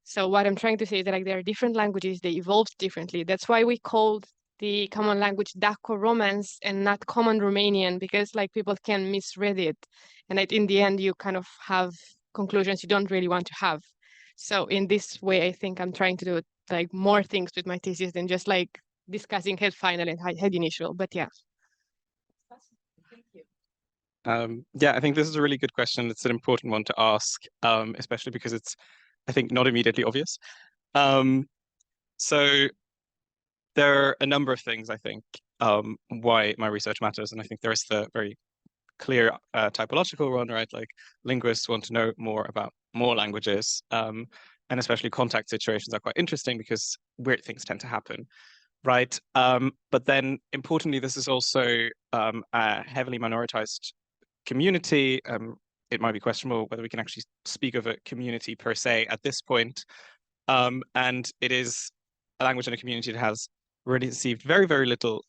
So what I'm trying to say is that like there are different languages, they evolved differently. That's why we called the common language Daco-Romance and not common Romanian, because like people can misread it. And like, in the end, you kind of have conclusions you don't really want to have. So in this way, I think I'm trying to do like more things with my thesis than just like discussing head final and head initial, but yeah. Thank you. Yeah, I think this is a really good question. It's an important one to ask, especially because it's, I think, not immediately obvious. So there are a number of things, I think, why my research matters. And I think there is the very clear typological one, right? Like linguists want to know more about more languages. And especially contact situations are quite interesting because weird things tend to happen, right? But then importantly, this is also a heavily minoritized community. It might be questionable whether we can actually speak of a community per se at this point. And it is a language and a community that has really received very, very little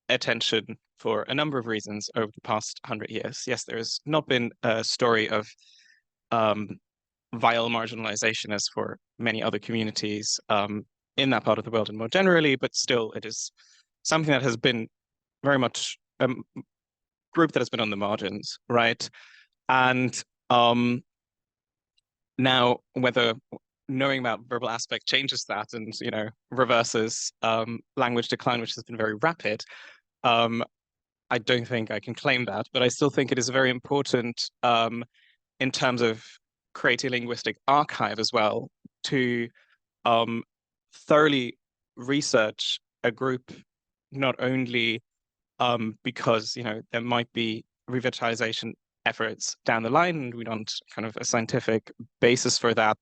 attention for a number of reasons over the past 100 years. Yes, there has not been a story of vile marginalization as for many other communities in that part of the world and more generally, but still it is something that has been very much a group that has been on the margins, right? And now whether knowing about verbal aspect changes that and, you know, reverses language decline, which has been very rapid, I don't think I can claim that, but I still think it is very important in terms of creating a linguistic archive as well to thoroughly research a group, not only because, you know, there might be revitalization efforts down the line, and we want kind of a scientific basis for that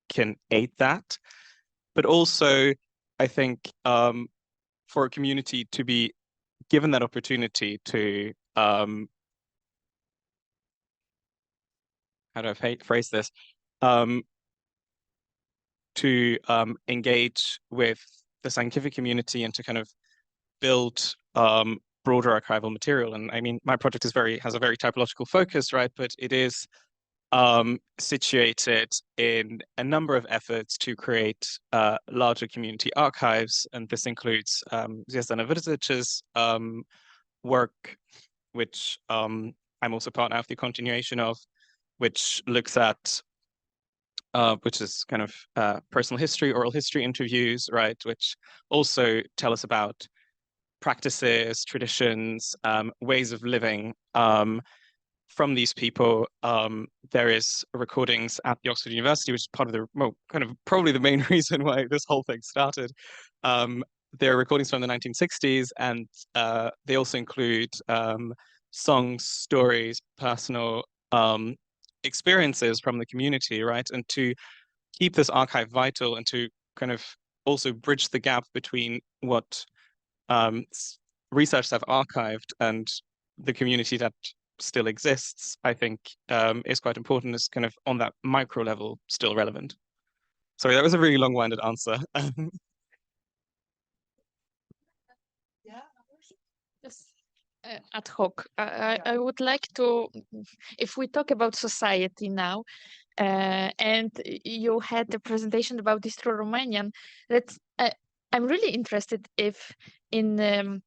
can aid that. But also, I think for a community to be given that opportunity to, how do I phrase this? To engage with the scientific community and to kind of build broader archival material. And I mean, my project has a very typological focus, right? But it is situated in a number of efforts to create larger community archives. And this includes Zvezdan Vrzić's work, which I'm also partner of the continuation of, which looks at which is kind of personal history, oral history interviews, right? Which also tell us about practices, traditions, ways of living from these people. There is recordings at the Oxford University, which is part of the, well, kind of probably the main reason why this whole thing started. There are recordings from the 1960s, and they also include songs, stories, personal experiences from the community, right? And to keep this archive vital and to kind of also bridge the gap between what researchers have archived and the community that still exists, I think is quite important. Is kind of on that micro level still relevant. Sorry, that was a really long-winded answer. Yeah, just ad hoc. I would like to, if we talk about society now, and you had the presentation about Istro-Romanian, I'm really interested if in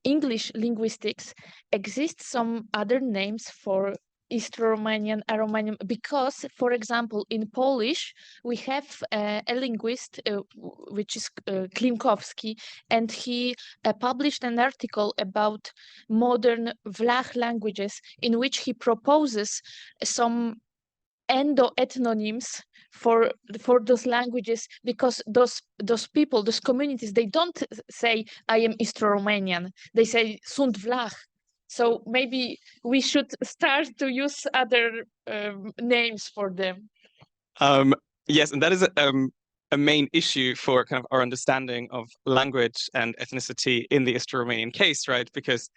English linguistics exist some other names for Istro-Romanian, Aromanian, because, for example, in Polish, we have a linguist, which is Klimkowski, and he published an article about modern Vlach languages in which he proposes some endo-ethnonyms for those languages, because those people, those communities, they don't say I am Istro-Romanian, they say Sunt Vlach. So maybe we should start to use other names for them. Yes, and that is a main issue for kind of our understanding of language and ethnicity in the Isto-Romanian case, right? Because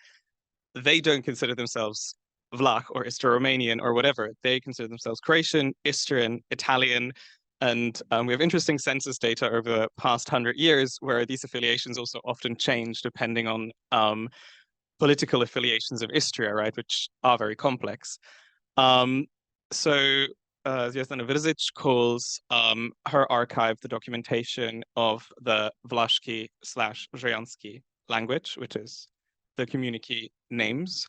they don't consider themselves Vlach or Isto-Romanian or whatever. They consider themselves Croatian, Istrian, Italian, and we have interesting census data over the past 100 years where these affiliations also often change depending on political affiliations of Istria, right, which are very complex. So Zvezdan Vrzic calls her archive the documentation of the Vlaški/Žejanski language, which is the community names.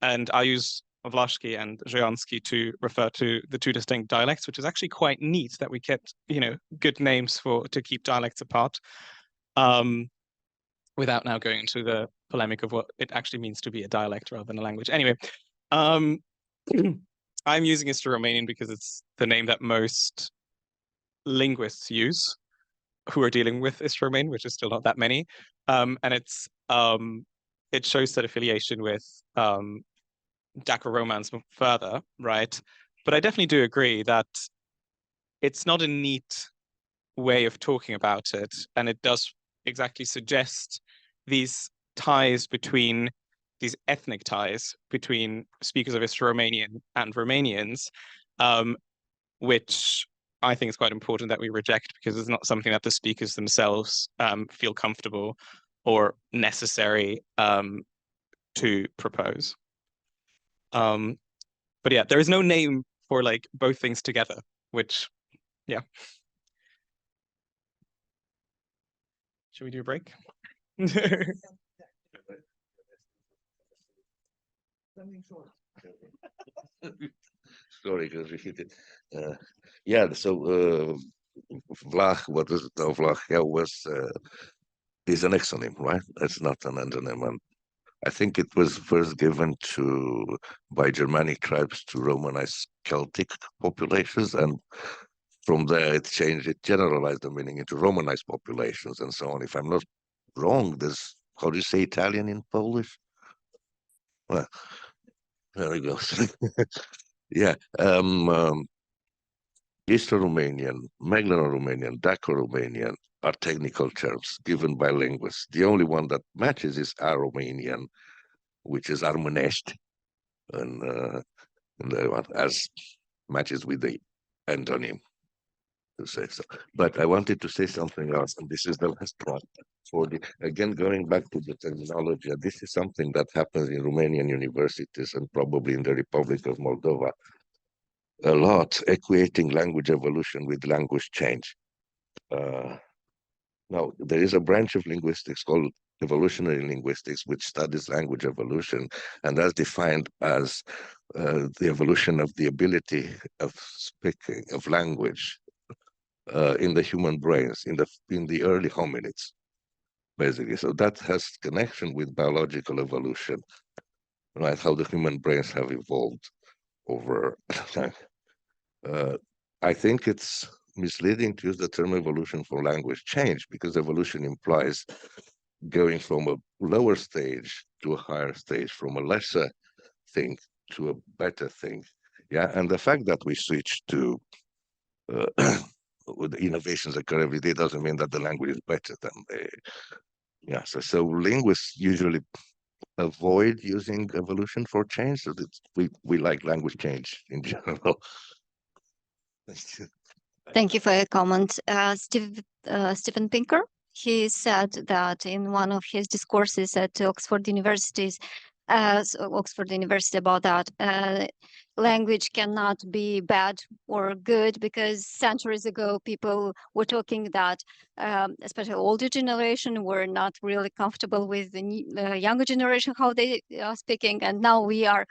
And I use Vlaški and Žejanski to refer to the two distinct dialects, which is actually quite neat that we kept, good names to keep dialects apart. Without now going into the polemic of what it actually means to be a dialect rather than a language. Anyway, I'm using Isto-Romanian because it's the name that most linguists use who are dealing with Isto-Romanian, which is still not that many. And it shows that affiliation with Daco-Romance further, right? But I definitely do agree that it's not a neat way of talking about it. And it does exactly suggest these ties between these ethnic ties between speakers of Isto-Romanian and Romanians, which I think is quite important that we reject because it's not something that the speakers themselves feel comfortable or necessary to propose. But yeah, there is no name for like both things together, which, yeah. Should we do a break? Sorry, because we hit it. Yeah, so Vlach, what is it now? Vlach, yeah, is an exonym, right? It's not an endonym. And I think it was first given by Germanic tribes to Romanized Celtic populations, and from there it generalized the meaning into Romanized populations and so on. If I'm not wrong, how do you say Italian in Polish? Well, there we go. Yeah. Isto-Romanian, Magna-Romanian, Daco-Romanian are technical terms given by linguists. The only one that matches is Aromanian, which is Armănești, and as matches with the endonym, to say so. But I wanted to say something else, and this is the last one. Again, going back to the terminology, this is something that happens in Romanian universities and probably in the Republic of Moldova a lot, equating language evolution with language change. Now, there is a branch of linguistics called evolutionary linguistics, which studies language evolution, and that's defined as the evolution of the ability of speaking, of language in the human brains, in the early hominids, basically. So that has connection with biological evolution, right? How the human brains have evolved over time. I think it's misleading to use the term evolution for language change, because evolution implies going from a lower stage to a higher stage, from a lesser thing to a better thing. Yeah, and the fact that we switch to the innovations occur every day doesn't mean that the language is better than yeah. So linguists usually avoid using evolution for change. So we like language change in general. Thank you for your comment. Stephen Pinker, he said that in one of his discourses at Oxford University about that, language cannot be bad or good, because centuries ago people were talking that, especially older generation, were not really comfortable with the younger generation, how they are speaking, and now we are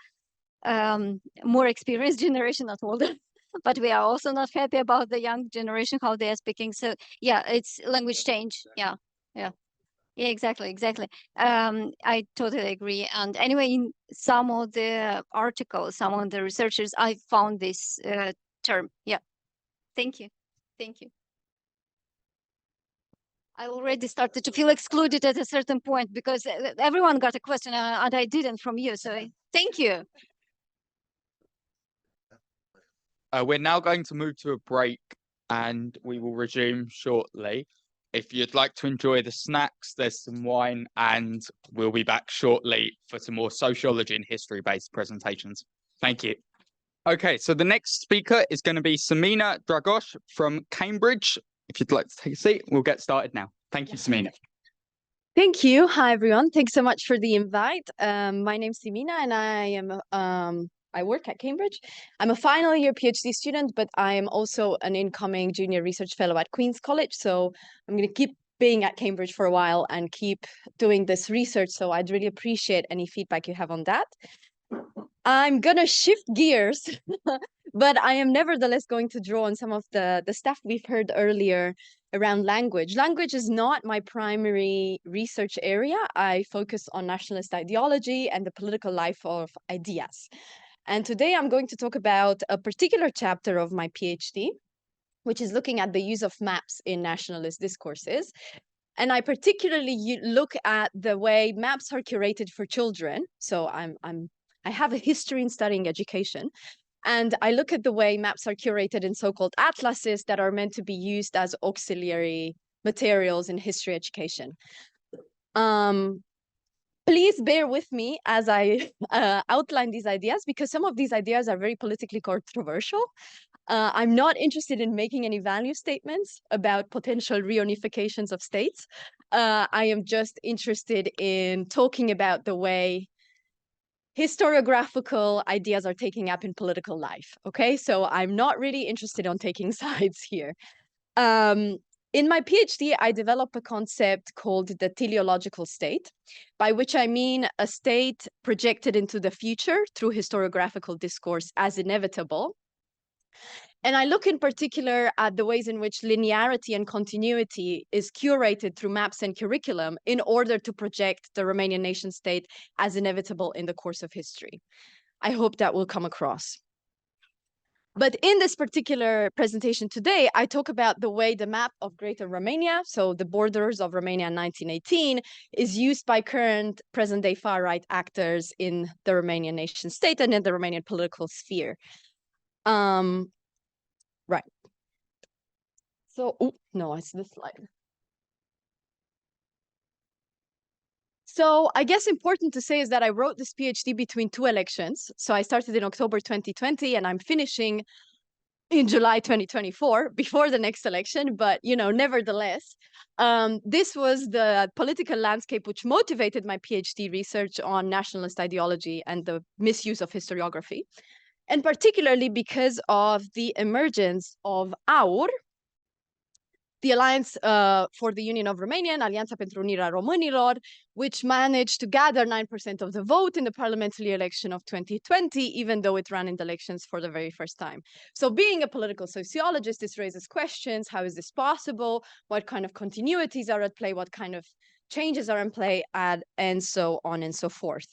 more experienced generation, not older. But we are also not happy about the young generation, how they are speaking. So yeah, it's language change. Yeah, exactly. I totally agree. And anyway, in some of the articles, some of the researchers, I found this term. Yeah, thank you. I already started to feel excluded at a certain point because everyone got a question and I didn't from you. So thank you. We're now going to move to a break and we will resume shortly. If you'd like to enjoy the snacks, there's some wine, and we'll be back shortly for some more sociology and history-based presentations. Thank you. Okay, so the next speaker is going to be Samina Dragosh from Cambridge. If you'd like to take a seat, we'll get started now. Thank you, Samina. Thank you. Hi, everyone. Thanks so much for the invite. My name's Samina, and I work at Cambridge. I'm a final year PhD student, but I am also an incoming junior research fellow at Queen's College. So I'm going to keep being at Cambridge for a while and keep doing this research. So I'd really appreciate any feedback you have on that. I'm going to shift gears, but I am nevertheless going to draw on some of the stuff we've heard earlier around language. Language is not my primary research area. I focus on nationalist ideology and the political life of ideas. And today I'm going to talk about a particular chapter of my PhD, which is looking at the use of maps in nationalist discourses. And I particularly look at the way maps are curated for children. So I have a history in studying education. And I look at the way maps are curated in so-called atlases that are meant to be used as auxiliary materials in history education. Please bear with me as I outline these ideas, because some of these ideas are very politically controversial. I'm not interested in making any value statements about potential reunifications of states. I am just interested in talking about the way historiographical ideas are taking up in political life. Okay, so I'm not really interested in taking sides here. In my PhD, I developed a concept called the teleological state, by which I mean a state projected into the future through historiographical discourse as inevitable. And I look in particular at the ways in which linearity and continuity is curated through maps and curriculum in order to project the Romanian nation state as inevitable in the course of history. I hope that will come across. But in this particular presentation today, I talk about the way the map of Greater Romania, so the borders of Romania in 1918, is used by current present-day far-right actors in the Romanian nation state and in the Romanian political sphere. Right. So, no, it's this slide. So I guess important to say is that I wrote this PhD between two elections. So I started in October 2020 and I'm finishing in July 2024 before the next election. But, you know, nevertheless, this was the political landscape which motivated my PhD research on nationalist ideology and the misuse of historiography. And particularly because of the emergence of AUR, the Alliance for the Union of Romania, Alianța pentru Unirea Românilor, which managed to gather 9% of the vote in the parliamentary election of 2020, even though it ran in the elections for the very first time. So being a political sociologist, this raises questions. How is this possible? What kind of continuities are at play? What kind of changes are in play? And so on and so forth.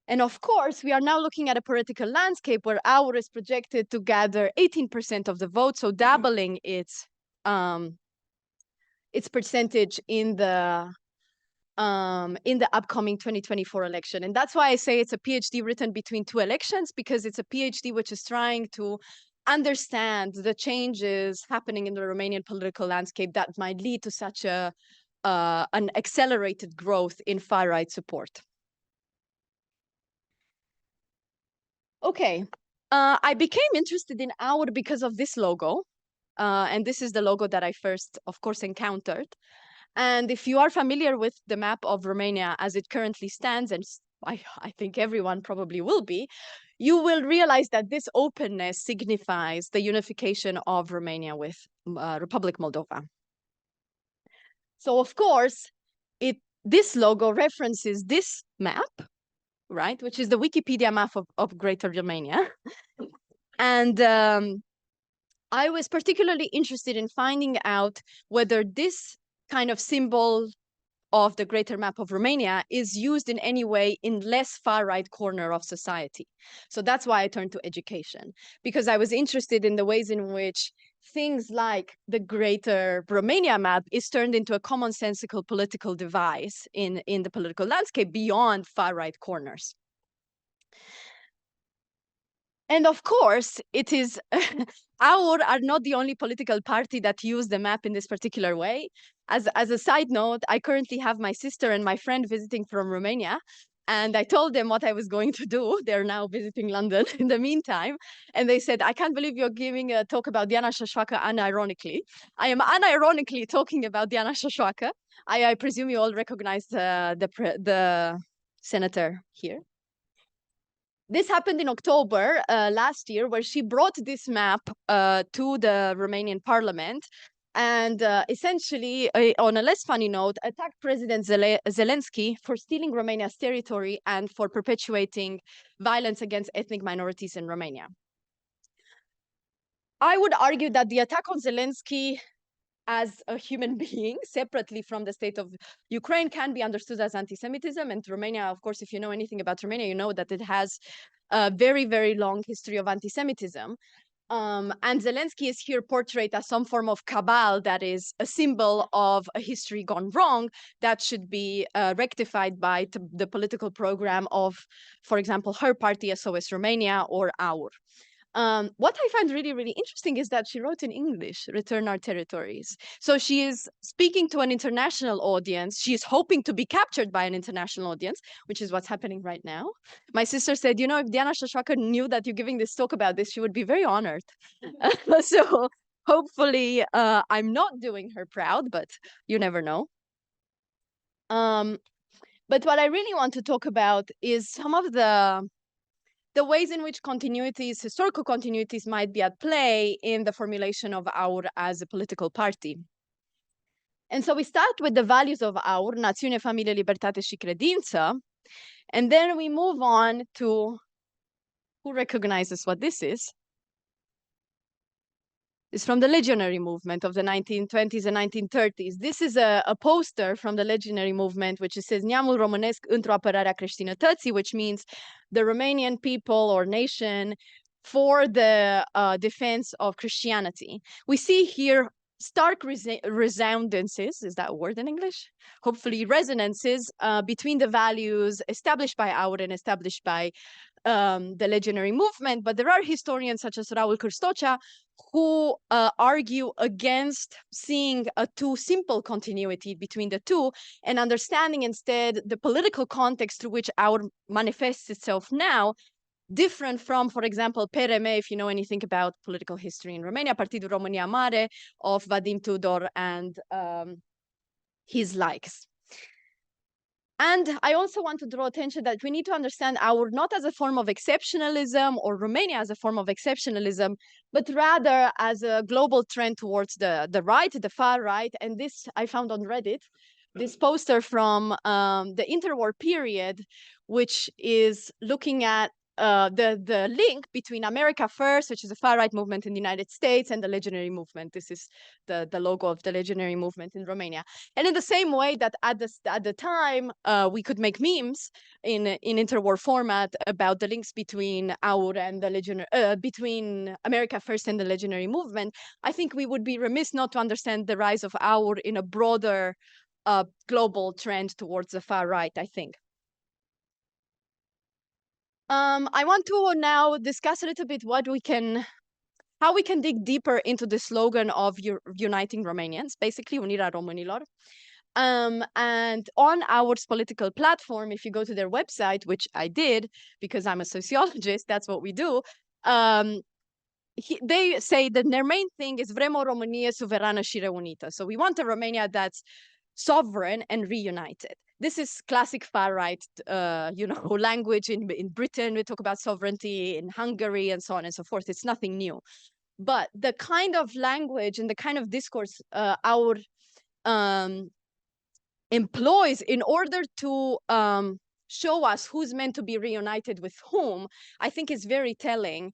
And of course, we are now looking at a political landscape where AUR is projected to gather 18% of the vote, so doubling its percentage in the upcoming 2024 election. And that's why I say it's a PhD written between two elections, because it's a PhD which is trying to understand the changes happening in the Romanian political landscape that might lead to such an accelerated growth in far-right support. Okay, I became interested in AUR because of this logo. And this is the logo that I first, of course, encountered. And if you are familiar with the map of Romania as it currently stands, and I think everyone probably will be, you will realize that this openness signifies the unification of Romania with Republic Moldova. So, of course, this logo references this map, right, which is the Wikipedia map of Greater Romania. And I was particularly interested in finding out whether this kind of symbol of the greater map of Romania is used in any way in less far-right corner of society. So that's why I turned to education, because I was interested in the ways in which things like the greater Romania map is turned into a commonsensical political device in the political landscape beyond far-right corners. And of course, it is our are not the only political party that use the map in this particular way. As a side note, I currently have my sister and my friend visiting from Romania, and I told them what I was going to do. They're now visiting London in the meantime. And they said, I can't believe you're giving a talk about Diana Șoșoacă unironically. I am unironically talking about Diana Șoșoacă. I presume you all recognize the senator here. This happened in October last year, where she brought this map to the Romanian parliament, and essentially, on a less funny note, attacked President Zelensky for stealing Romania's territory and for perpetuating violence against ethnic minorities in Romania. I would argue that the attack on Zelensky as a human being, separately from the state of Ukraine, can be understood as anti-Semitism. And Romania, of course, if you know anything about Romania, you know that it has a very, very long history of anti-Semitism. And Zelensky is here portrayed as some form of cabal that is a symbol of a history gone wrong that should be rectified by the political program of, for example, her party, SOS Romania, or our. What I find really, really interesting is that she wrote in English, Return Our Territories. So she is speaking to an international audience. She is hoping to be captured by an international audience, which is what's happening right now. My sister said, you know, if Diana Șoșoacă knew that you're giving this talk about this, she would be very honored. So hopefully I'm not doing her proud, but you never know. But what I really want to talk about is some of the ways in which continuities, historical continuities, might be at play in the formulation of our as a political party. And so we start with the values of our, națiune, familie, libertate și credință, and then we move on to, who recognizes what this is? It's from the legionary movement of the 1920s and 1930s. This is a poster from the legionary movement, which says Neamul românesc într-o apărare a creștinătății, which means the Romanian people or nation for the defense of Christianity. We see here stark resoundances, is that a word in English? Hopefully resonances between the values established by our and established by the legionary movement. But there are historians such as Raul Cârstocea who argue against seeing a too simple continuity between the two and understanding instead the political context through which our manifests itself now, different from, for example, PRM, if you know anything about political history in Romania, Partidul România Mare of Vadim Tudor and his likes. And I also want to draw attention that we need to understand our not as a form of exceptionalism or Romania as a form of exceptionalism, but rather as a global trend towards the right, the far right. And this I found on Reddit, this poster from the interwar period, which is looking at the link between America First, which is a far-right movement in the United States, and the legionary movement. This is the logo of the legionary movement in Romania. And in the same way that at the time, we could make memes in interwar format about the links between our and the legionary, between America First and the legionary movement, I think we would be remiss not to understand the rise of our in a broader global trend towards the far right, I think. I want to now discuss a little bit how we can dig deeper into the slogan of uniting Romanians, basically Unirea Românilor. And on our political platform, if you go to their website, which I did because I'm a sociologist, that's what we do, they say that their main thing is vrem o Românie suverană și reunită. So we want a Romania that's sovereign and reunited. This is classic far-right, language in Britain. We talk about sovereignty in Hungary and so on and so forth. It's nothing new. But the kind of language and the kind of discourse our employs in order to show us who's meant to be reunited with whom, I think is very telling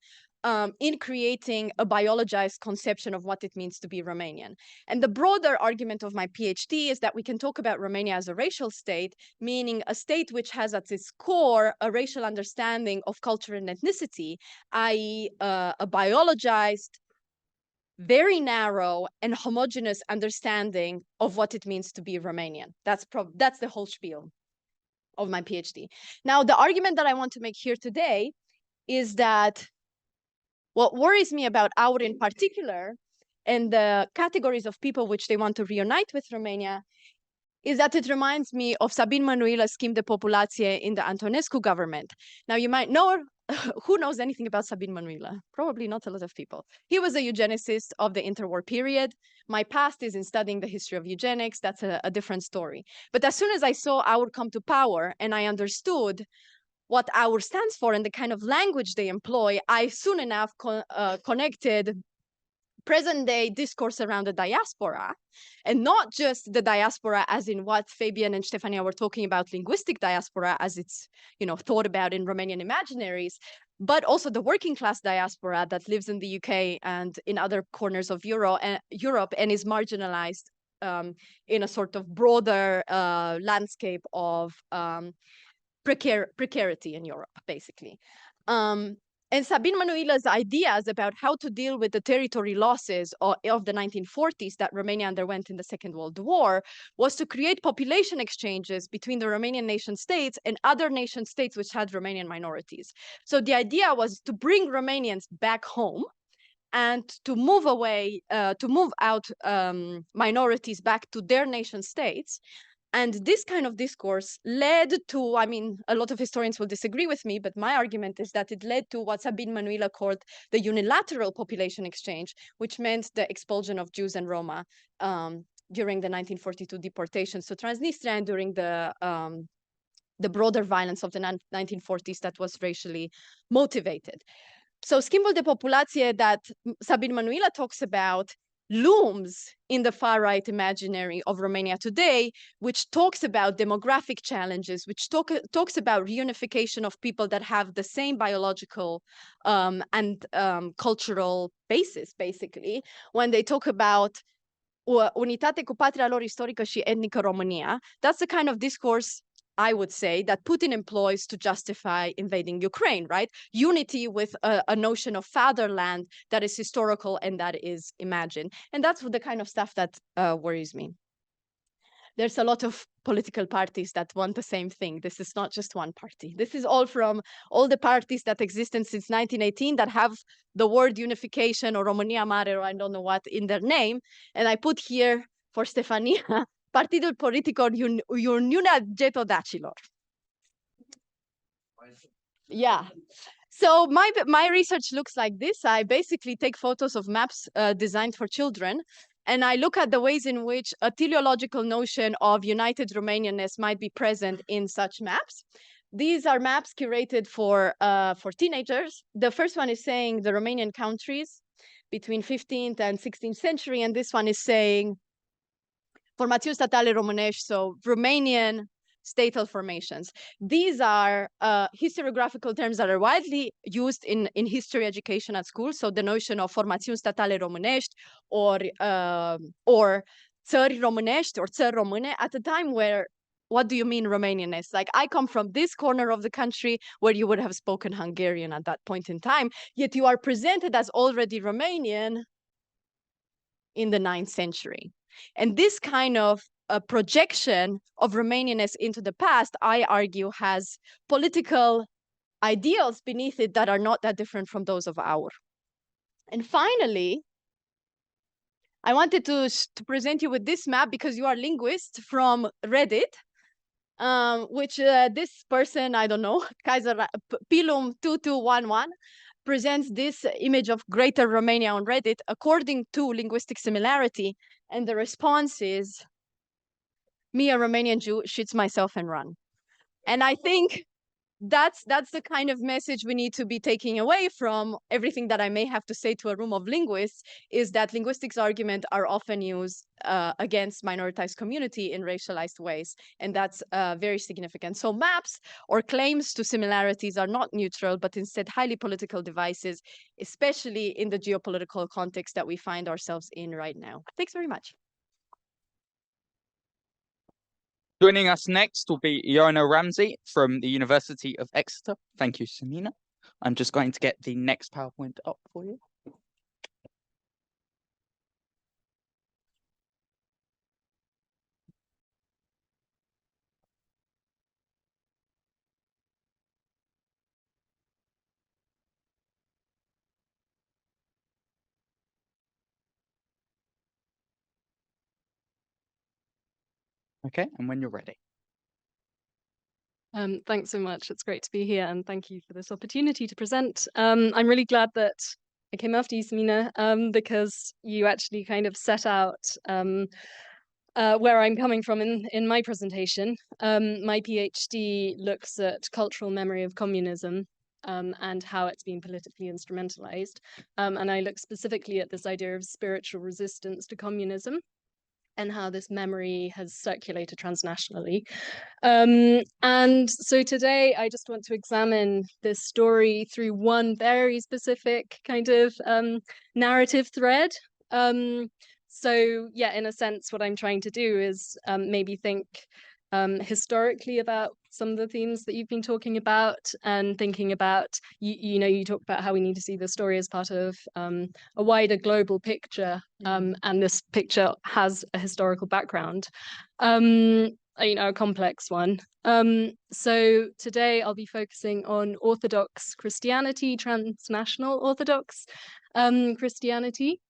in creating a biologized conception of what it means to be Romanian. And the broader argument of my PhD is that we can talk about Romania as a racial state, meaning a state which has at its core a racial understanding of culture and ethnicity, i.e. A biologized, very narrow and homogeneous understanding of what it means to be Romanian. That's the whole spiel of my PhD. Now, the argument that I want to make here today is that What worries me about Aur in particular, and the categories of people which they want to reunite with Romania, is that it reminds me of Sabin Manuila's scheme de populație in the Antonescu government. Now you might know, who knows anything about Sabin Manuila? Probably not a lot of people. He was a eugenicist of the interwar period. My past is in studying the history of eugenics. That's a different story. But as soon as I saw Aur come to power and I understood what Aur stands for and the kind of language they employ, I soon enough connected present-day discourse around the diaspora, and not just the diaspora as in what Fabian and Stefania were talking about, linguistic diaspora as it's thought about in Romanian imaginaries, but also the working class diaspora that lives in the UK and in other corners of Europe and is marginalized in a sort of broader landscape of precarity in Europe, basically. And Sabin Manuila's ideas about how to deal with the territory losses of the 1940s that Romania underwent in the Second World War was to create population exchanges between the Romanian nation states and other nation states which had Romanian minorities. So the idea was to bring Romanians back home and to move out minorities back to their nation states. And this kind of discourse led to, I mean, a lot of historians will disagree with me, but my argument is that it led to what Sabin Manuila called the unilateral population exchange, which meant the expulsion of Jews and Roma during the 1942 deportation. So Transnistria and during the broader violence of the 1940s that was racially motivated. So schimbul de populație that Sabin Manuila talks about looms in the far-right imaginary of Romania today, which talks about demographic challenges, which talks about reunification of people that have the same biological and cultural basis, basically, when they talk about unitate cu patria lor istorică și etnică România. That's the kind of discourse, I would say, that Putin employs to justify invading Ukraine, right? Unity with a notion of fatherland that is historical and that is imagined. And that's the kind of stuff that worries me. There's a lot of political parties that want the same thing. This is not just one party. This is all from all the parties that existed since 1918 that have the word unification or România Mare or I don't know what in their name. And I put here for Stefania, Partidul Politico Uniunea Getodacilor. Yeah. So my research looks like this. I basically take photos of maps designed for children, and I look at the ways in which a teleological notion of united Romanianness might be present in such maps. These are maps curated for teenagers. The first one is saying the Romanian countries between 15th and 16th century, and this one is saying formațiuni statale românești, so Romanian statal formations. These are historiographical terms that are widely used in history education at school. So the notion of formațiuni statale românești or țări românești or țări române at a time where, what do you mean Romanianness? Like, I come from this corner of the country where you would have spoken Hungarian at that point in time, yet you are presented as already Romanian in the 9th century. And this kind of a projection of Romanianness into the past, I argue, has political ideals beneath it that are not that different from those of Aur. And finally, I wanted to present you with this map because you are linguists from Reddit, which this person, I don't know, Kaiser Pilum 2211, presents this image of Greater Romania on Reddit according to linguistic similarity. And the response is, me, a Romanian Jew, shoots myself and run. And I think that's the kind of message we need to be taking away from everything that I may have to say to a room of linguists, is that linguistics arguments are often used against minoritized community in racialized ways. And that's very significant. So maps or claims to similarities are not neutral, but instead highly political devices, especially in the geopolitical context that we find ourselves in right now. Thanks very much. Joining us next will be Jorina Ramsey from the University of Exeter. Thank you, Samina. I'm just going to get the next PowerPoint up for you. Okay, and when you're ready. Thanks so much. It's great to be here, and thank you for this opportunity to present. I'm really glad that I came after you, Samina, because you actually kind of set out where I'm coming from in my presentation. My PhD looks at cultural memory of communism and how it's been politically instrumentalized. And I look specifically at this idea of spiritual resistance to communism and how this memory has circulated transnationally. And so today I just want to examine this story through one very specific kind of narrative thread. So yeah, in a sense, what I'm trying to do is maybe think historically about some of the themes that you've been talking about, and thinking about, you know, you talk about how we need to see the story as part of a wider global picture, and this picture has a historical background, you know, a complex one. So today I'll be focusing on Orthodox Christianity, transnational Orthodox Christianity.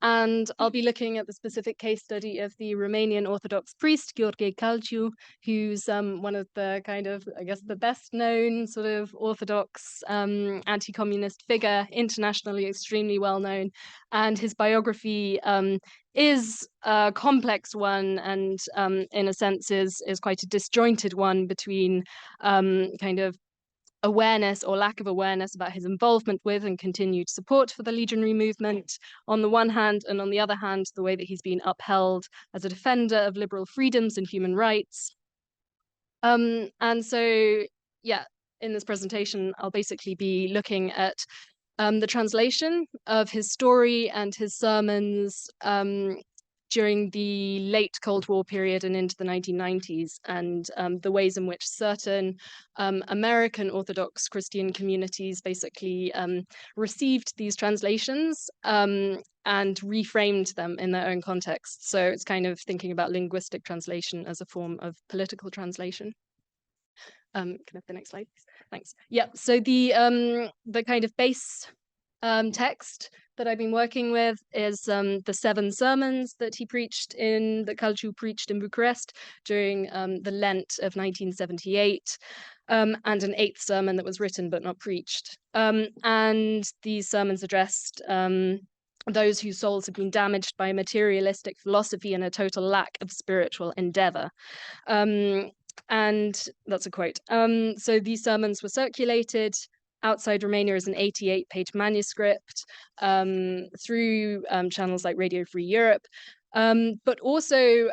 And I'll be looking at the specific case study of the Romanian Orthodox priest, Gheorghe Calciu, who's one of the kind of, I guess, the best known sort of Orthodox anti-communist figure, internationally extremely well known. And his biography is a complex one, and in a sense is quite a disjointed one between kind of awareness or lack of awareness about his involvement with and continued support for the legionary movement on the one hand, and on the other hand, the way that he's been upheld as a defender of liberal freedoms and human rights. And so, yeah, in this presentation, I'll basically be looking at the translation of his story and his sermons during the late Cold War period and into the 1990s, and the ways in which certain American Orthodox Christian communities basically received these translations and reframed them in their own context. So it's kind of thinking about linguistic translation as a form of political translation. Can I have the next slide, please? Thanks. Yeah, so the kind of base text that I've been working with is the 7 sermons that Calciu preached in Bucharest during the Lent of 1978, and an 8th sermon that was written but not preached. And these sermons addressed those whose souls have been damaged by materialistic philosophy and a total lack of spiritual endeavor. And that's a quote. So these sermons were circulated outside Romania as an 88-page manuscript through channels like Radio Free Europe, but also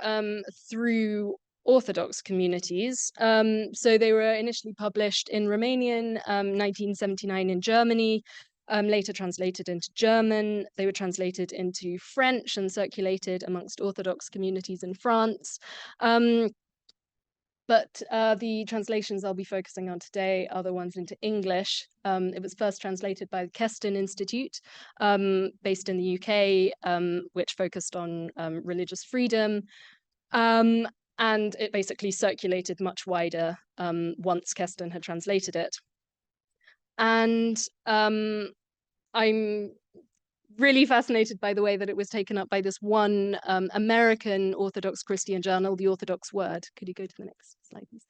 through Orthodox communities. So they were initially published in Romanian, 1979 in Germany, later translated into German. They were translated into French and circulated amongst Orthodox communities in France. But the translations I'll be focusing on today are the ones into English. It was first translated by the Keston Institute, based in the UK, which focused on religious freedom. And it basically circulated much wider once Keston had translated it. And I'm really fascinated by the way that it was taken up by this one American Orthodox Christian journal, The Orthodox Word. Could you go to the next slide, please?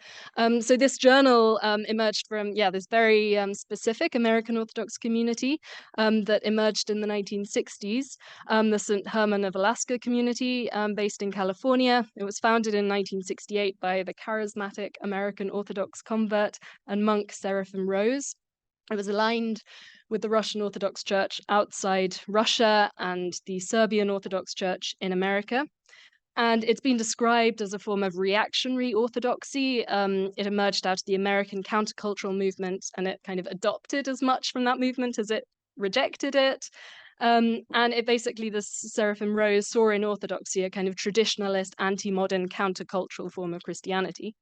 So this journal emerged from, this very specific American Orthodox community that emerged in the 1960s, the St. Herman of Alaska community based in California. It was founded in 1968 by the charismatic American Orthodox convert and monk Seraphim Rose. It was aligned with the Russian Orthodox Church outside Russia and the Serbian Orthodox Church in America. And it's been described as a form of reactionary orthodoxy. It emerged out of the American countercultural movement, and it kind of adopted as much from that movement as it rejected it. And it basically, this Seraphim Rose saw in orthodoxy a kind of traditionalist, anti-modern, countercultural form of Christianity.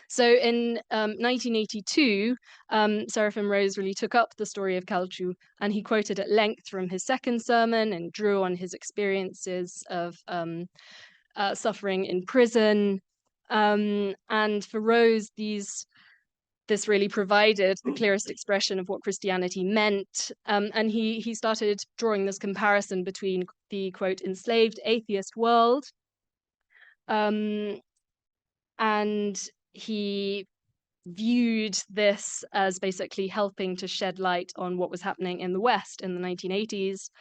So in 1982, Seraphim Rose really took up the story of Calciu, and he quoted at length from his second sermon and drew on his experiences of suffering in prison. And for Rose, this really provided the clearest expression of what Christianity meant. And he started drawing this comparison between the, quote, enslaved atheist world And he viewed this as basically helping to shed light on what was happening in the West in the 1980s.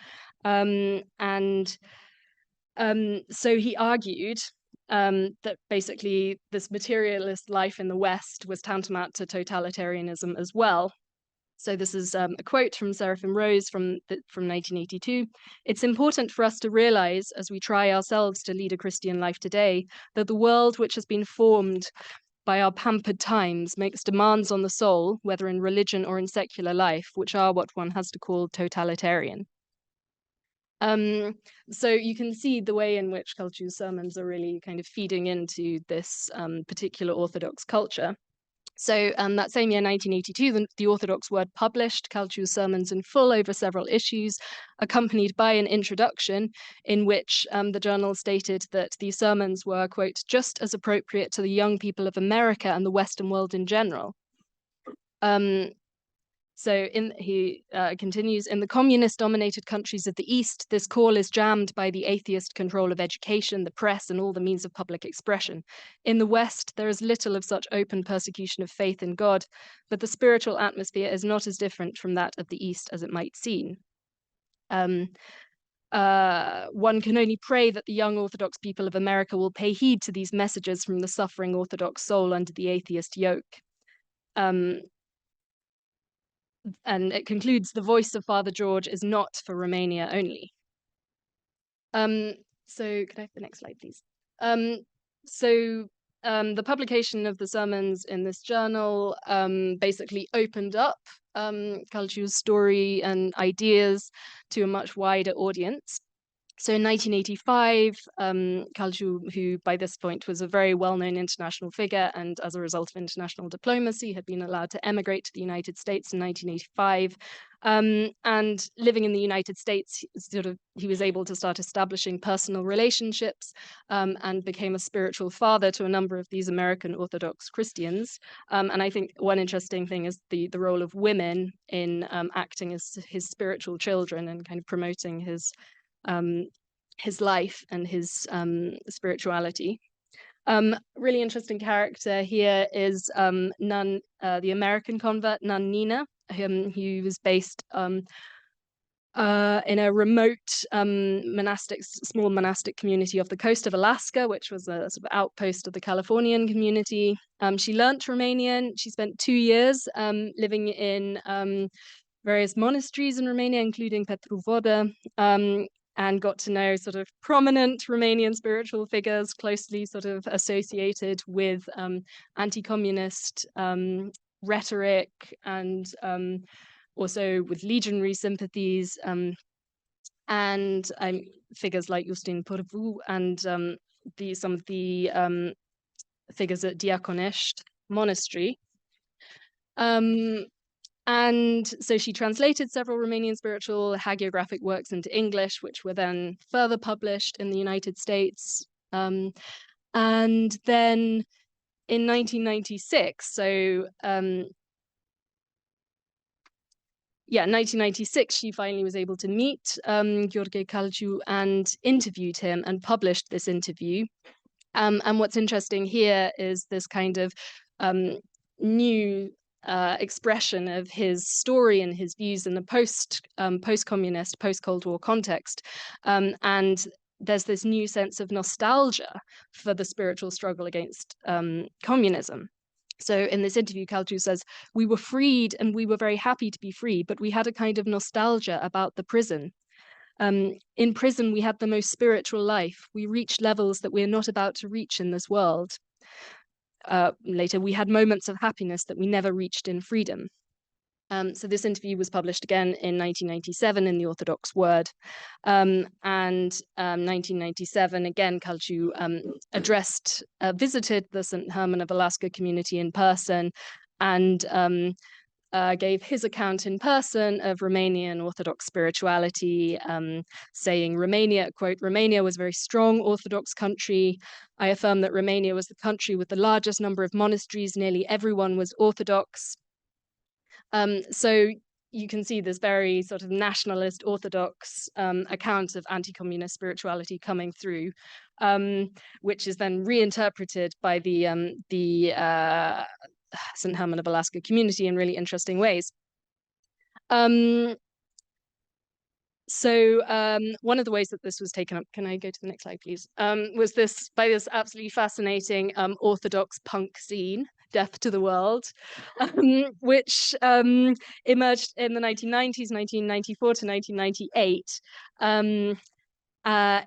So he argued that basically this materialist life in the West was tantamount to totalitarianism as well. So this is a quote from Seraphim Rose from 1982. "It's important for us to realize, as we try ourselves to lead a Christian life today, that the world which has been formed by our pampered times makes demands on the soul, whether in religion or in secular life, which are what one has to call totalitarian." So you can see the way in which Kalchu's sermons are really kind of feeding into this particular Orthodox culture. So that same year, 1982, the Orthodox Word published Kalchu's sermons in full over several issues, accompanied by an introduction in which the journal stated that these sermons were, quote, "just as appropriate to the young people of America and the Western world in general." So he continues, "In the communist-dominated countries of the East, this call is jammed by the atheist control of education, the press, and all the means of public expression. In the West, there is little of such open persecution of faith in God, but the spiritual atmosphere is not as different from that of the East as it might seem. One can only pray that the young Orthodox people of America will pay heed to these messages from the suffering Orthodox soul under the atheist yoke." And it concludes, "The voice of Father George is not for Romania only." So could I have the next slide, please? The publication of the sermons in this journal basically opened up Kalchu's story and ideas to a much wider audience. So in 1985, Kalchu, who by this point was a very well-known international figure and as a result of international diplomacy had been allowed to emigrate to the United States in 1985, and living in the United States, he was able to start establishing personal relationships and became a spiritual father to a number of these American Orthodox Christians. And I think one interesting thing is the role of women in acting as his spiritual children and kind of promoting his life and his spirituality. Really interesting character here is nun, the American convert, Nun Nina, who was based in a remote small monastic community off the coast of Alaska, which was a sort of outpost of the Californian community. She learnt Romanian. She spent 2 years living in various monasteries in Romania, including Petru Vodă, and got to know sort of prominent Romanian spiritual figures closely sort of associated with anti-communist rhetoric and also with legionary sympathies, and figures like Justin Purvu and some of the figures at Diaconești Monastery. And so she translated several Romanian spiritual hagiographic works into English, which were then further published in the United States. And then in 1996, 1996, she finally was able to meet Gheorghe Calciu and interviewed him and published this interview. And what's interesting here is this kind of new expression of his story and his views in the post-communist, post-Cold War context. And there's this new sense of nostalgia for the spiritual struggle against communism. So in this interview, Calciu says, "We were freed and we were very happy to be free, but we had a kind of nostalgia about the prison. In prison, we had the most spiritual life. We reached levels that we're not about to reach in this world. Later, we had moments of happiness that we never reached in freedom." So this interview was published again in 1997 in the Orthodox Word. And 1997, again, Calciu visited the St. Herman of Alaska community in person and gave his account in person of Romanian Orthodox spirituality, saying Romania, quote, "Romania was a very strong Orthodox country. I affirm that Romania was the country with the largest number of monasteries. Nearly everyone was Orthodox." So you can see this very sort of nationalist orthodox account of anti-communist spirituality coming through, which is then reinterpreted by the St. Herman of Alaska community in really interesting ways. So one of the ways that this was taken up, can I go to the next slide, please, was this absolutely fascinating Orthodox punk scene, Death to the World, which emerged in the 1990s, 1994 to 1998,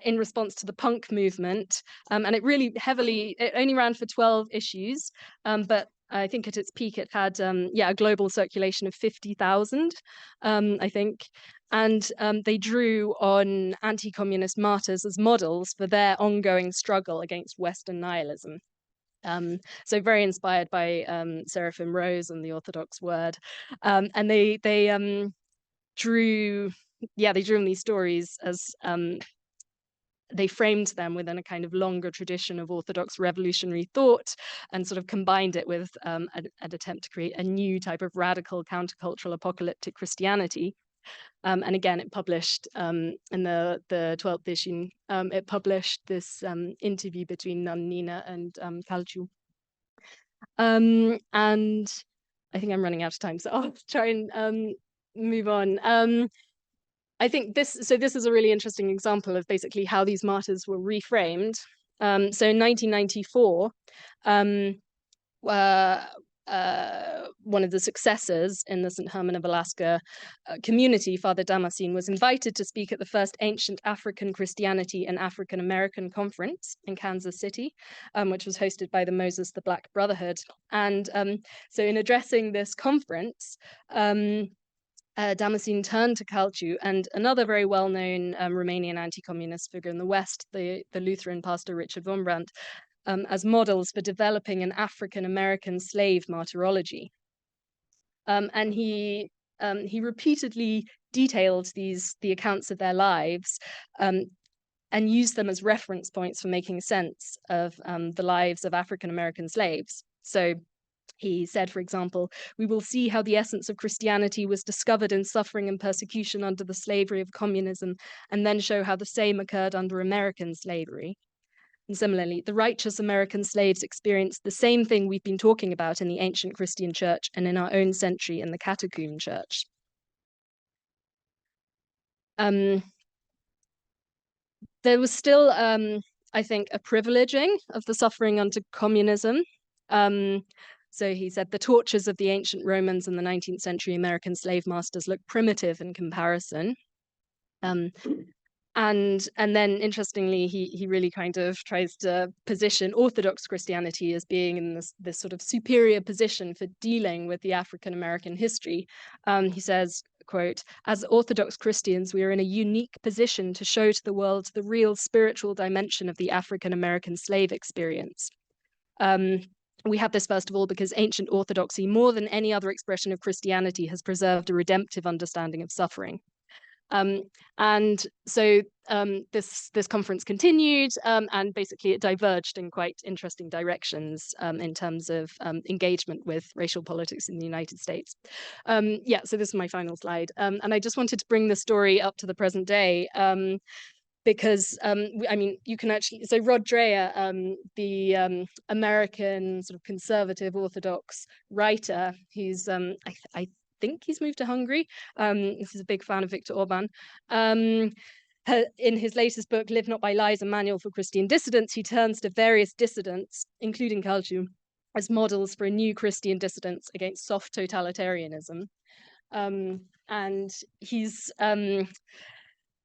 in response to the punk movement. And it really it only ran for 12 issues, but I think at its peak it had a global circulation of 50,000, I think. And they drew on anti-communist martyrs as models for their ongoing struggle against Western nihilism. So very inspired by Seraphim Rose and the Orthodox Word. And they drew on these stories as they framed them within a kind of longer tradition of Orthodox revolutionary thought and sort of combined it with an attempt to create a new type of radical countercultural apocalyptic Christianity. And again, it published in the 12th issue, it published this interview between Nun Nina and Kalchu. And I think I'm running out of time, so I'll try and move on. I think this is a really interesting example of basically how these martyrs were reframed. So in 1994, one of the successors in the St. Herman of Alaska community, Father Damascene, was invited to speak at the first Ancient African Christianity and African American Conference in Kansas City, which was hosted by the Moses the Black Brotherhood. And so in addressing this conference, Damascene turned to Calciu and another very well-known Romanian anti-communist figure in the West, the Lutheran pastor Richard Wurmbrandt, as models for developing an African-American slave martyrology. And he repeatedly detailed the accounts of their lives and used them as reference points for making sense of the lives of African-American slaves. So he said, for example, "We will see how the essence of Christianity was discovered in suffering and persecution under the slavery of communism, and then show how the same occurred under American slavery. And similarly, the righteous American slaves experienced the same thing we've been talking about in the ancient Christian church and in our own century in the catacomb church." There was still, I think, a privileging of the suffering under communism. So he said, "The tortures of the ancient Romans and the 19th century American slave masters look primitive in comparison." And then, interestingly, he really kind of tries to position Orthodox Christianity as being in this sort of superior position for dealing with the African-American history. He says, quote, "As Orthodox Christians, we are in a unique position to show to the world the real spiritual dimension of the African-American slave experience. We have this, first of all, because ancient Orthodoxy, more than any other expression of Christianity, has preserved a redemptive understanding of suffering." And so this conference continued, and basically it diverged in quite interesting directions in terms of engagement with racial politics in the United States. So this is my final slide. And I just wanted to bring the story up to the present day, because I mean, you can actually, so Rod Dreher, the American sort of conservative Orthodox writer, he's I think he's moved to Hungary. He's a big fan of Viktor Orban. In his latest book, Live Not by Lies, A Manual for Christian Dissidents, he turns to various dissidents, including Calciu, as models for a new Christian dissidence against soft totalitarianism. And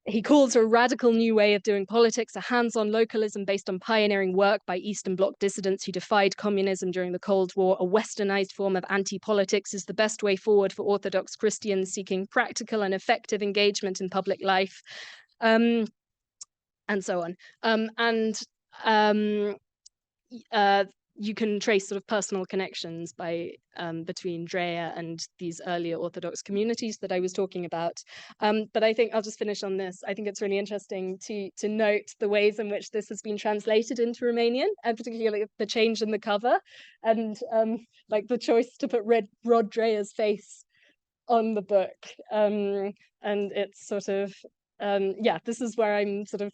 he calls for a radical new way of doing politics, a hands-on localism based on pioneering work by Eastern Bloc dissidents who defied communism during the Cold War. A westernized form of anti-politics is the best way forward for Orthodox Christians seeking practical and effective engagement in public life, and so on. You can trace sort of personal connections between Dreher and these earlier Orthodox communities that I was talking about. But I think I'll just finish on this. I think it's really interesting to note the ways in which this has been translated into Romanian, and particularly the change in the cover and like the choice to put Rod Dreher's face on the book. And it's sort of, yeah, this is where I'm sort of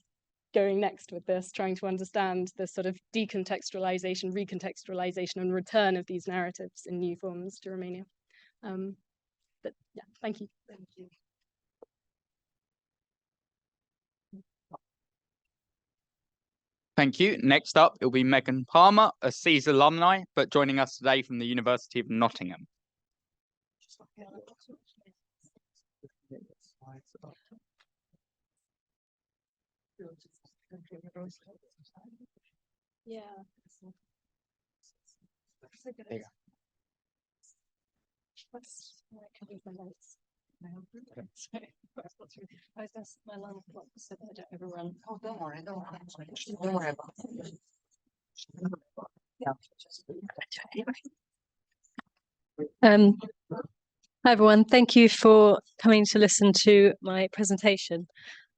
going next with this, trying to understand the sort of decontextualization, recontextualization, and return of these narratives in new forms to Romania. But yeah, thank you. Thank you. Thank you. Next up, it'll be Megan Palmer, a CESE alumni, but joining us today from the University of Nottingham. Yeah. Don't worry about it. Hi everyone, thank you for coming to listen to my presentation.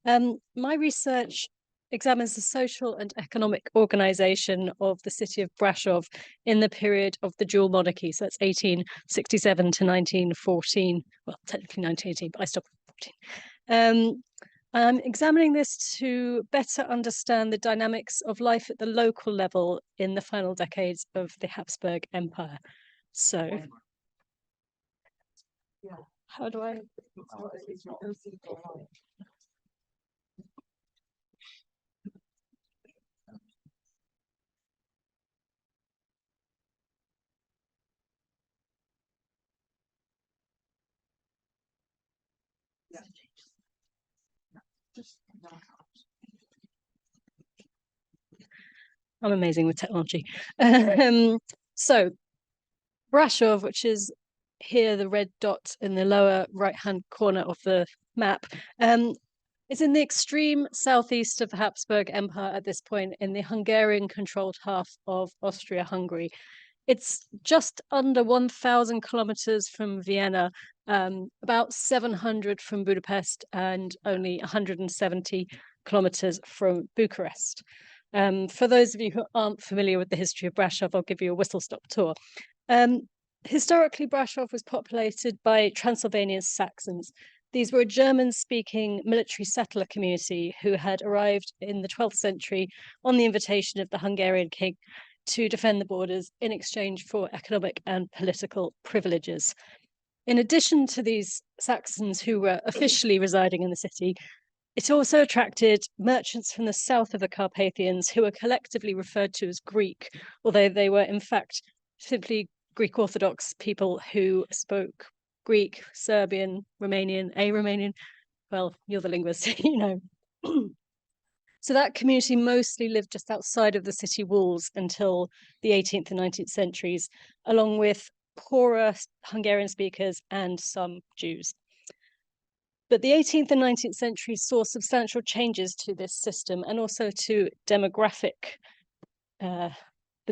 My research examines the social and economic organization of the city of Brasov in the period of the dual monarchy. So that's 1867 to 1914. Well, technically 1918, but I stopped at 14. I'm examining this to better understand the dynamics of life at the local level in the final decades of the Habsburg Empire. So, how do I? I'm amazing with technology. So, Brasov, which is here, the red dot in the lower right-hand corner of the map, is in the extreme southeast of the Habsburg Empire at this point, in the Hungarian-controlled half of Austria-Hungary. It's just under 1,000 kilometers from Vienna, about 700 from Budapest, and only 170 kilometers from Bucharest. For those of you who aren't familiar with the history of Brasov, I'll give you a whistle-stop tour. Historically, Brasov was populated by Transylvanian Saxons. These were a German-speaking military settler community who had arrived in the 12th century on the invitation of the Hungarian king to defend the borders in exchange for economic and political privileges. In addition to these Saxons who were officially residing in the city, it also attracted merchants from the south of the Carpathians who were collectively referred to as Greek, although they were in fact simply Greek Orthodox people who spoke Greek, Serbian, Romanian, well, you're the linguist, you know. So that community mostly lived just outside of the city walls until the 18th and 19th centuries, along with poorer Hungarian speakers and some Jews. But the 18th and 19th centuries saw substantial changes to this system and also to the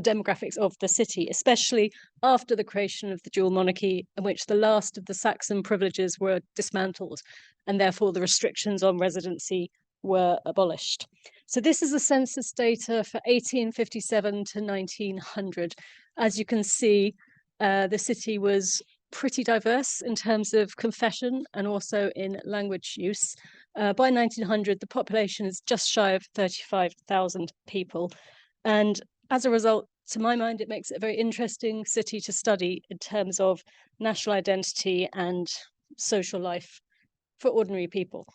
demographics of the city, especially after the creation of the dual monarchy, in which the last of the Saxon privileges were dismantled, and therefore the restrictions on residency were abolished. So this is the census data for 1857 to 1900. As you can see, the city was pretty diverse in terms of confession and also in language use. By 1900, the population is just shy of 35,000 people. And as a result, to my mind, it makes it a very interesting city to study in terms of national identity and social life for ordinary people.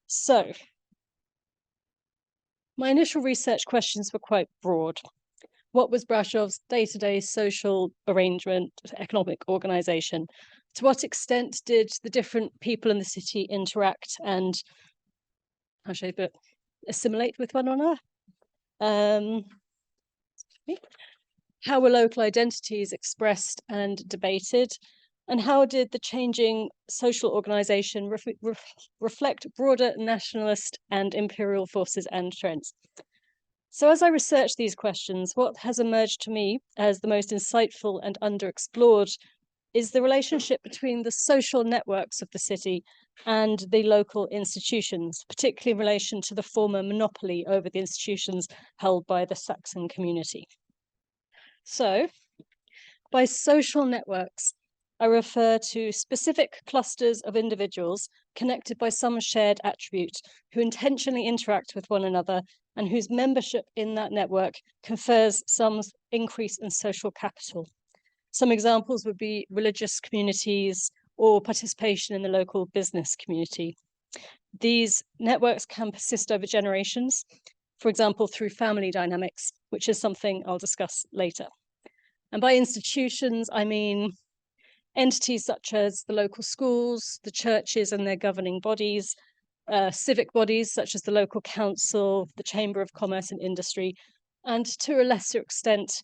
So, my initial research questions were quite broad. What was Brasov's day-to-day social arrangement, economic organization? To what extent did the different people in the city interact and, how should I put, assimilate with one another? How were local identities expressed and debated? And how did the changing social organization reflect broader nationalist and imperial forces and trends? So as I researched these questions, what has emerged to me as the most insightful and underexplored is the relationship between the social networks of the city and the local institutions, particularly in relation to the former monopoly over the institutions held by the Saxon community. So, by social networks, I refer to specific clusters of individuals connected by some shared attribute who intentionally interact with one another and whose membership in that network confers some increase in social capital. Some examples would be religious communities or participation in the local business community. These networks can persist over generations, for example, through family dynamics, which is something I'll discuss later. And by institutions, I mean entities such as the local schools, the churches and their governing bodies, civic bodies such as the local council, the Chamber of Commerce and Industry, and to a lesser extent,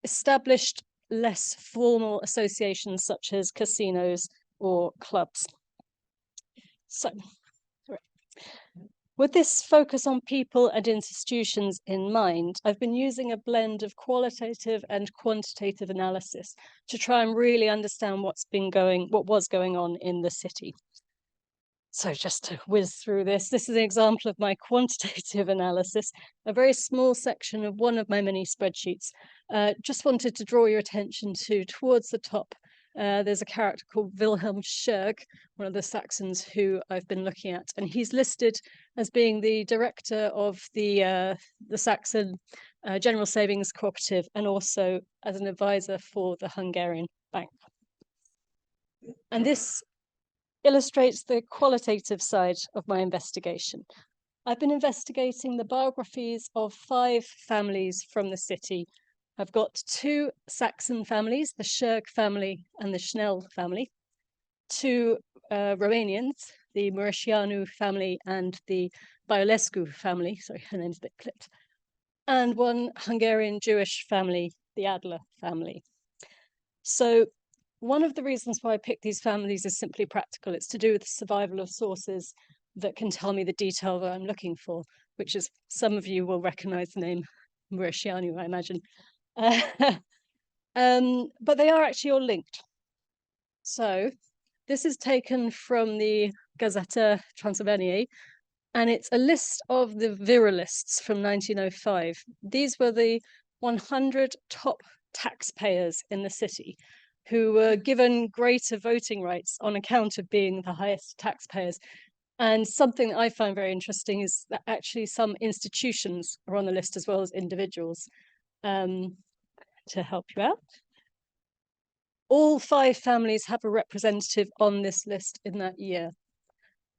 established less formal associations such as casinos or clubs. So, with this focus on people and institutions in mind, I've been using a blend of qualitative and quantitative analysis to try and really understand what was going on in the city. So just to whiz through this is an example of my quantitative analysis, a very small section of one of my many spreadsheets. Just wanted to draw your attention to, towards the top, there's a character called Wilhelm Scherg, one of the Saxons who I've been looking at, and he's listed as being the director of the Saxon General Savings Cooperative and also as an advisor for the Hungarian Bank. And this illustrates the qualitative side of my investigation. I've been investigating the biographies of 5 families from the city. I've got 2 Saxon families, the Scherg family and the Schnell family, 2 Romanians, the Mureșanu family and the Băiulescu family, sorry, her name's a bit clipped, and 1 Hungarian Jewish family, the Adler family. So one of the reasons why I picked these families is simply practical. It's to do with the survival of sources that can tell me the detail that I'm looking for, which is, some of you will recognize the name Mureșanu, I imagine. But they are actually all linked. So this is taken from the Gazeta Transylvaniei, and it's a list of the viralists from 1905. These were the 100 top taxpayers in the city who were given greater voting rights on account of being the highest taxpayers. And something that I find very interesting is that actually some institutions are on the list as well as individuals. To help you out, all 5 families have a representative on this list in that year.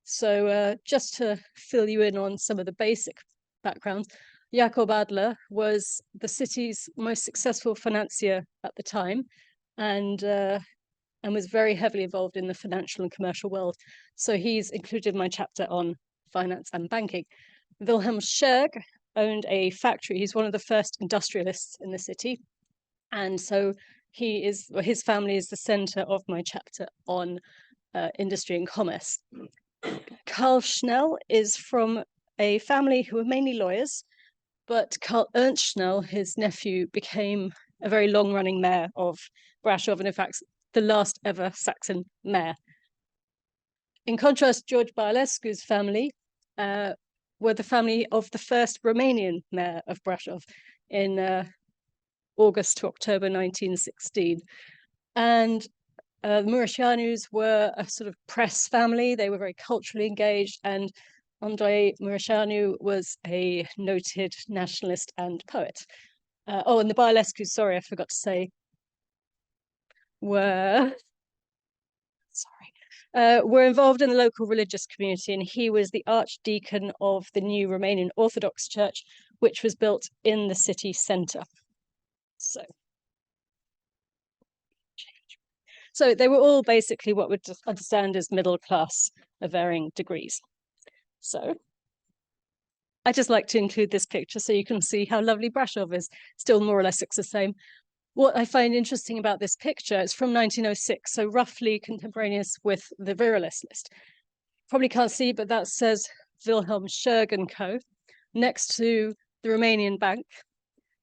So just to fill you in on some of the basic backgrounds, Jakob Adler was the city's most successful financier at the time, and was very heavily involved in the financial and commercial world. So he's included in my chapter on finance and banking. Wilhelm Scherg owned a factory. He's one of the first industrialists in the city. And so his family is the center of my chapter on industry and commerce. Karl Schnell is from a family who were mainly lawyers, but Karl Ernst Schnell, his nephew, became a very long-running mayor of Brasov, and in fact, the last ever Saxon mayor. In contrast, George Băiulescu's family were the family of the first Romanian mayor of Brasov in August to October 1916. And the Mureșanus were a sort of press family. They were very culturally engaged, and Andrei Mureșanu was a noted nationalist and poet. And the Băiulescus, sorry, I forgot to say, were involved in the local religious community, and he was the archdeacon of the new Romanian Orthodox Church, which was built in the city centre. So they were all basically what we'd understand as middle class of varying degrees. So I just like to include this picture so you can see how lovely Brasov is. Still more or less looks the same. What I find interesting about this picture is from 1906, so roughly contemporaneous with the Viralist list. Probably can't see, but that says Wilhelm Scherg & Co. next to the Romanian Bank,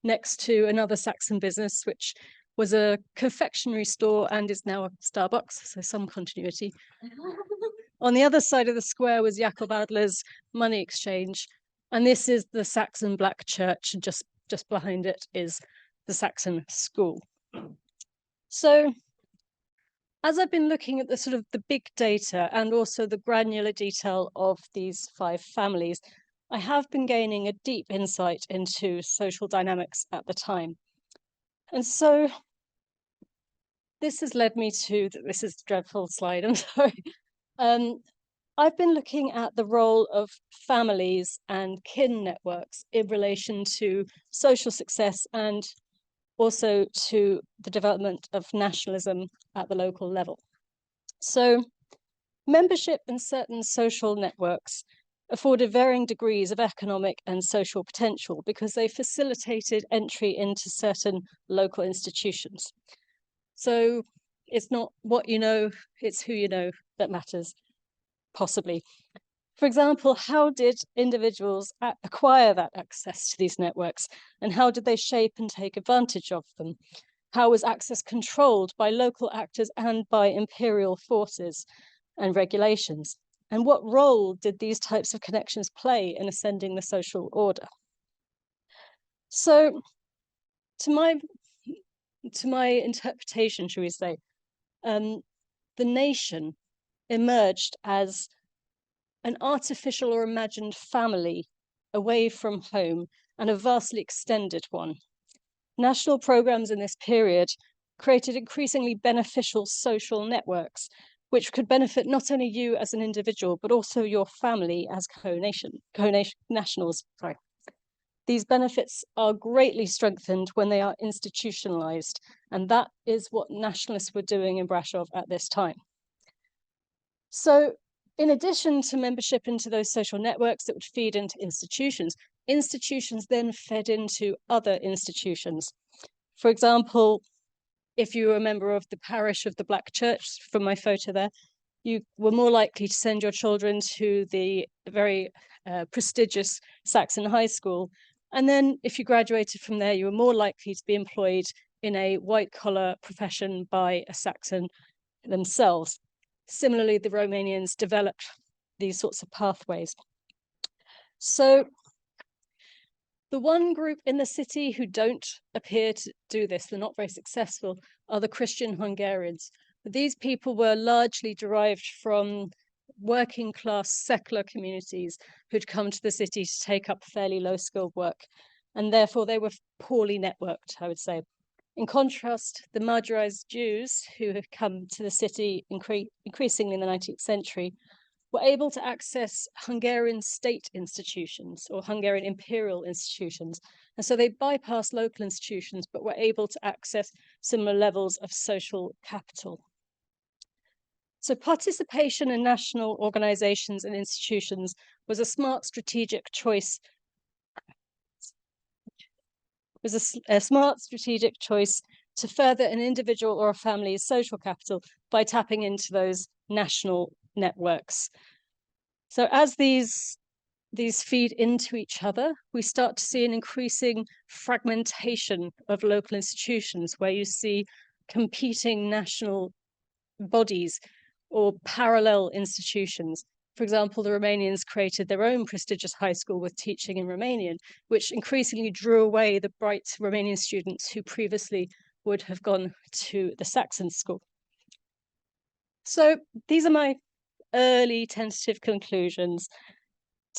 next to another Saxon business, which was a confectionery store and is now a Starbucks, so some continuity. On the other side of the square was Jakob Adler's money exchange, and this is the Saxon Black Church, and just behind it is the Saxon School. So as I've been looking at the sort of the big data and also the granular detail of these 5 families, I have been gaining a deep insight into social dynamics at the time. And so this has led me to, this is a dreadful slide, I'm sorry. I've been looking at the role of families and kin networks in relation to social success and also to the development of nationalism at the local level. So membership in certain social networks afforded varying degrees of economic and social potential because they facilitated entry into certain local institutions. So it's not what you know, it's who you know that matters, possibly. For example, how did individuals acquire that access to these networks, and how did they shape and take advantage of them? How was access controlled by local actors and by imperial forces and regulations? And what role did these types of connections play in ascending the social order? So, to my interpretation, shall we say, the nation emerged as an artificial or imagined family away from home, and a vastly extended one. National programs in this period created increasingly beneficial social networks, which could benefit not only you as an individual, but also your family as co-nationals. Sorry. These benefits are greatly strengthened when they are institutionalized, and that is what nationalists were doing in Brasov at this time. So, in addition to membership into those social networks that would feed into institutions, institutions then fed into other institutions. For example, if you were a member of the parish of the Black Church, from my photo there, you were more likely to send your children to the very prestigious Saxon high school. And then if you graduated from there, you were more likely to be employed in a white-collar profession by a Saxon themselves. Similarly, the Romanians developed these sorts of pathways. So the one group in the city who don't appear to do this, they're not very successful, are the Christian Hungarians. These people were largely derived from working class secular communities who'd come to the city to take up fairly low skilled work. And therefore they were poorly networked, I would say. In contrast, the marginalized Jews who had come to the city increasingly in the 19th century were able to access Hungarian state institutions or Hungarian imperial institutions. And so they bypassed local institutions, but were able to access similar levels of social capital. So participation in national organizations and institutions was a smart strategic choice. A smart strategic choice to further an individual or a family's social capital by tapping into those national networks. So as these feed into each other, we start to see an increasing fragmentation of local institutions where you see competing national bodies or parallel institutions. For example, the Romanians created their own prestigious high school with teaching in Romanian, which increasingly drew away the bright Romanian students who previously would have gone to the Saxon school. So these are my early tentative conclusions.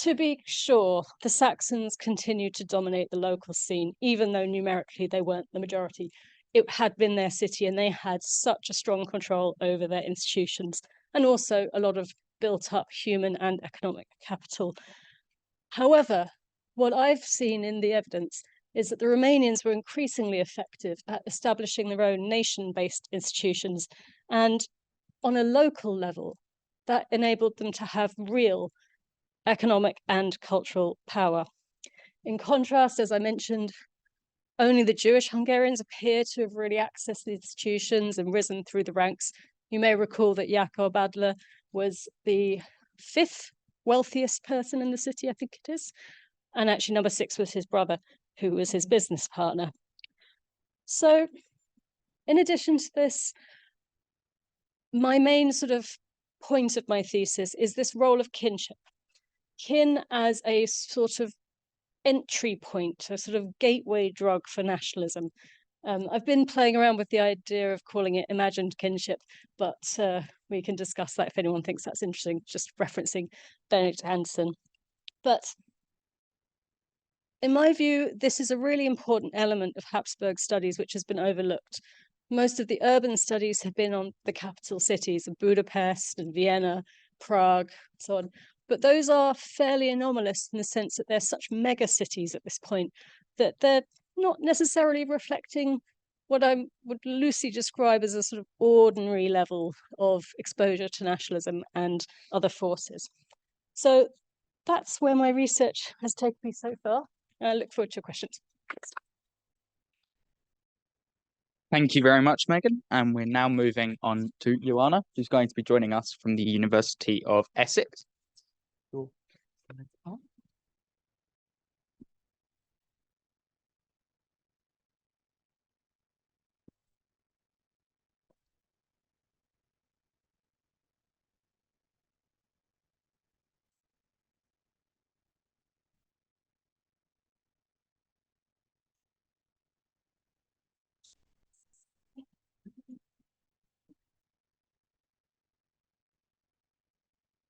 To be sure, the Saxons continued to dominate the local scene, even though numerically they weren't the majority. It had been their city and they had such a strong control over their institutions and also a lot of built up human and economic capital. However, what I've seen in the evidence is that the Romanians were increasingly effective at establishing their own nation-based institutions, and on a local level, that enabled them to have real economic and cultural power. In contrast, as I mentioned, only the Jewish Hungarians appear to have really accessed the institutions and risen through the ranks. You may recall that Jakob Adler was the 5th wealthiest person in the city, I think it is. And actually number 6 was his brother, who was his business partner. So in addition to this, my main sort of point of my thesis is this role of kinship. Kin as a sort of entry point, a sort of gateway drug for nationalism. I've been playing around with the idea of calling it imagined kinship, but we can discuss that if anyone thinks that's interesting, just referencing Benedict Anderson. But in my view, this is a really important element of Habsburg studies, which has been overlooked. Most of the urban studies have been on the capital cities of Budapest and Vienna, Prague, and so on. But those are fairly anomalous in the sense that they're such mega cities at this point that they're not necessarily reflecting what I would loosely describe as a sort of ordinary level of exposure to nationalism and other forces. So that's where my research has taken me so far. I look forward to your questions. Thank you very much, Megan. And we're now moving on to Joanna, who's going to be joining us from the University of Essex.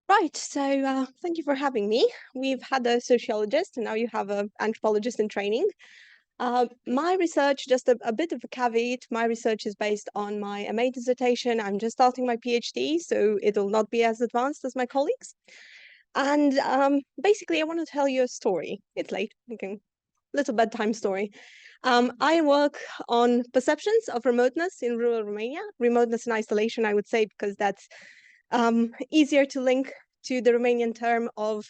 Right, so thank you for having me. We've had a sociologist and now you have an anthropologist in training. My research, just a bit of a caveat, my research is based on my MA dissertation. I'm just starting my PhD, so it'll not be as advanced as my colleagues. And basically, I want to tell you a story. It's late, okay, little bedtime story. I work on perceptions of remoteness in rural Romania, remoteness and isolation, I would say, because that's easier to link to the Romanian term of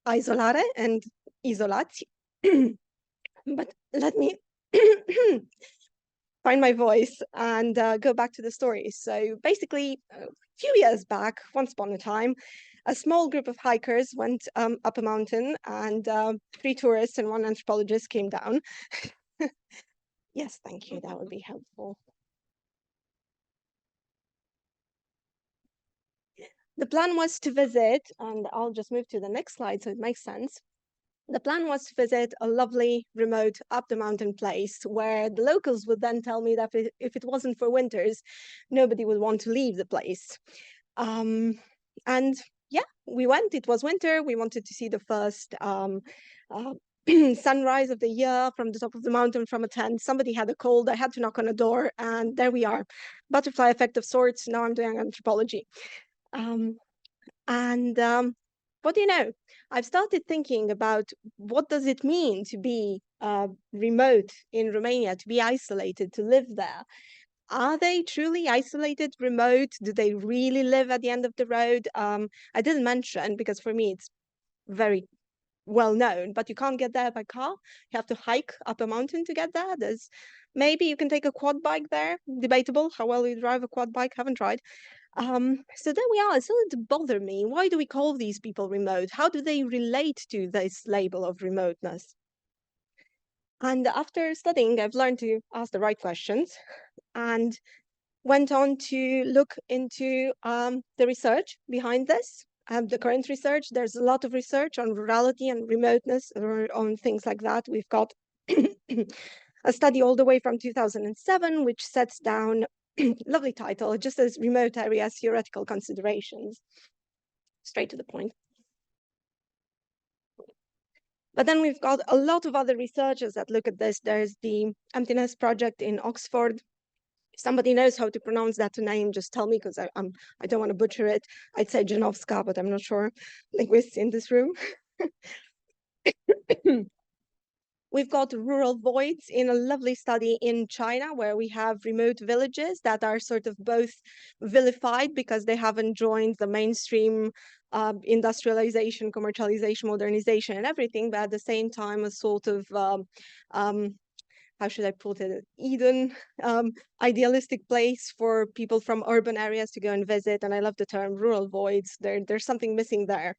isolare and izolați. But let me find my voice and go back to the story. So basically, a few years back, once upon a time, a small group of hikers went up a mountain and 3 tourists and 1 anthropologist came down. Yes, thank you. That would be helpful. The plan was to visit, and I'll just move to the next slide so it makes sense. The plan was to visit a lovely remote up the mountain place where the locals would then tell me that if it wasn't for winters, nobody would want to leave the place. And yeah, we went. It was winter. We wanted to see the first sunrise of the year from the top of the mountain from a tent. Somebody had a cold. I had to knock on a door, and there we are. Butterfly effect of sorts. Now I'm doing anthropology. What do you know? I've started thinking about what does it mean to be remote in Romania, to be isolated, to live there. Are they truly isolated, remote? Do they really live at the end of the road? I didn't mention, because for me it's very well known, but you can't get there by car. You have to hike up a mountain to get there. Maybe you can take a quad bike there. Debatable how well you drive a quad bike, haven't tried. So there we are. It started to bother me. Why do we call these people remote? How do they relate to this label of remoteness? And after studying, I've learned to ask the right questions and went on to look into the research behind this. The current research, there's a lot of research on rurality and remoteness or on things like that. We've got a study all the way from 2007, which sets down lovely title, just as remote areas, theoretical considerations. Straight to the point. But then we've got a lot of other researchers that look at this. There's the Emptiness Project in Oxford. If somebody knows how to pronounce that name, just tell me, because I don't want to butcher it. I'd say Janowska, but I'm not sure. Linguists in this room. We've got rural voids in a lovely study in China where we have remote villages that are sort of both vilified because they haven't joined the mainstream industrialization, commercialization, modernization and everything, but at the same time a sort of, how should I put it, Eden, idealistic place for people from urban areas to go and visit. And I love the term rural voids. There's something missing there.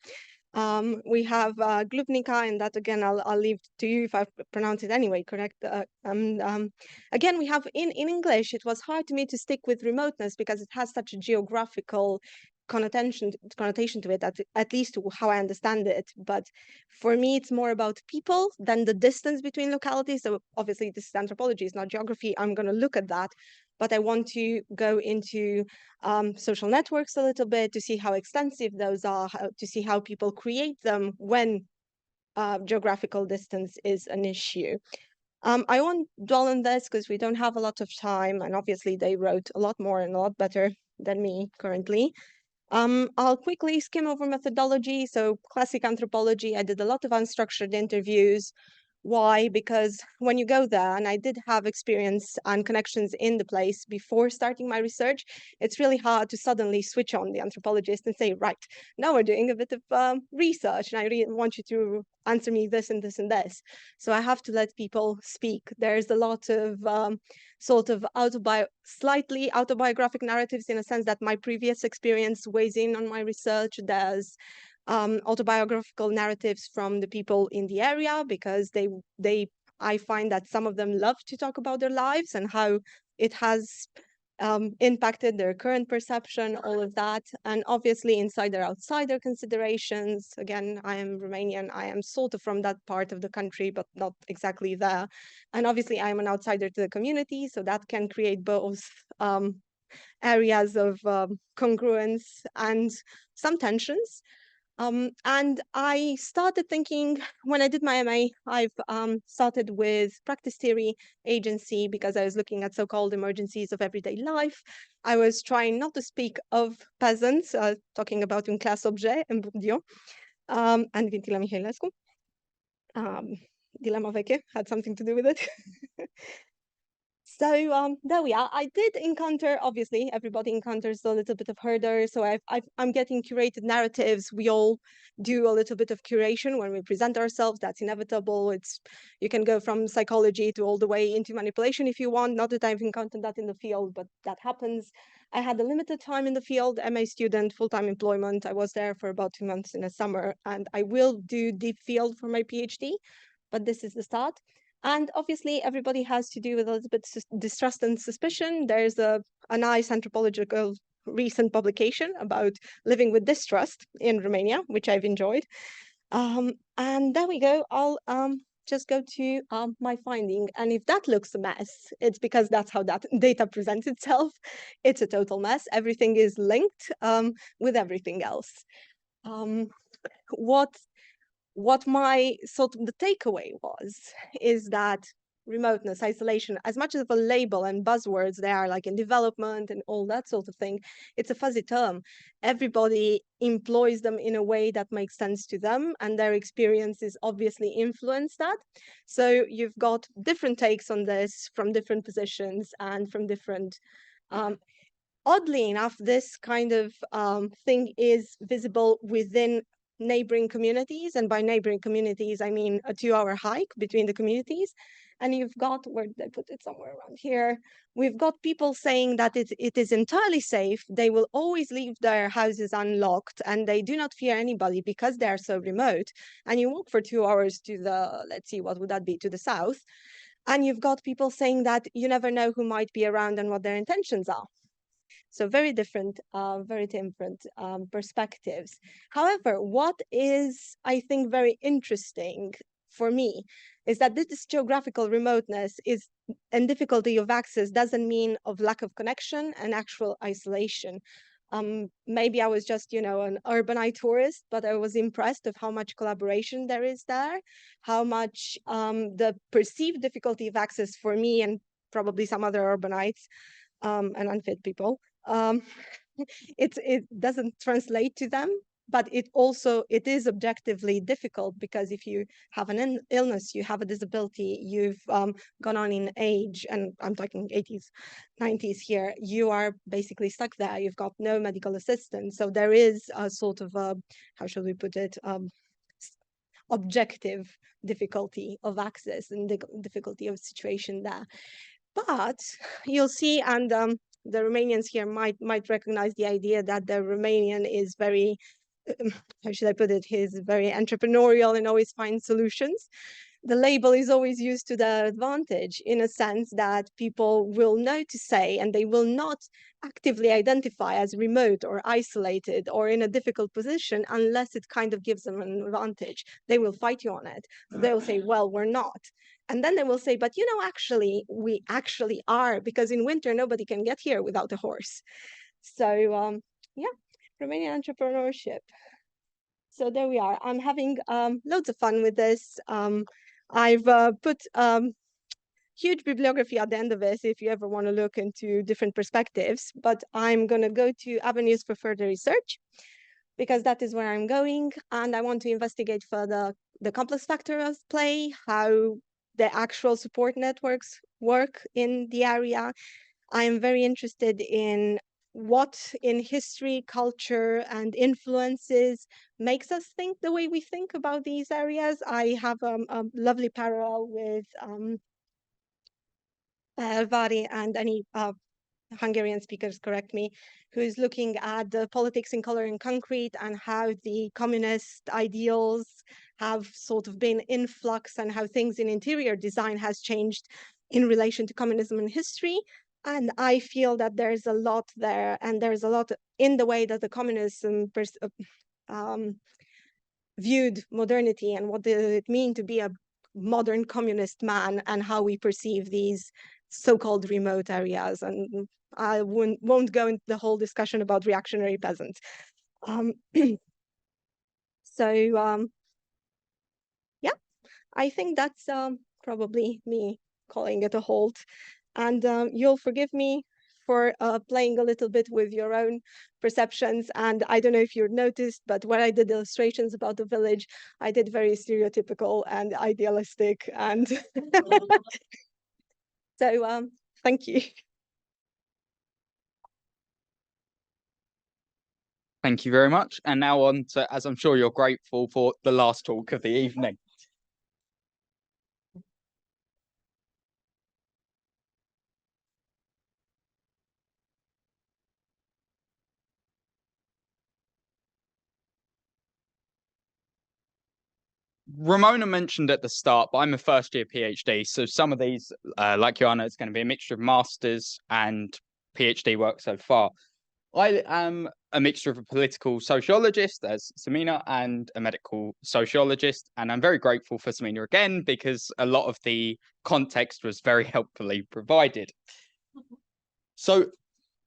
We have Glubnica, and that again, I'll leave to you if I pronounce it anyway, correct? Again, we have in English, it was hard to me to stick with remoteness because it has such a geographical connotation to it, at least to how I understand it. But for me, it's more about people than the distance between localities. So obviously this is anthropology, it's not geography. I'm going to look at that, but I want to go into social networks a little bit to see how extensive those are, to see how people create them when geographical distance is an issue. I won't dwell on this because we don't have a lot of time, and obviously they wrote a lot more and a lot better than me currently. I'll quickly skim over methodology. So classic anthropology, I did a lot of unstructured interviews. Why? Because when you go there, and I did have experience and connections in the place before starting my research, it's really hard to suddenly switch on the anthropologist and say, right, now we're doing a bit of research, and I really want you to answer me this and this and this. So I have to let people speak. There's a lot of sort of slightly autobiographic narratives, in a sense that my previous experience weighs in on my research. There's autobiographical narratives from the people in the area, because I find that some of them love to talk about their lives and how it has impacted their current perception, all of that. And obviously insider-outsider considerations. Again, I am Romanian. I am sort of from that part of the country, but not exactly there. And obviously I am an outsider to the community, so that can create both areas of congruence and some tensions. And I started thinking, when I did my MA, I've started with practice theory agency, because I was looking at so-called emergencies of everyday life. I was trying not to speak of peasants, talking about un class objet and Bourdieu, and Vintila Mihailescu. Dilemma Veche had something to do with it. So there we are. I did encounter, obviously, everybody encounters a little bit of herder. So I'm getting curated narratives. We all do a little bit of curation when we present ourselves. That's inevitable. You can go from psychology to all the way into manipulation if you want. Not that I've encountered that in the field, but that happens. I had a limited time in the field, MA student, full-time employment. I was there for about 2 months in the summer, and I will do deep field for my PhD, but this is the start. And obviously, everybody has to do with a little bit distrust and suspicion. There's a nice anthropological recent publication about living with distrust in Romania, which I've enjoyed. And there we go. I'll just go to my finding. And if that looks a mess, it's because that's how that data presents itself. It's a total mess. Everything is linked with everything else. What my sort of the takeaway is that remoteness, isolation, as much of a label and buzzwords they are, like in development and all that sort of thing, it's a fuzzy term. Everybody employs them in a way that makes sense to them, and their experiences obviously influence that. So you've got different takes on this from different positions and from different oddly enough, this kind of thing is visible within neighboring communities, and by neighboring communities I mean a 2-hour hike between the communities. And you've got, where did I put it, somewhere around here, we've got people saying that it is entirely safe, they will always leave their houses unlocked, and they do not fear anybody because they are so remote. And you walk for 2 hours to the, let's see, what would that be, to the south, and you've got people saying that you never know who might be around and what their intentions are. So very different perspectives. However, what is, I think, very interesting for me is that this geographical remoteness and difficulty of access doesn't mean of lack of connection and actual isolation. Maybe I was just, an urbanite tourist, but I was impressed of how much collaboration there is there, how much the perceived difficulty of access for me and probably some other urbanites and unfit people, it doesn't translate to them, but it is objectively difficult, because if you have an illness, you have a disability, you've gone on in age, and I'm talking 80s, 90s here, you are basically stuck there. You've got no medical assistance. So there is a sort of how shall we put it, objective difficulty of access and the difficulty of situation there. But you'll see, and the Romanians here might recognize the idea that the Romanian is very, how should I put it, he's very entrepreneurial and always finds solutions. the label is always used to their advantage in a sense that people will know to say, and they will not actively identify as remote or isolated or in a difficult position unless it kind of gives them an advantage. They will fight you on it. So they will say, well, we're not. And then they will say, but you know, actually, we actually are, because in winter, nobody can get here without a horse. So yeah, Romanian entrepreneurship. So there we are. I'm having loads of fun with this. I've put huge bibliography at the end of this if you ever want to look into different perspectives, but I'm going to go to avenues for further research because that is where I'm going. And I want to investigate further the complex factors play, how the actual support networks work in the area. I am very interested in what in history, culture, and influences makes us think the way we think about these areas. I have a lovely parallel with Vari and any Hungarian speakers, correct me, who is looking at the politics in color and concrete and how the communist ideals have sort of been in flux and how things in interior design has changed in relation to communism and history. And I feel that there's a lot there, and there's a lot in the way that the communism viewed modernity and what did it mean to be a modern communist man and how we perceive these so-called remote areas. And I won't go into the whole discussion about reactionary peasants. Yeah, I think that's probably me calling it a halt. And you'll forgive me for playing a little bit with your own perceptions. And I don't know if you've noticed, but when I did illustrations about the village, I did very stereotypical and idealistic. And so thank you. Thank you very much. And now on to, as I'm sure you're grateful for, the last talk of the evening. Ramona mentioned at the start, but I'm a first year PhD. So some of these, like Joanna, it's going to be a mixture of masters and PhD work so far. I am a mixture of a political sociologist, as Samina, and a medical sociologist. And I'm very grateful for Samina again, because a lot of the context was very helpfully provided. So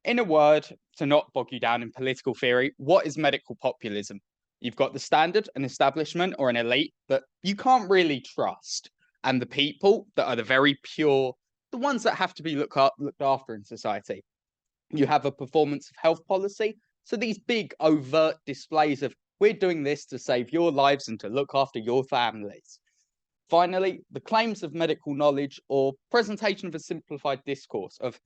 in a word, to not bog you down in political theory, what is medical populism? You've got the standard, an establishment or an elite that you can't really trust. And the people that are the very pure, the ones that have to be looked after in society. You have a performance of health policy. So these big overt displays of we're doing this to save your lives and to look after your families. Finally, the claims of medical knowledge or presentation of a simplified discourse of,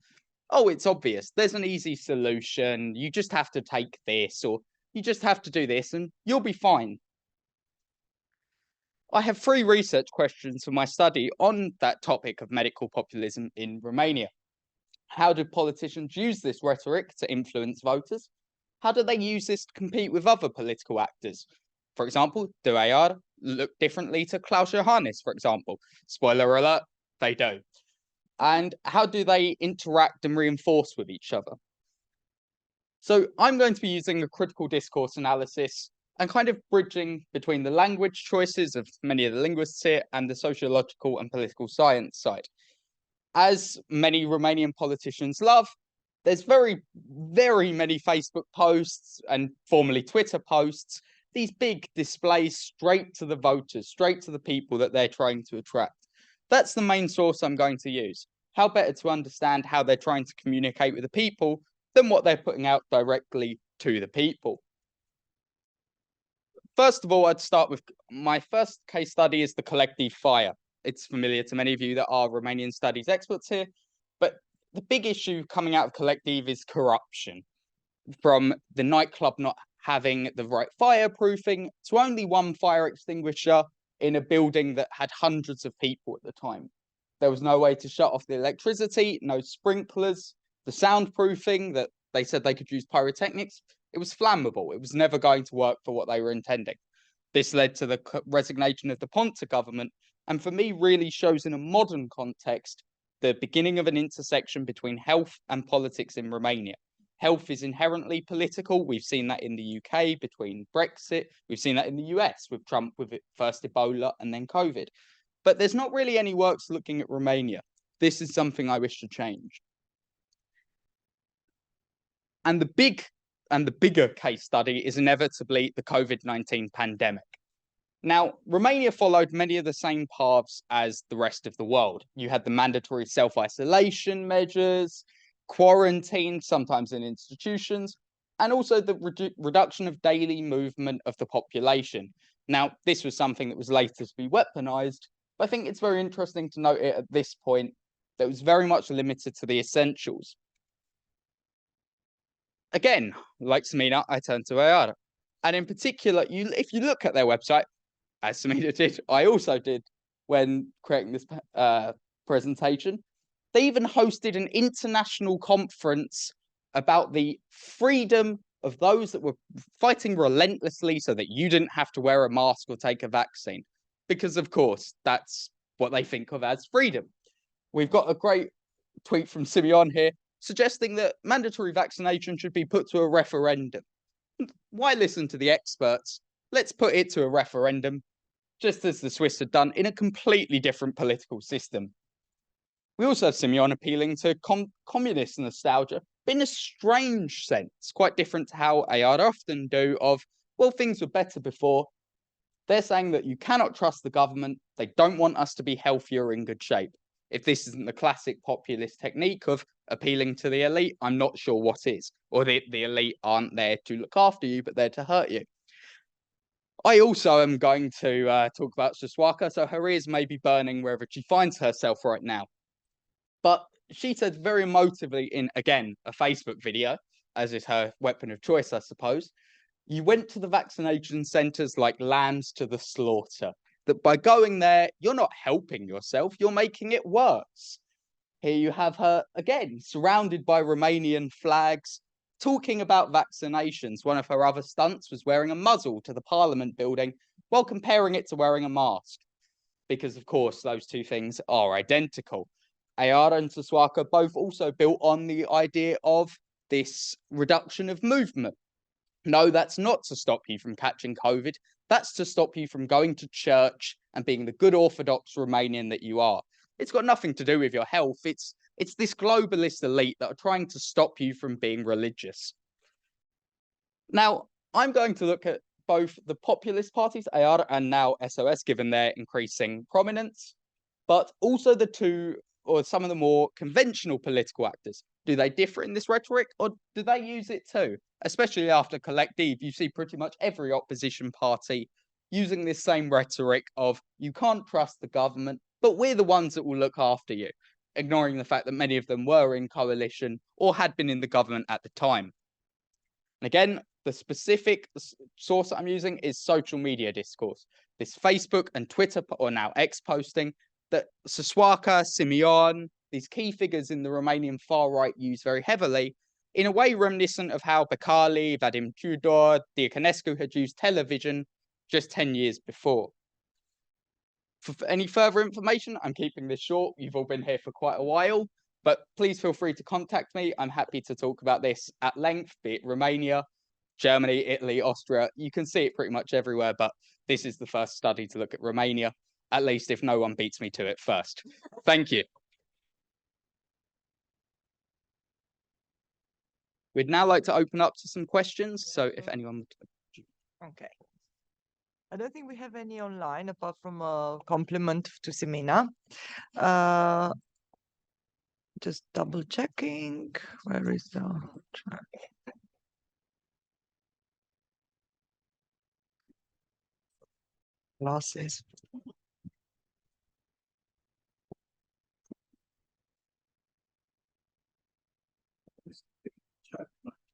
oh, it's obvious, there's an easy solution, you just have to take this, or you just have to do this and you'll be fine. I have 3 research questions for my study on that topic of medical populism in Romania. How do politicians use this rhetoric to influence voters? How do they use this to compete with other political actors? For example, do AR look differently to Klaus Johannes, for example? Spoiler alert, they do. And how do they interact and reinforce with each other? So I'm going to be using a critical discourse analysis and kind of bridging between the language choices of many of the linguists here and the sociological and political science side. As many Romanian politicians love, there's very, very many Facebook posts and formerly Twitter posts, these big displays straight to the voters, straight to the people that they're trying to attract. That's the main source I'm going to use. How better to understand how they're trying to communicate with the people than what they're putting out directly to the people. First of all, I'd start with my first case study is the collective fire. It's familiar to many of you that are Romanian studies experts here, but the big issue coming out of collective is corruption. From the nightclub not having the right fireproofing to only one fire extinguisher in a building that had hundreds of people at the time. There was no way to shut off the electricity, no sprinklers, the soundproofing that they said they could use pyrotechnics. It was flammable. It was never going to work for what they were intending. This led to the resignation of the Ponta government and for me really shows in a modern context the beginning of an intersection between health and politics in Romania. Health is inherently political. We've seen that in the UK between Brexit. We've seen that in the US with Trump, with first Ebola and then COVID. But there's not really any works looking at Romania. This is something I wish to change. And the bigger case study is inevitably the COVID-19 pandemic. Now, Romania followed many of the same paths as the rest of the world. You had the mandatory self-isolation measures, quarantine, sometimes in institutions, and also the reduction of daily movement of the population. Now, this was something that was later to be weaponized, but I think it's very interesting to note it at this point that it was very much limited to the essentials. Again, like Samina, I turned to Ayara. And in particular, if you look at their website, as Samina did, I also did when creating this presentation, they even hosted an international conference about the freedom of those that were fighting relentlessly so that you didn't have to wear a mask or take a vaccine. Because, of course, that's what they think of as freedom. We've got a great tweet from Simeon here suggesting that mandatory vaccination should be put to a referendum. Why listen to the experts? Let's put it to a referendum, just as the Swiss had done in a completely different political system. We also have Simeon appealing to communist nostalgia, but in a strange sense, quite different to how Ayar often do of, well, things were better before. They're saying that you cannot trust the government. They don't want us to be healthy or in good shape. If this isn't the classic populist technique of appealing to the elite, I'm not sure what is. Or the elite aren't there to look after you, but there to hurt you. I also am going to talk about Siswaka, so her ears may be burning wherever she finds herself right now. But she said very emotively in, again, a Facebook video, as is her weapon of choice, I suppose, you went to the vaccination centres like lambs to the slaughter. That by going there, you're not helping yourself, you're making it worse. Here you have her, again, surrounded by Romanian flags, talking about vaccinations. One of her other stunts was wearing a muzzle to the Parliament building while comparing it to wearing a mask. Because, of course, those two things are identical. Ayara and Siswaka both also built on the idea of this reduction of movement. No, that's not to stop you from catching COVID. That's to stop you from going to church and being the good Orthodox Romanian that you are. It's got nothing to do with your health. It's this globalist elite that are trying to stop you from being religious. Now, I'm going to look at both the populist parties, Ayara and now SOS, given their increasing prominence, but also the two or some of the more conventional political actors. Do they differ in this rhetoric, or do they use it too? Especially after Collective, you see pretty much every opposition party using this same rhetoric of you can't trust the government, but we're the ones that will look after you, ignoring the fact that many of them were in coalition or had been in the government at the time. And again, the specific source that I'm using is social media discourse. This Facebook and Twitter, or now X posting, that Siswaka, Simeon, these key figures in the Romanian far right use very heavily, in a way reminiscent of how Becali, Vadim Tudor, Diaconescu had used television just 10 years before. For any further information, I'm keeping this short. You've all been here for quite a while, but please feel free to contact me. I'm happy to talk about this at length, be it Romania, Germany, Italy, Austria. You can see it pretty much everywhere, but this is the first study to look at Romania, at least if no one beats me to it first. Thank you. We'd now like to open up to some questions. So if anyone would... Okay. I don't think we have any online apart from a compliment to Simina. Just double checking. Where is the glasses?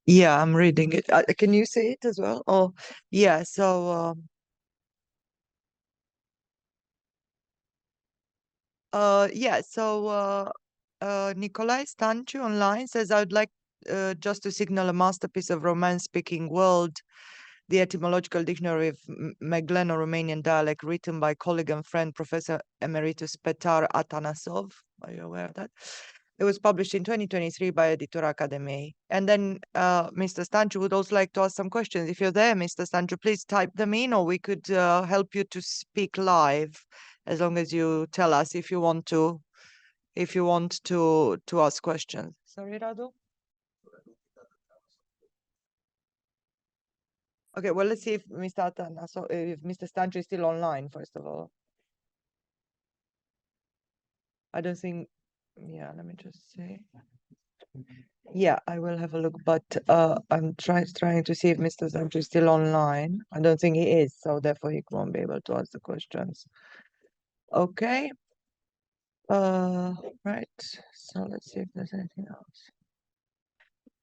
Yeah, I'm reading it. Can you see it as well? Oh, yeah. So, yeah. So, Nikolai Stanciu online says, "I would like just to signal a masterpiece of Romance-speaking world the etymological dictionary of Megleno-Romanian dialect written by colleague and friend Professor Emeritus Petar Atanasov. Are you aware of that? It was published in 2023 by Editura Academiei. And then Mr. Stanciu would also like to ask some questions. If you're there, Mr. Stanciu, please type them in, or we could help you to speak live, as long as you tell us if you want to ask questions. Sorry, Radu? Okay, well, let's see if Mr. Stanciu is still online, first of all. I don't think, yeah, let me just see. Yeah, I will have a look, but I'm trying to see if Mr. Stanciu is still online. I don't think he is, so therefore he won't be able to ask the questions. Okay. Right, so let's see if there's anything else.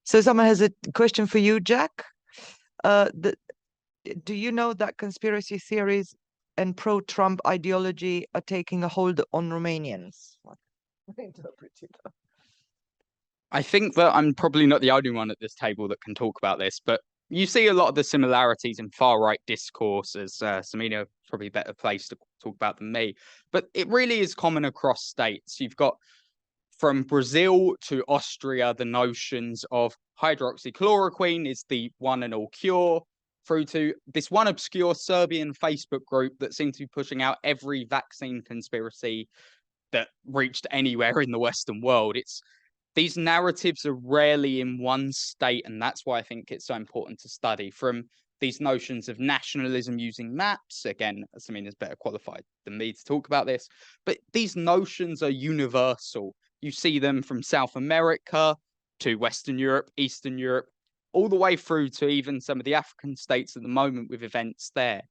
So someone has a question for you, Jack. Do you know that conspiracy theories and pro-Trump ideology are taking a hold on Romanians? I think that I'm probably not the only one at this table that can talk about this, but you see a lot of the similarities in far-right discourse, as Samina probably better placed to talk about than me. But it really is common across states. You've got from Brazil to Austria the notions of hydroxychloroquine is the one and all cure, through to this one obscure Serbian Facebook group that seemed to be pushing out every vaccine conspiracy that reached anywhere in the Western world. These narratives are rarely in one state, and that's why I think it's so important to study. From these notions of nationalism using maps, again, Samina's better qualified than me to talk about this, but these notions are universal. You see them from South America to Western Europe, Eastern Europe, all the way through to even some of the African states at the moment with events there.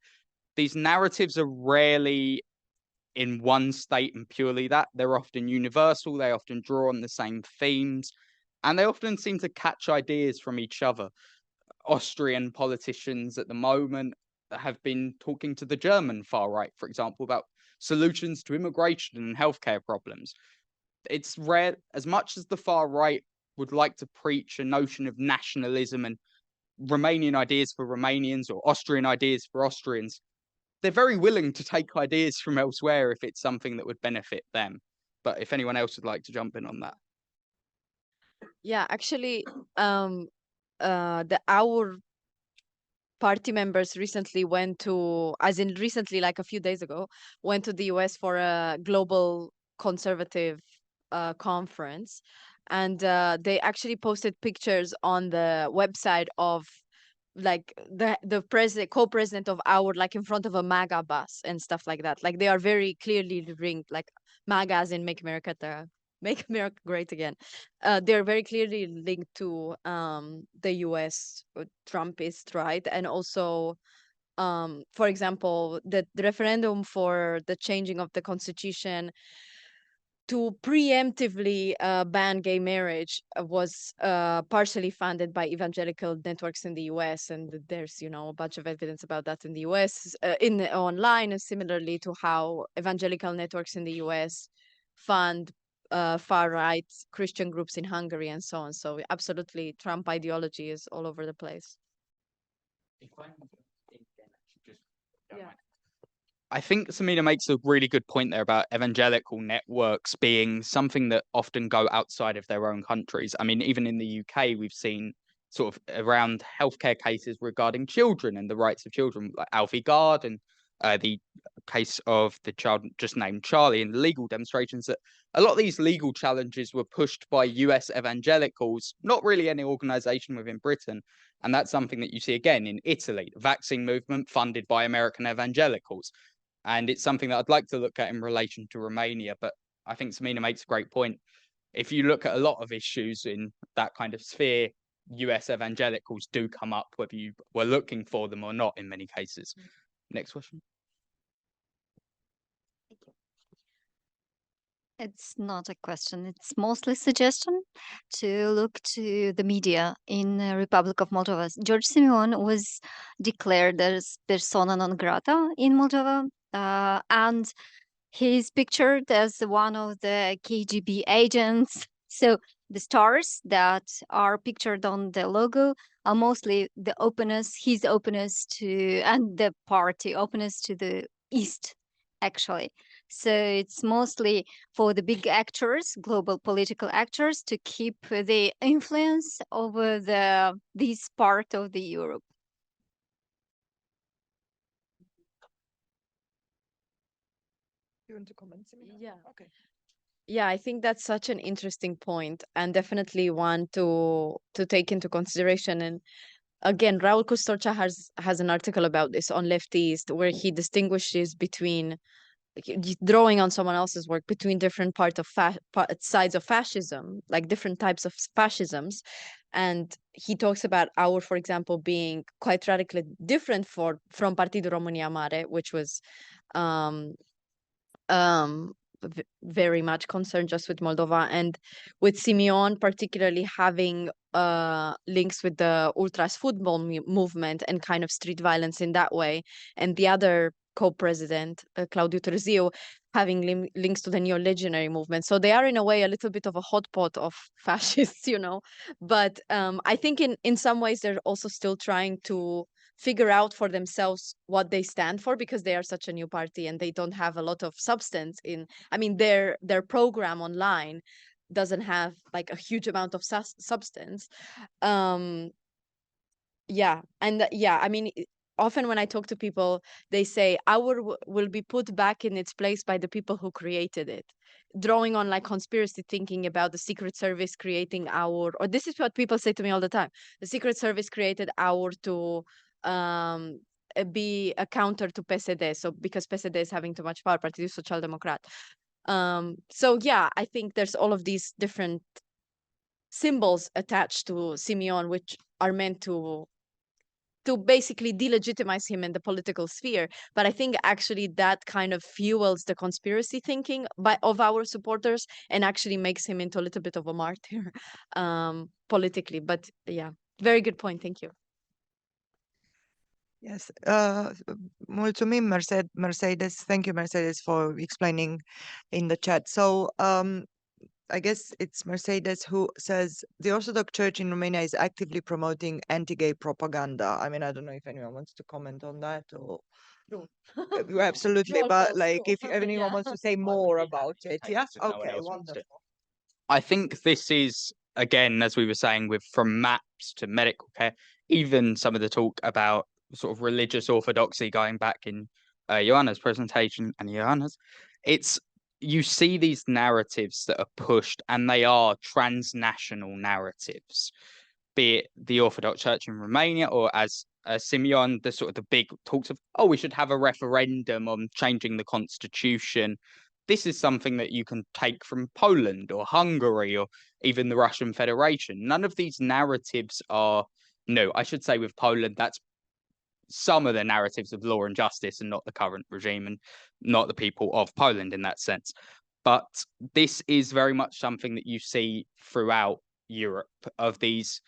These narratives are rarely in one state and purely that. They're often universal, they often draw on the same themes, and they often seem to catch ideas from each other. Austrian politicians at the moment have been talking to the German far right, for example, about solutions to immigration and healthcare problems. It's rare, as much as the far right would like to preach a notion of nationalism and Romanian ideas for Romanians or Austrian ideas for Austrians, they're very willing to take ideas from elsewhere if it's something that would benefit them. But if anyone else would like to jump in on that. Yeah, actually, our party members recently went to, as in recently, like a few days ago, went to the US for a global conservative conference. And they actually posted pictures on the website of like the president, co-president of our, like in front of a MAGA bus and stuff like that. Like they are very clearly linked, like MAGA as in Make America Great Again. They're very clearly linked to the US Trumpist, right? And also, for example, the referendum for the changing of the constitution to preemptively ban gay marriage was partially funded by evangelical networks in the US, and there's a bunch of evidence about that in the US online, and similarly to how evangelical networks in the US fund far-right Christian groups in Hungary and so on. So absolutely, Trump ideology is all over the place. Yeah. I think Samina makes a really good point there about evangelical networks being something that often go outside of their own countries. I mean, even in the UK, we've seen sort of around healthcare cases regarding children and the rights of children, like Alfie Guard and the case of the child just named Charlie, and the legal demonstrations, that a lot of these legal challenges were pushed by US evangelicals, not really any organization within Britain. And that's something that you see again in Italy, the vaccine movement funded by American evangelicals. And it's something that I'd like to look at in relation to Romania. But I think Samina makes a great point. If you look at a lot of issues in that kind of sphere, US evangelicals do come up, whether you were looking for them or not in many cases. Next question. It's not a question. It's mostly suggestion to look to the media in the Republic of Moldova. George Simeon was declared as persona non grata in Moldova, and he's pictured as one of the KGB agents. So the stars that are pictured on the logo are mostly the openness, his openness to, and the party openness to the East, actually. So it's mostly for the big actors, global political actors, to keep the influence over this part of the Europe. You want to comment? Yeah. Okay. Yeah, I think that's such an interesting point, and definitely one to take into consideration. And again, Raul Custorcha has an article about this on Leftist, where he distinguishes between drawing on someone else's work between different sides of fascism, like different types of fascisms. And he talks about our, for example, being quite radically different from Partido România Mare, which was very much concerned just with Moldova, and with Simeon particularly having links with the ultras football movement and kind of street violence in that way, and the other co-president Claudiu Târziu having links to the neo-legionary movement. So they are in a way a little bit of a hotpot of fascists, you know. But I think in some ways they're also still trying to figure out for themselves what they stand for, because they are such a new party and they don't have a lot of substance in, I mean, their program online doesn't have like a huge amount of substance. Yeah, and yeah, I mean, often when I talk to people, they say our will be put back in its place by the people who created it, drawing on like conspiracy thinking about the Secret Service creating our, or this is what people say to me all the time, the Secret Service created our to be a counter to PSD, so because PSD is having too much power, Partido Social Democrat. So yeah, I think there's all of these different symbols attached to Simeon, which are meant to basically delegitimize him in the political sphere. But I think actually that kind of fuels the conspiracy thinking of our supporters and actually makes him into a little bit of a martyr politically. But yeah, very good point. Thank you. Yes, mulțumim, Mercedes. Thank you, Mercedes, for explaining in the chat. So I guess it's Mercedes who says the Orthodox Church in Romania is actively promoting anti-gay propaganda. I mean, I don't know if anyone wants to comment on that or absolutely, but like if anyone wants to say more about it, yeah. Okay, wonderful. I think this is, again, as we were saying, from maps to medical care, even some of the talk about sort of religious orthodoxy going back in Joanna's presentation and Joanna's, you see these narratives that are pushed, and they are transnational narratives, be it the Orthodox Church in Romania, or as Simeon, the sort of the big talks of, oh, we should have a referendum on changing the constitution. This is something that you can take from Poland or Hungary or even the Russian Federation. None of these narratives are new. I should say with Poland, that's some of the narratives of law and justice and not the current regime and not the people of Poland in that sense. But this is very much something that you see throughout Europe, of these,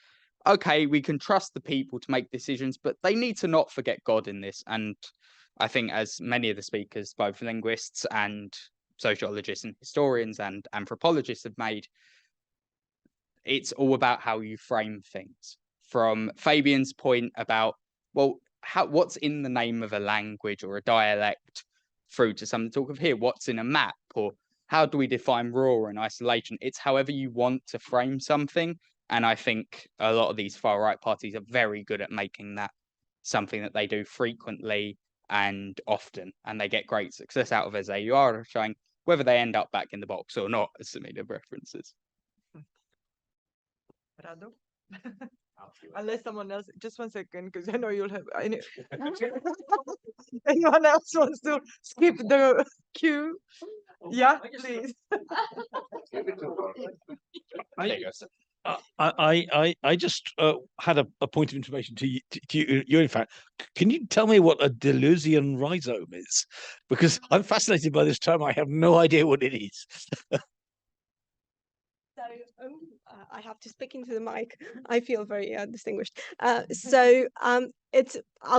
okay, we can trust the people to make decisions, but they need to not forget God in this. And I think, as many of the speakers, both linguists and sociologists and historians and anthropologists have made, it's all about how you frame things. From Fabian's point about, well, what's in the name of a language or a dialect, through to some talk of here, what's in a map, or how do we define raw and isolation? It's however you want to frame something. And I think a lot of these far right parties are very good at making that something that they do frequently and often, and they get great success out of it, as they are showing, whether they end up back in the box or not, as Samina references. Radu? Unless someone else, just 1 second, because I know you'll have anyone else wants to skip the queue. Yeah, please. I just had a point of information to you. In fact, can you tell me what a Deleuzian rhizome is? Because I'm fascinated by this term. I have no idea what it is. So I have to speak into the mic. I feel very distinguished. I'll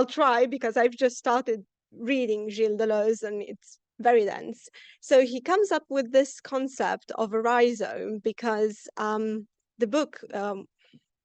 try, because I've just started reading Gilles Deleuze and it's very dense. So he comes up with this concept of a rhizome because the book,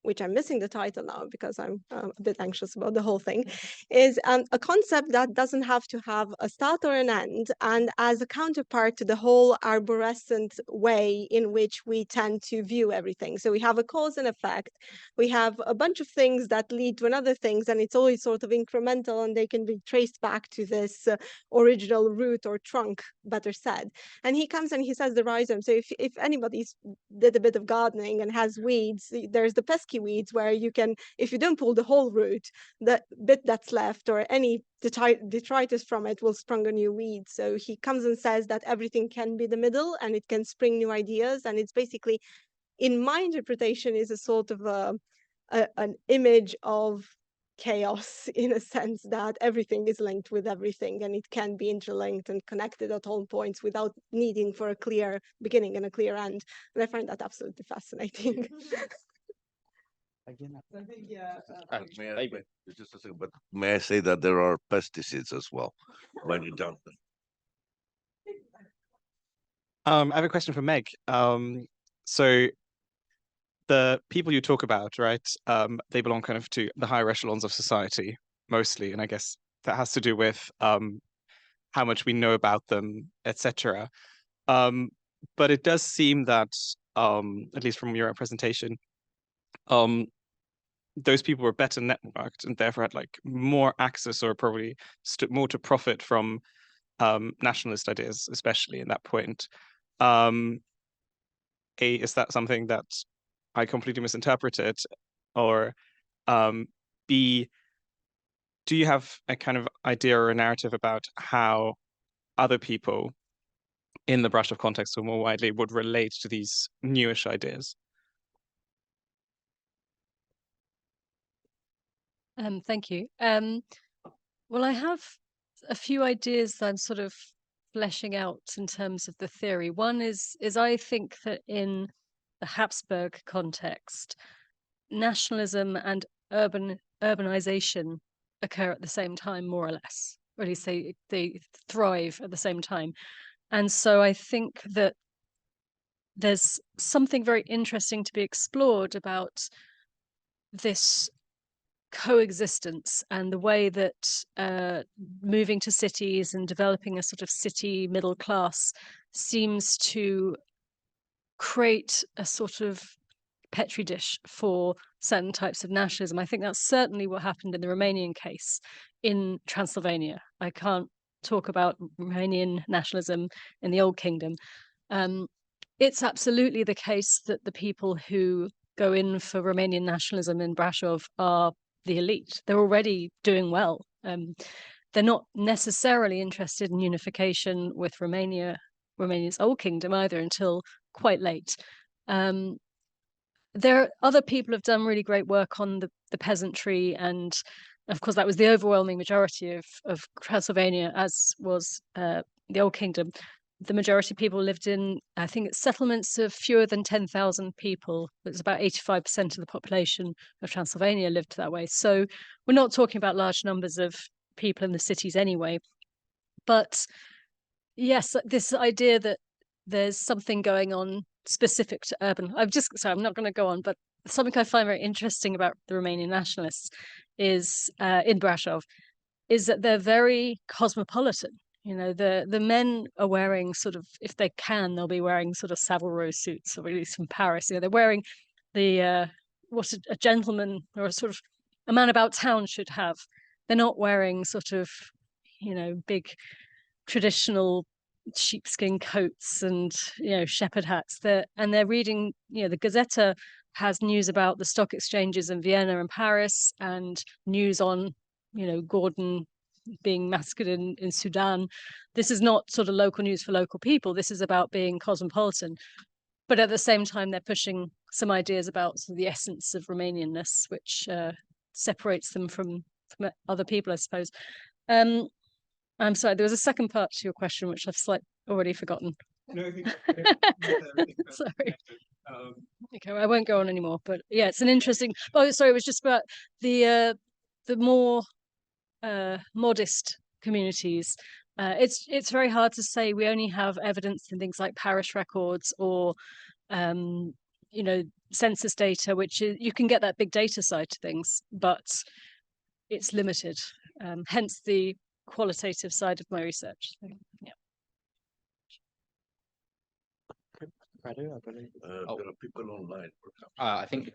which I'm missing the title now because I'm a bit anxious about the whole thing, is a concept that doesn't have to have a start or an end, and as a counterpart to the whole arborescent way in which we tend to view everything. So we have a cause and effect, we have a bunch of things that lead to another things, and it's always sort of incremental, and they can be traced back to this original root or trunk, better said. And he comes and he says the rhizome. So if anybody's did a bit of gardening and has weeds, there's the pesky weeds where you can, if you don't pull the whole root, the bit that's left or any detritus from it will spring a new weed. So he comes and says that everything can be the middle and it can spring new ideas. And it's basically, in my interpretation, is a sort of an image of chaos, in a sense that everything is linked with everything and it can be interlinked and connected at all points without needing for a clear beginning and a clear end. And I find that absolutely fascinating. May I say that there are pesticides as well when you dump them? I have a question for Meg. So the people you talk about, right, they belong kind of to the higher echelons of society mostly, and I guess that has to do with how much we know about them, etc. But it does seem that, at least from your presentation, those people were better networked and therefore had like more access or probably stood more to profit from nationalist ideas, especially in that point. Is that something that I completely misinterpreted? Or B, do you have a kind of idea or a narrative about how other people in the Brasov context or more widely would relate to these newish ideas? Thank you. Well, I have a few ideas that I'm sort of fleshing out in terms of the theory. One is I think that in the Habsburg context, nationalism and urbanization occur at the same time, more or less, or at least they thrive at the same time. And so I think that there's something very interesting to be explored about this coexistence and the way that moving to cities and developing a sort of city middle class seems to create a sort of petri dish for certain types of nationalism. I think that's certainly what happened in the Romanian case in Transylvania. I can't talk about Romanian nationalism in the Old Kingdom. It's absolutely the case that the people who go in for Romanian nationalism in Brasov are the elite. They're already doing well. They're not necessarily interested in unification with Romania's Old Kingdom either until quite late. There are other people who have done really great work on the peasantry, and of course that was the overwhelming majority of Transylvania, as was the Old Kingdom. The majority of people lived in, I think it's settlements of fewer than 10,000 people. It's about 85% of the population of Transylvania lived that way. So we're not talking about large numbers of people in the cities anyway. But yes, this idea that there's something going on specific to urban. I'm not going to go on, but something I find very interesting about the Romanian nationalists is in Brasov is that they're very cosmopolitan. You know, the men are wearing sort of, if they can, they'll be wearing sort of Savile Row suits, or at least from Paris. You know, they're wearing the what a gentleman or a sort of a man about town should have. They're not wearing sort of, you know, big traditional sheepskin coats and, you know, shepherd hats. They're reading, you know, the Gazeta has news about the stock exchanges in Vienna and Paris, and news on, you know, Gordon being massacred in Sudan. This is not sort of local news for local people. This is about being cosmopolitan. But at the same time, they're pushing some ideas about sort of the essence of Romanianness, which separates them from other people, I suppose. I'm sorry, there was a second part to your question, which I've already forgotten. No, sorry. Okay, I won't go on anymore. But yeah, it's an interesting. Oh, sorry, it was just about the more modest communities. It's very hard to say. We only have evidence in things like parish records or you know, census data, which is, you can get that big data side to things, but it's limited. Hence the qualitative side of my research. So, yeah. There are people online. I think.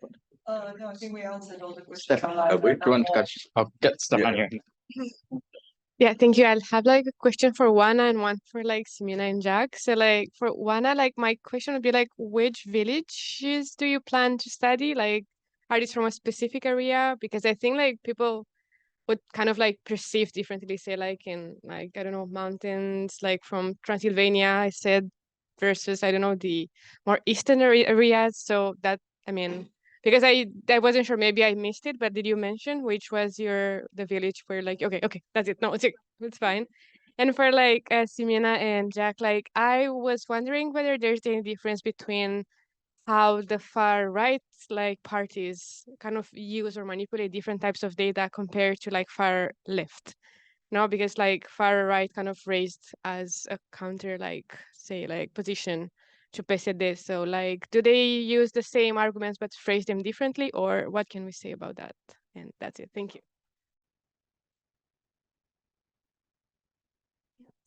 No, I think we answered all the questions. Stefan, do you want to go? I'll get Stefan here. Yeah, thank you. I'll have like a question for Juana and one for like Simina and Jack. So like for Juana, like my question would be like, which villages do you plan to study? Like, are these from a specific area? Because I think like people would kind of like perceive differently, say like in like, I don't know, mountains, like from Transylvania, I said, versus, I don't know, the more eastern areas. So that, I mean, because I wasn't sure, maybe I missed it, but did you mention which was the village where like, okay, that's it. No, it's fine. And for like Simina and Jack, like I was wondering whether there's any difference between how the far right like parties kind of use or manipulate different types of data compared to like far left. No, because like far right kind of raised as a counter, like say like position to PSD. So like, do they use the same arguments but phrase them differently, or what can we say about that? And that's it. Thank you.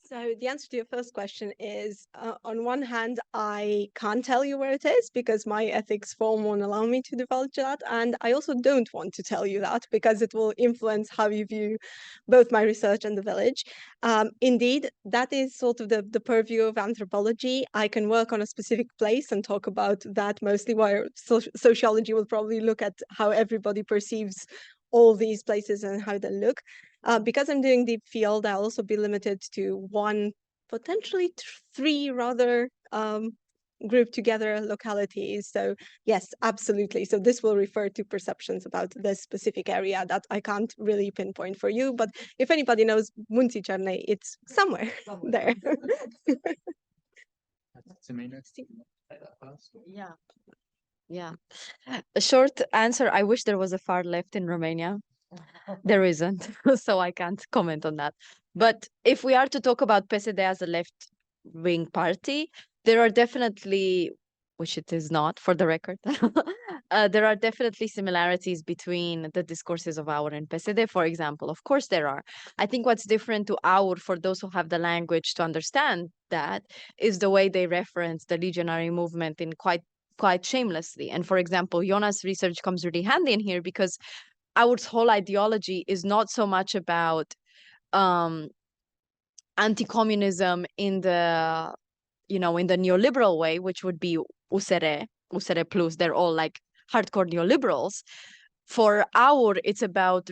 So the answer to your first question is, on one hand, I can't tell you where it is because my ethics form won't allow me to divulge that. And I also don't want to tell you that because it will influence how you view both my research and the village. Indeed, that is sort of the purview of anthropology. I can work on a specific place and talk about that mostly, while sociology will probably look at how everybody perceives all these places and how they look. Because I'm doing deep field, I'll also be limited to one, potentially three rather grouped together localities. So yes, absolutely. So this will refer to perceptions about this specific area that I can't really pinpoint for you. But if anybody knows Munții Cernei, it's somewhere there. Yeah. A short answer, I wish there was a far left in Romania. There isn't, so I can't comment on that. But if we are to talk about PSD as a left-wing party, there are definitely, which it is not for the record, there are definitely similarities between the discourses of AUR and PSD, for example. Of course there are. I think what's different to AUR, for those who have the language to understand that, is the way they reference the legionary movement in quite shamelessly. And for example, Jonas' research comes really handy in here because AUR's whole ideology is not so much about anti-communism in the neoliberal way, which would be USR plus. They're all like hardcore neoliberals. For AUR, it's about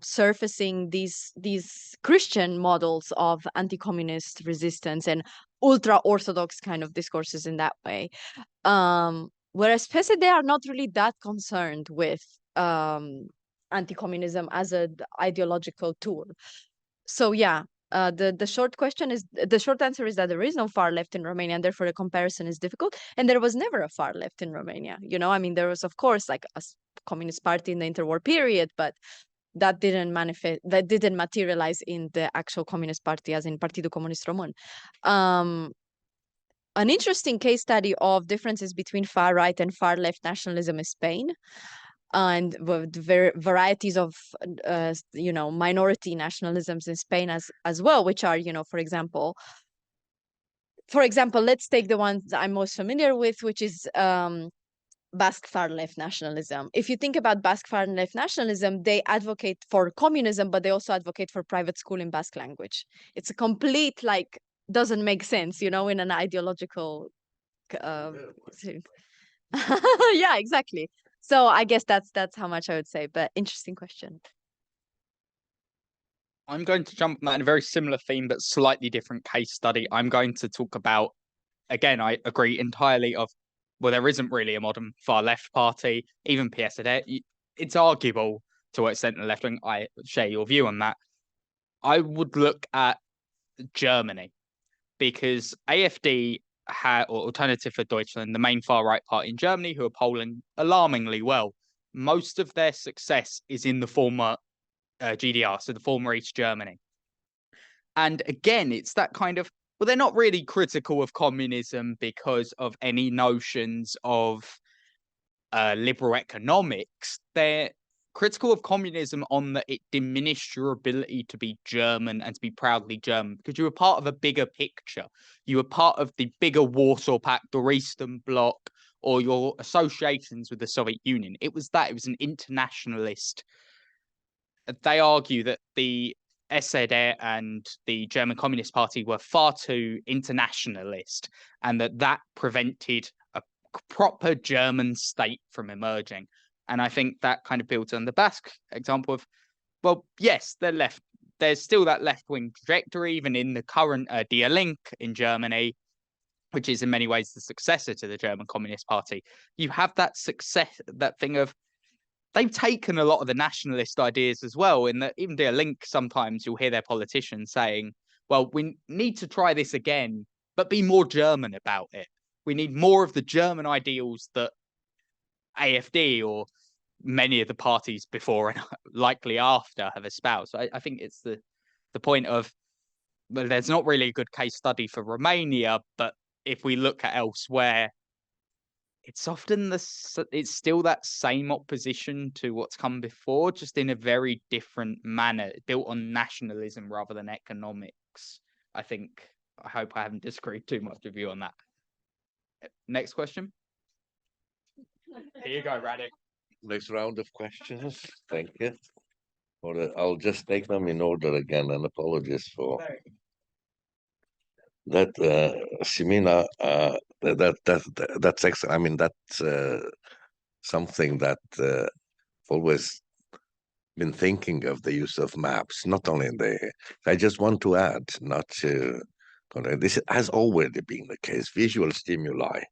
surfacing these Christian models of anti-communist resistance and ultra-orthodox kind of discourses in that way. Whereas PSD are not really that concerned with anti-communism as an ideological tool. So yeah, the short answer is that there is no far left in Romania, and therefore the comparison is difficult. And there was never a far left in Romania. You know, I mean, there was of course like a communist party in the interwar period, but that didn't materialize in the actual communist party, as in Partidul Comunist Român. An interesting case study of differences between far right and far left nationalism is Spain, and the varieties of minority nationalisms in Spain as well, which are, for example, let's take the ones I'm most familiar with, which is Basque far left nationalism. If you think about Basque far left nationalism, they advocate for communism, but they also advocate for private school in Basque language. It's a complete doesn't make sense, in an ideological yeah, exactly. So I guess that's how much I would say, but interesting question. I'm going to jump on that in a very similar theme, but slightly different case study. I'm going to talk about, again, I agree entirely there isn't really a modern far left party, even PSD. It's arguable to what extent the left wing. I share your view on that. I would look at Germany, because AfD or Alternative for Deutschland, the main far right party in Germany, who are polling alarmingly well. Most of their success is in the former GDR, so the former East Germany. And again, it's that kind of well, they're not really critical of communism because of any notions of liberal economics. They're critical of communism on that it diminished your ability to be German and to be proudly German because you were part of a bigger picture. You were part of the bigger Warsaw Pact or Eastern Bloc or your associations with the Soviet Union. It was that. It was an internationalist. They argue that the SED and the German Communist Party were far too internationalist and that prevented a proper German state from emerging. And I think that kind of builds on the Basque example of, well, yes, they're left. There's still that left-wing trajectory, even in the current Die Linke in Germany, which is in many ways the successor to the German Communist Party. You have that success, that thing of, they've taken a lot of the nationalist ideas as well, in that even Die Linke, sometimes you'll hear their politicians saying, well, we need to try this again, but be more German about it. We need more of the German ideals that AfD or many of the parties before and likely after have espoused. So I think it's the point of, well, there's not really a good case study for Romania, but if we look at elsewhere, it's often it's still that same opposition to what's come before, just in a very different manner, built on nationalism rather than economics. I hope I haven't disagreed too much with you on that. Next question. Here you go, Radek. Next round of questions. Thank you. I'll just take them in order again, and apologies for that. Simina, that's excellent. I mean, that's something that I've always been thinking of, the use of maps, not only in the. I just want to add, not to. This has already been the case. Visual stimuli,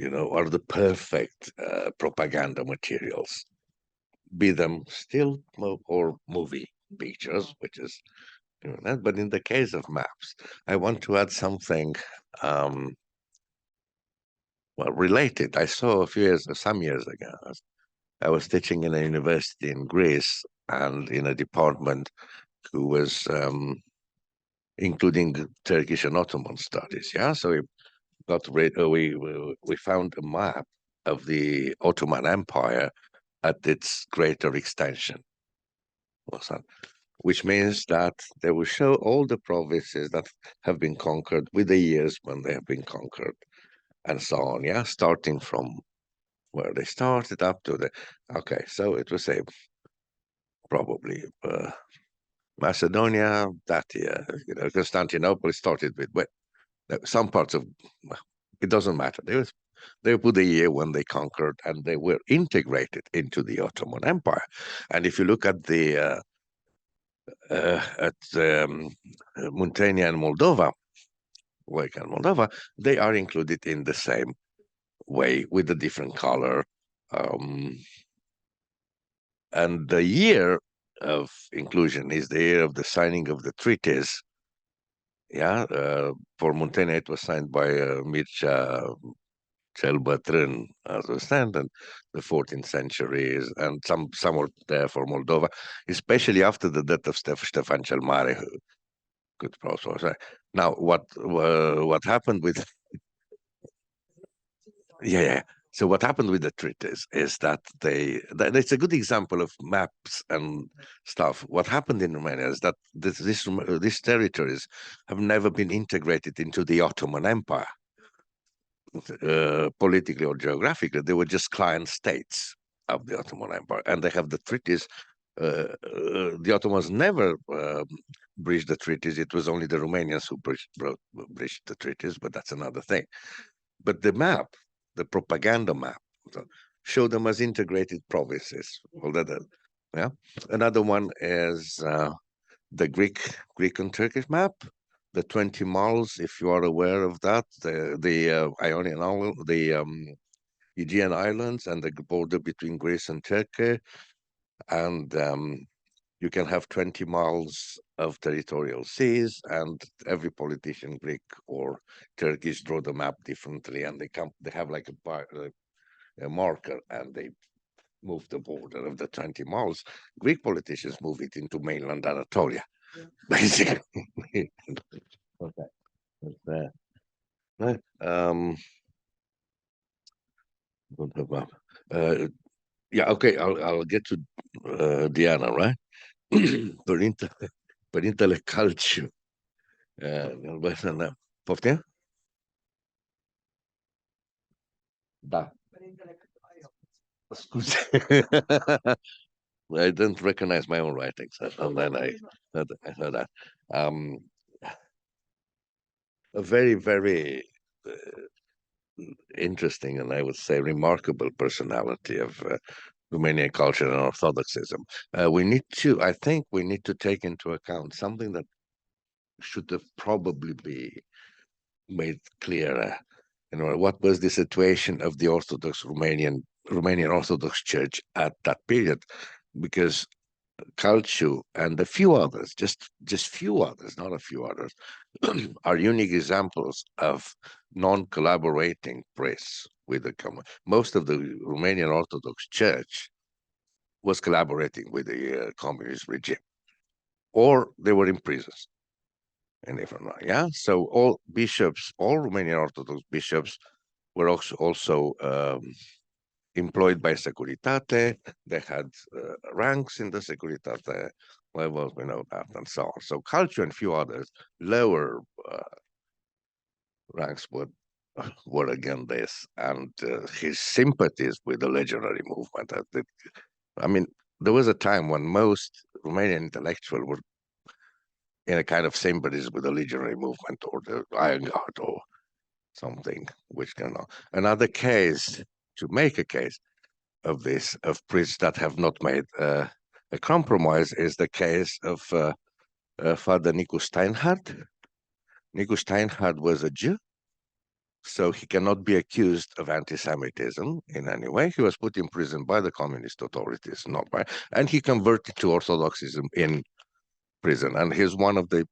are the perfect propaganda materials, be them still or movie pictures, which is that. But in the case of maps, I want to add something related. I saw some years ago, I was teaching in a university in Greece and in a department who was including Turkish and Ottoman studies. Yeah, so we found a map of the Ottoman Empire at its greater extension, which means that they will show all the provinces that have been conquered with the years when they have been conquered, and so on. Yeah, starting from where they started up to the. Okay, so it was probably Macedonia that year. Constantinople started with some parts of. It doesn't matter. They put the year when they conquered, and they were integrated into the Ottoman Empire. And if you look at the Muntenia and Moldova, they are included in the same way with a different color. And the year of inclusion is the year of the signing of the treaties. Yeah, for Muntenia, it was signed by Mircea cel Bătrân, as we stand, and the 14th century, and some were there for Moldova, especially after the death of Ștefan cel Mare, who could also say. Now, what happened with So what happened with the treaties is that it's a good example of maps and stuff. What happened in Romania is that these territories have never been integrated into the Ottoman Empire. Politically or geographically, they were just client states of the Ottoman Empire, and they have the treaties. The Ottomans never breached the treaties. It was only the Romanians who breached the treaties, but that's another thing. But the map, the propaganda map, show them as integrated provinces. Yeah. Another one is the Greek and Turkish map. The 20 miles, if you are aware of that, the Ionian Island, the Aegean Islands, and the border between Greece and Turkey, and you can have 20 miles of territorial seas, and every politician, Greek or Turkish, draw the map differently, and they have like a marker, and they move the border of the 20 miles. Greek politicians move it into mainland Anatolia, basically. Okay. Right. Don't have map. Yeah, okay, I'll get to Diana, right? Părintele Calciu. Poftim? Da. Scuze. I didn't recognize my own writings, and then I heard that. A very, very interesting and I would say remarkable personality of Romanian culture and Orthodoxism. I think we need to take into account something that should have probably be made clearer. What was the situation of the Romanian Orthodox Church at that period? Because Calciu and a few others, just few others, not a few others, are unique examples of non-collaborating priests with the most of the Romanian Orthodox Church was collaborating with the communist regime, or they were in prisons. And if I'm not, yeah. So all Romanian Orthodox bishops were also employed by Securitate. They had ranks in the Securitate levels, we know that, and so on. So Calciu and few others, lower ranks were against this, and his sympathies with the legionary movement. I mean, there was a time when most Romanian intellectuals were in a kind of sympathies with the legionary movement or the Iron Guard or something, which another case, to make a case of this, of priests that have not made a compromise, is the case of Father Nicu Steinhardt. Nicu Steinhardt was a Jew, so he cannot be accused of anti-Semitism in any way. He was put in prison by the communist authorities, and he converted to Orthodoxism in prison, and he's one of the,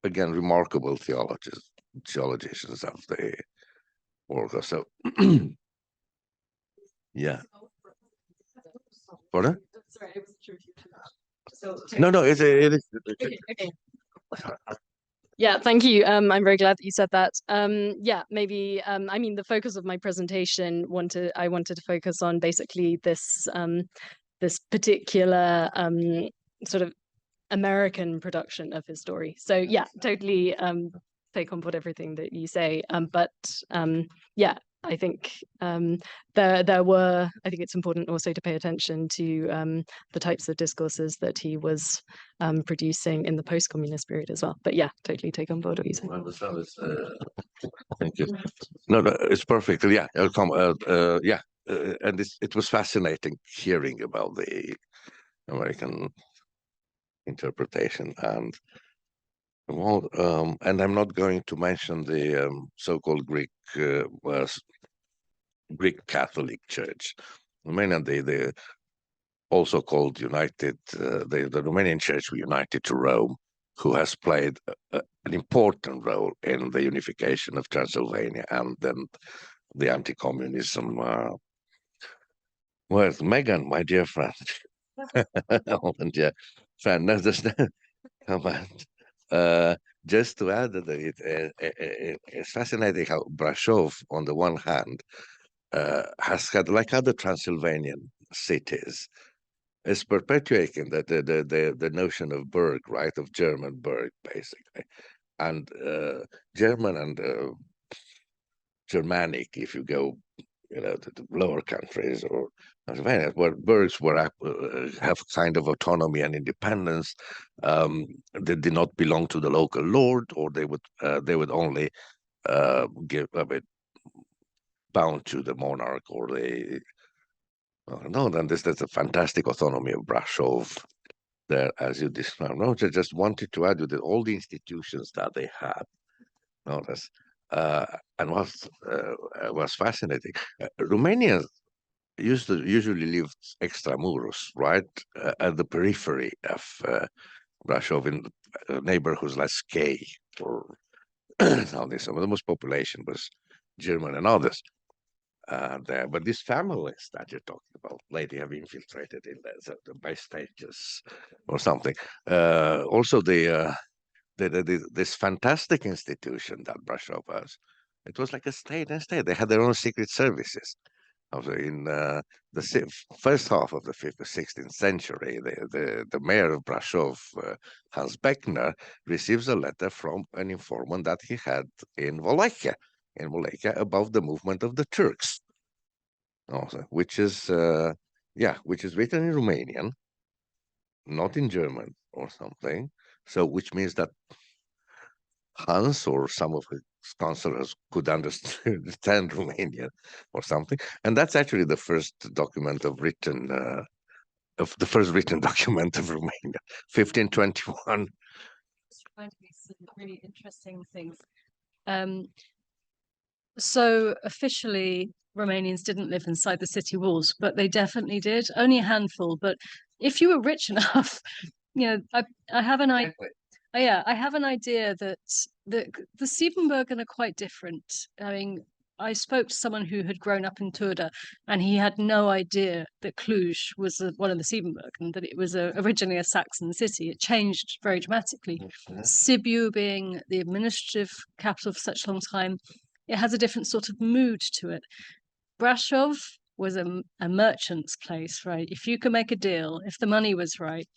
again, remarkable theologians of the world. So, yeah. Pardon? No, it is. Okay. Yeah, thank you. I'm very glad that you said that. Yeah, maybe, I mean, the focus of my presentation, I wanted to focus on basically this particular sort of American production of his story. So yeah, totally take on board everything that you say. But yeah, I think I think it's important also to pay attention to the types of discourses that he was producing in the post-communist period as well. But yeah, totally take on board what you say. Thank you. No, it's perfect. Yeah, yeah, and it was fascinating hearing about the American interpretation, and and I'm not going to mention the so-called Greek Catholic Church. Romania, they also called United, the Romanian Church united to Rome, who has played an important role in the unification of Transylvania and then the anti-communism. Well, Megan, my dear friend, and yeah, friend, no, there's no comment. Just to add that it's fascinating how Brasov, on the one hand, has had, like other Transylvanian cities, is perpetuating the notion of Berg, right, of German Berg, basically, and German and Germanic, if you go, to the lower countries or Pennsylvania, where Bergs have kind of autonomy and independence. They did not belong to the local lord, or they would only give a bit bound to the monarch, or they. No, then that's a fantastic autonomy of Brasov there, as you described. No, I just wanted to add you that all the institutions that they had, notice, and was fascinating. Romanians usually lived extramuros, right, at the periphery of Brasov, in neighborhoods like Skay or something. So the most population was German and others there. But these families that you're talking about, lately have infiltrated in by stages or something. Also, the this fantastic institution that Brasov has. It was like a state and state. They had their own secret services. Also, in the first half of the 16th century, the mayor of Brasov, Hans Beckner, receives a letter from an informant that he had in Wallachia, about the movement of the Turks. Also, which is written in Romanian, not in German or something. So, which means that Hans or some of his counselors could understand Romanian or something, and that's actually the first document of the first written document of Romania, 1521. It's going to be some really interesting things. So officially, Romanians didn't live inside the city walls, but they definitely did. Only a handful. But if you were rich enough, I have an idea. I have an idea that the Siebenbürgen are quite different. I mean, I spoke to someone who had grown up in Turda, and he had no idea that Cluj was one of the Siebenbürgen, that it was originally a Saxon city. It changed very dramatically. Sibiu being the administrative capital for such a long time, it has a different sort of mood to it. Brasov was a merchant's place, right? If you could make a deal, if the money was right,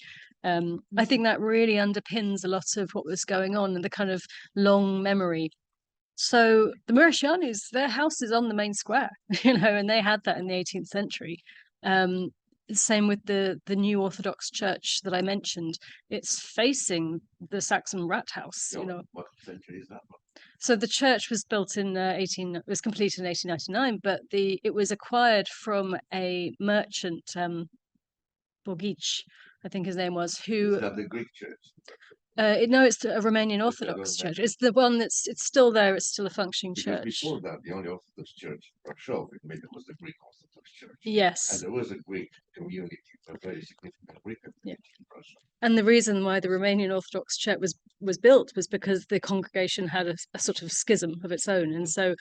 I think that really underpins a lot of what was going on and the kind of long memory. So the Mureșanus, their house is on the main square, and they had that in the 18th century. Same with the new Orthodox church that I mentioned. It's facing the Saxon Rat House. What century is that? So the church was built in was completed in 1899, but it was acquired from a merchant, Bogic, I think his name was, who. Is that the Greek church? No, it's a Romanian Orthodox church. It's the one it's still there. It's still a functioning Because church. before that, the only Orthodox church in Brasov, maybe it was the Greek Orthodox church. Yes. And there was a Greek community, a very significant Greek community in Brasov. And the reason why the Romanian Orthodox Church was built was because the congregation had a sort of schism of its own. And so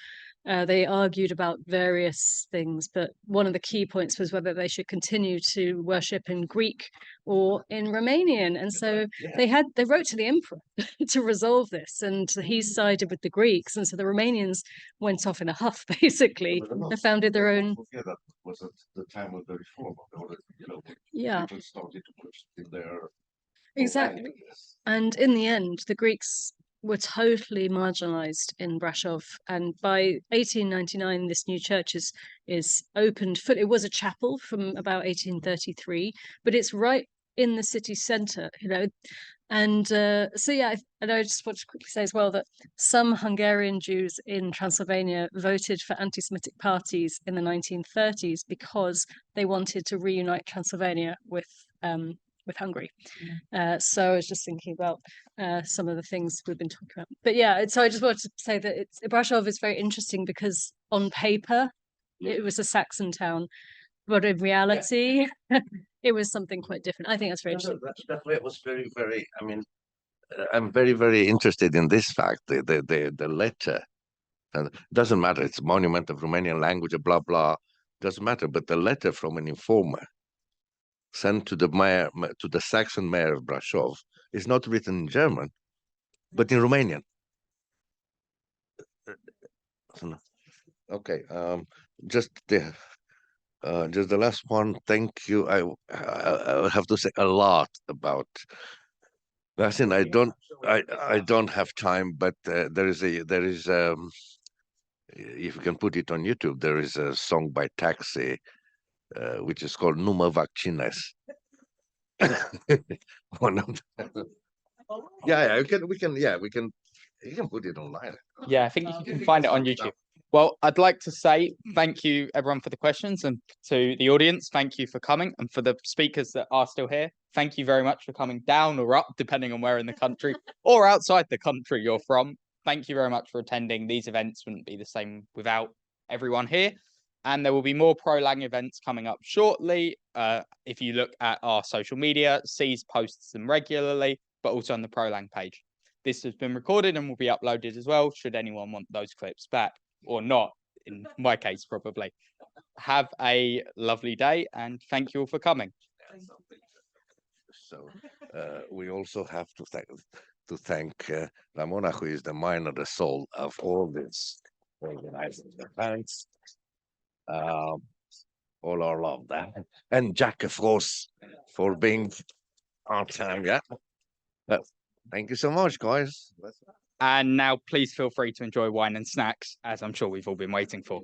they argued about various things, but one of the key points was whether they should continue to worship in Greek or in Romanian. And so they wrote to the emperor to resolve this, and he sided with the Greeks. And so the Romanians went off in a huff, basically, and founded their own. That was at the time of the reform of the people started to push in their. Exactly. And in the end, the Greeks were totally marginalized in Brasov. And by 1899, this new church is opened. It was a chapel from about 1833, but it's right in the city center, And and I just want to quickly say as well that some Hungarian Jews in Transylvania voted for anti-Semitic parties in the 1930s because they wanted to reunite Transylvania with Hungary. So I was just thinking about some of the things we've been talking about. But so I just wanted to say that Brasov is very interesting because on paper it was a Saxon town, but in reality it was something quite different. I think that's very interesting. That way it was very, very. I mean, I'm very, very interested in this fact. The letter, and it doesn't matter. It's a monument of Romanian language, blah blah. Doesn't matter. But the letter from an informer sent to the mayor, to the Saxon mayor of Brasov, is not written in German, but in Romanian. Okay, just the last one. Thank you. I have to say a lot about. Listen, I don't have time, but there is if you can put it on YouTube, there is a song by Taxi. Which is called Numa Vaccines. One of them. You can put it online. Yeah, I think you can find it on YouTube. Well, I'd like to say thank you everyone for the questions, and to the audience, thank you for coming, and for the speakers that are still here, thank you very much for coming down or up, depending on where in the country or outside the country you're from. Thank you very much for attending. These events wouldn't be the same without everyone here. And there will be more PROLang events coming up shortly. If you look at our social media, C's posts them regularly, but also on the PROLang page. This has been recorded and will be uploaded as well, should anyone want those clips back, or not, in my case, probably. Have a lovely day, and thank you all for coming. So we also have to thank to thank Ramona, who is the mind and the soul of all this organizing events. All our love there. And Jack, of course, for being on time. Yeah. Thank you so much, guys. And now please feel free to enjoy wine and snacks, as I'm sure we've all been waiting for.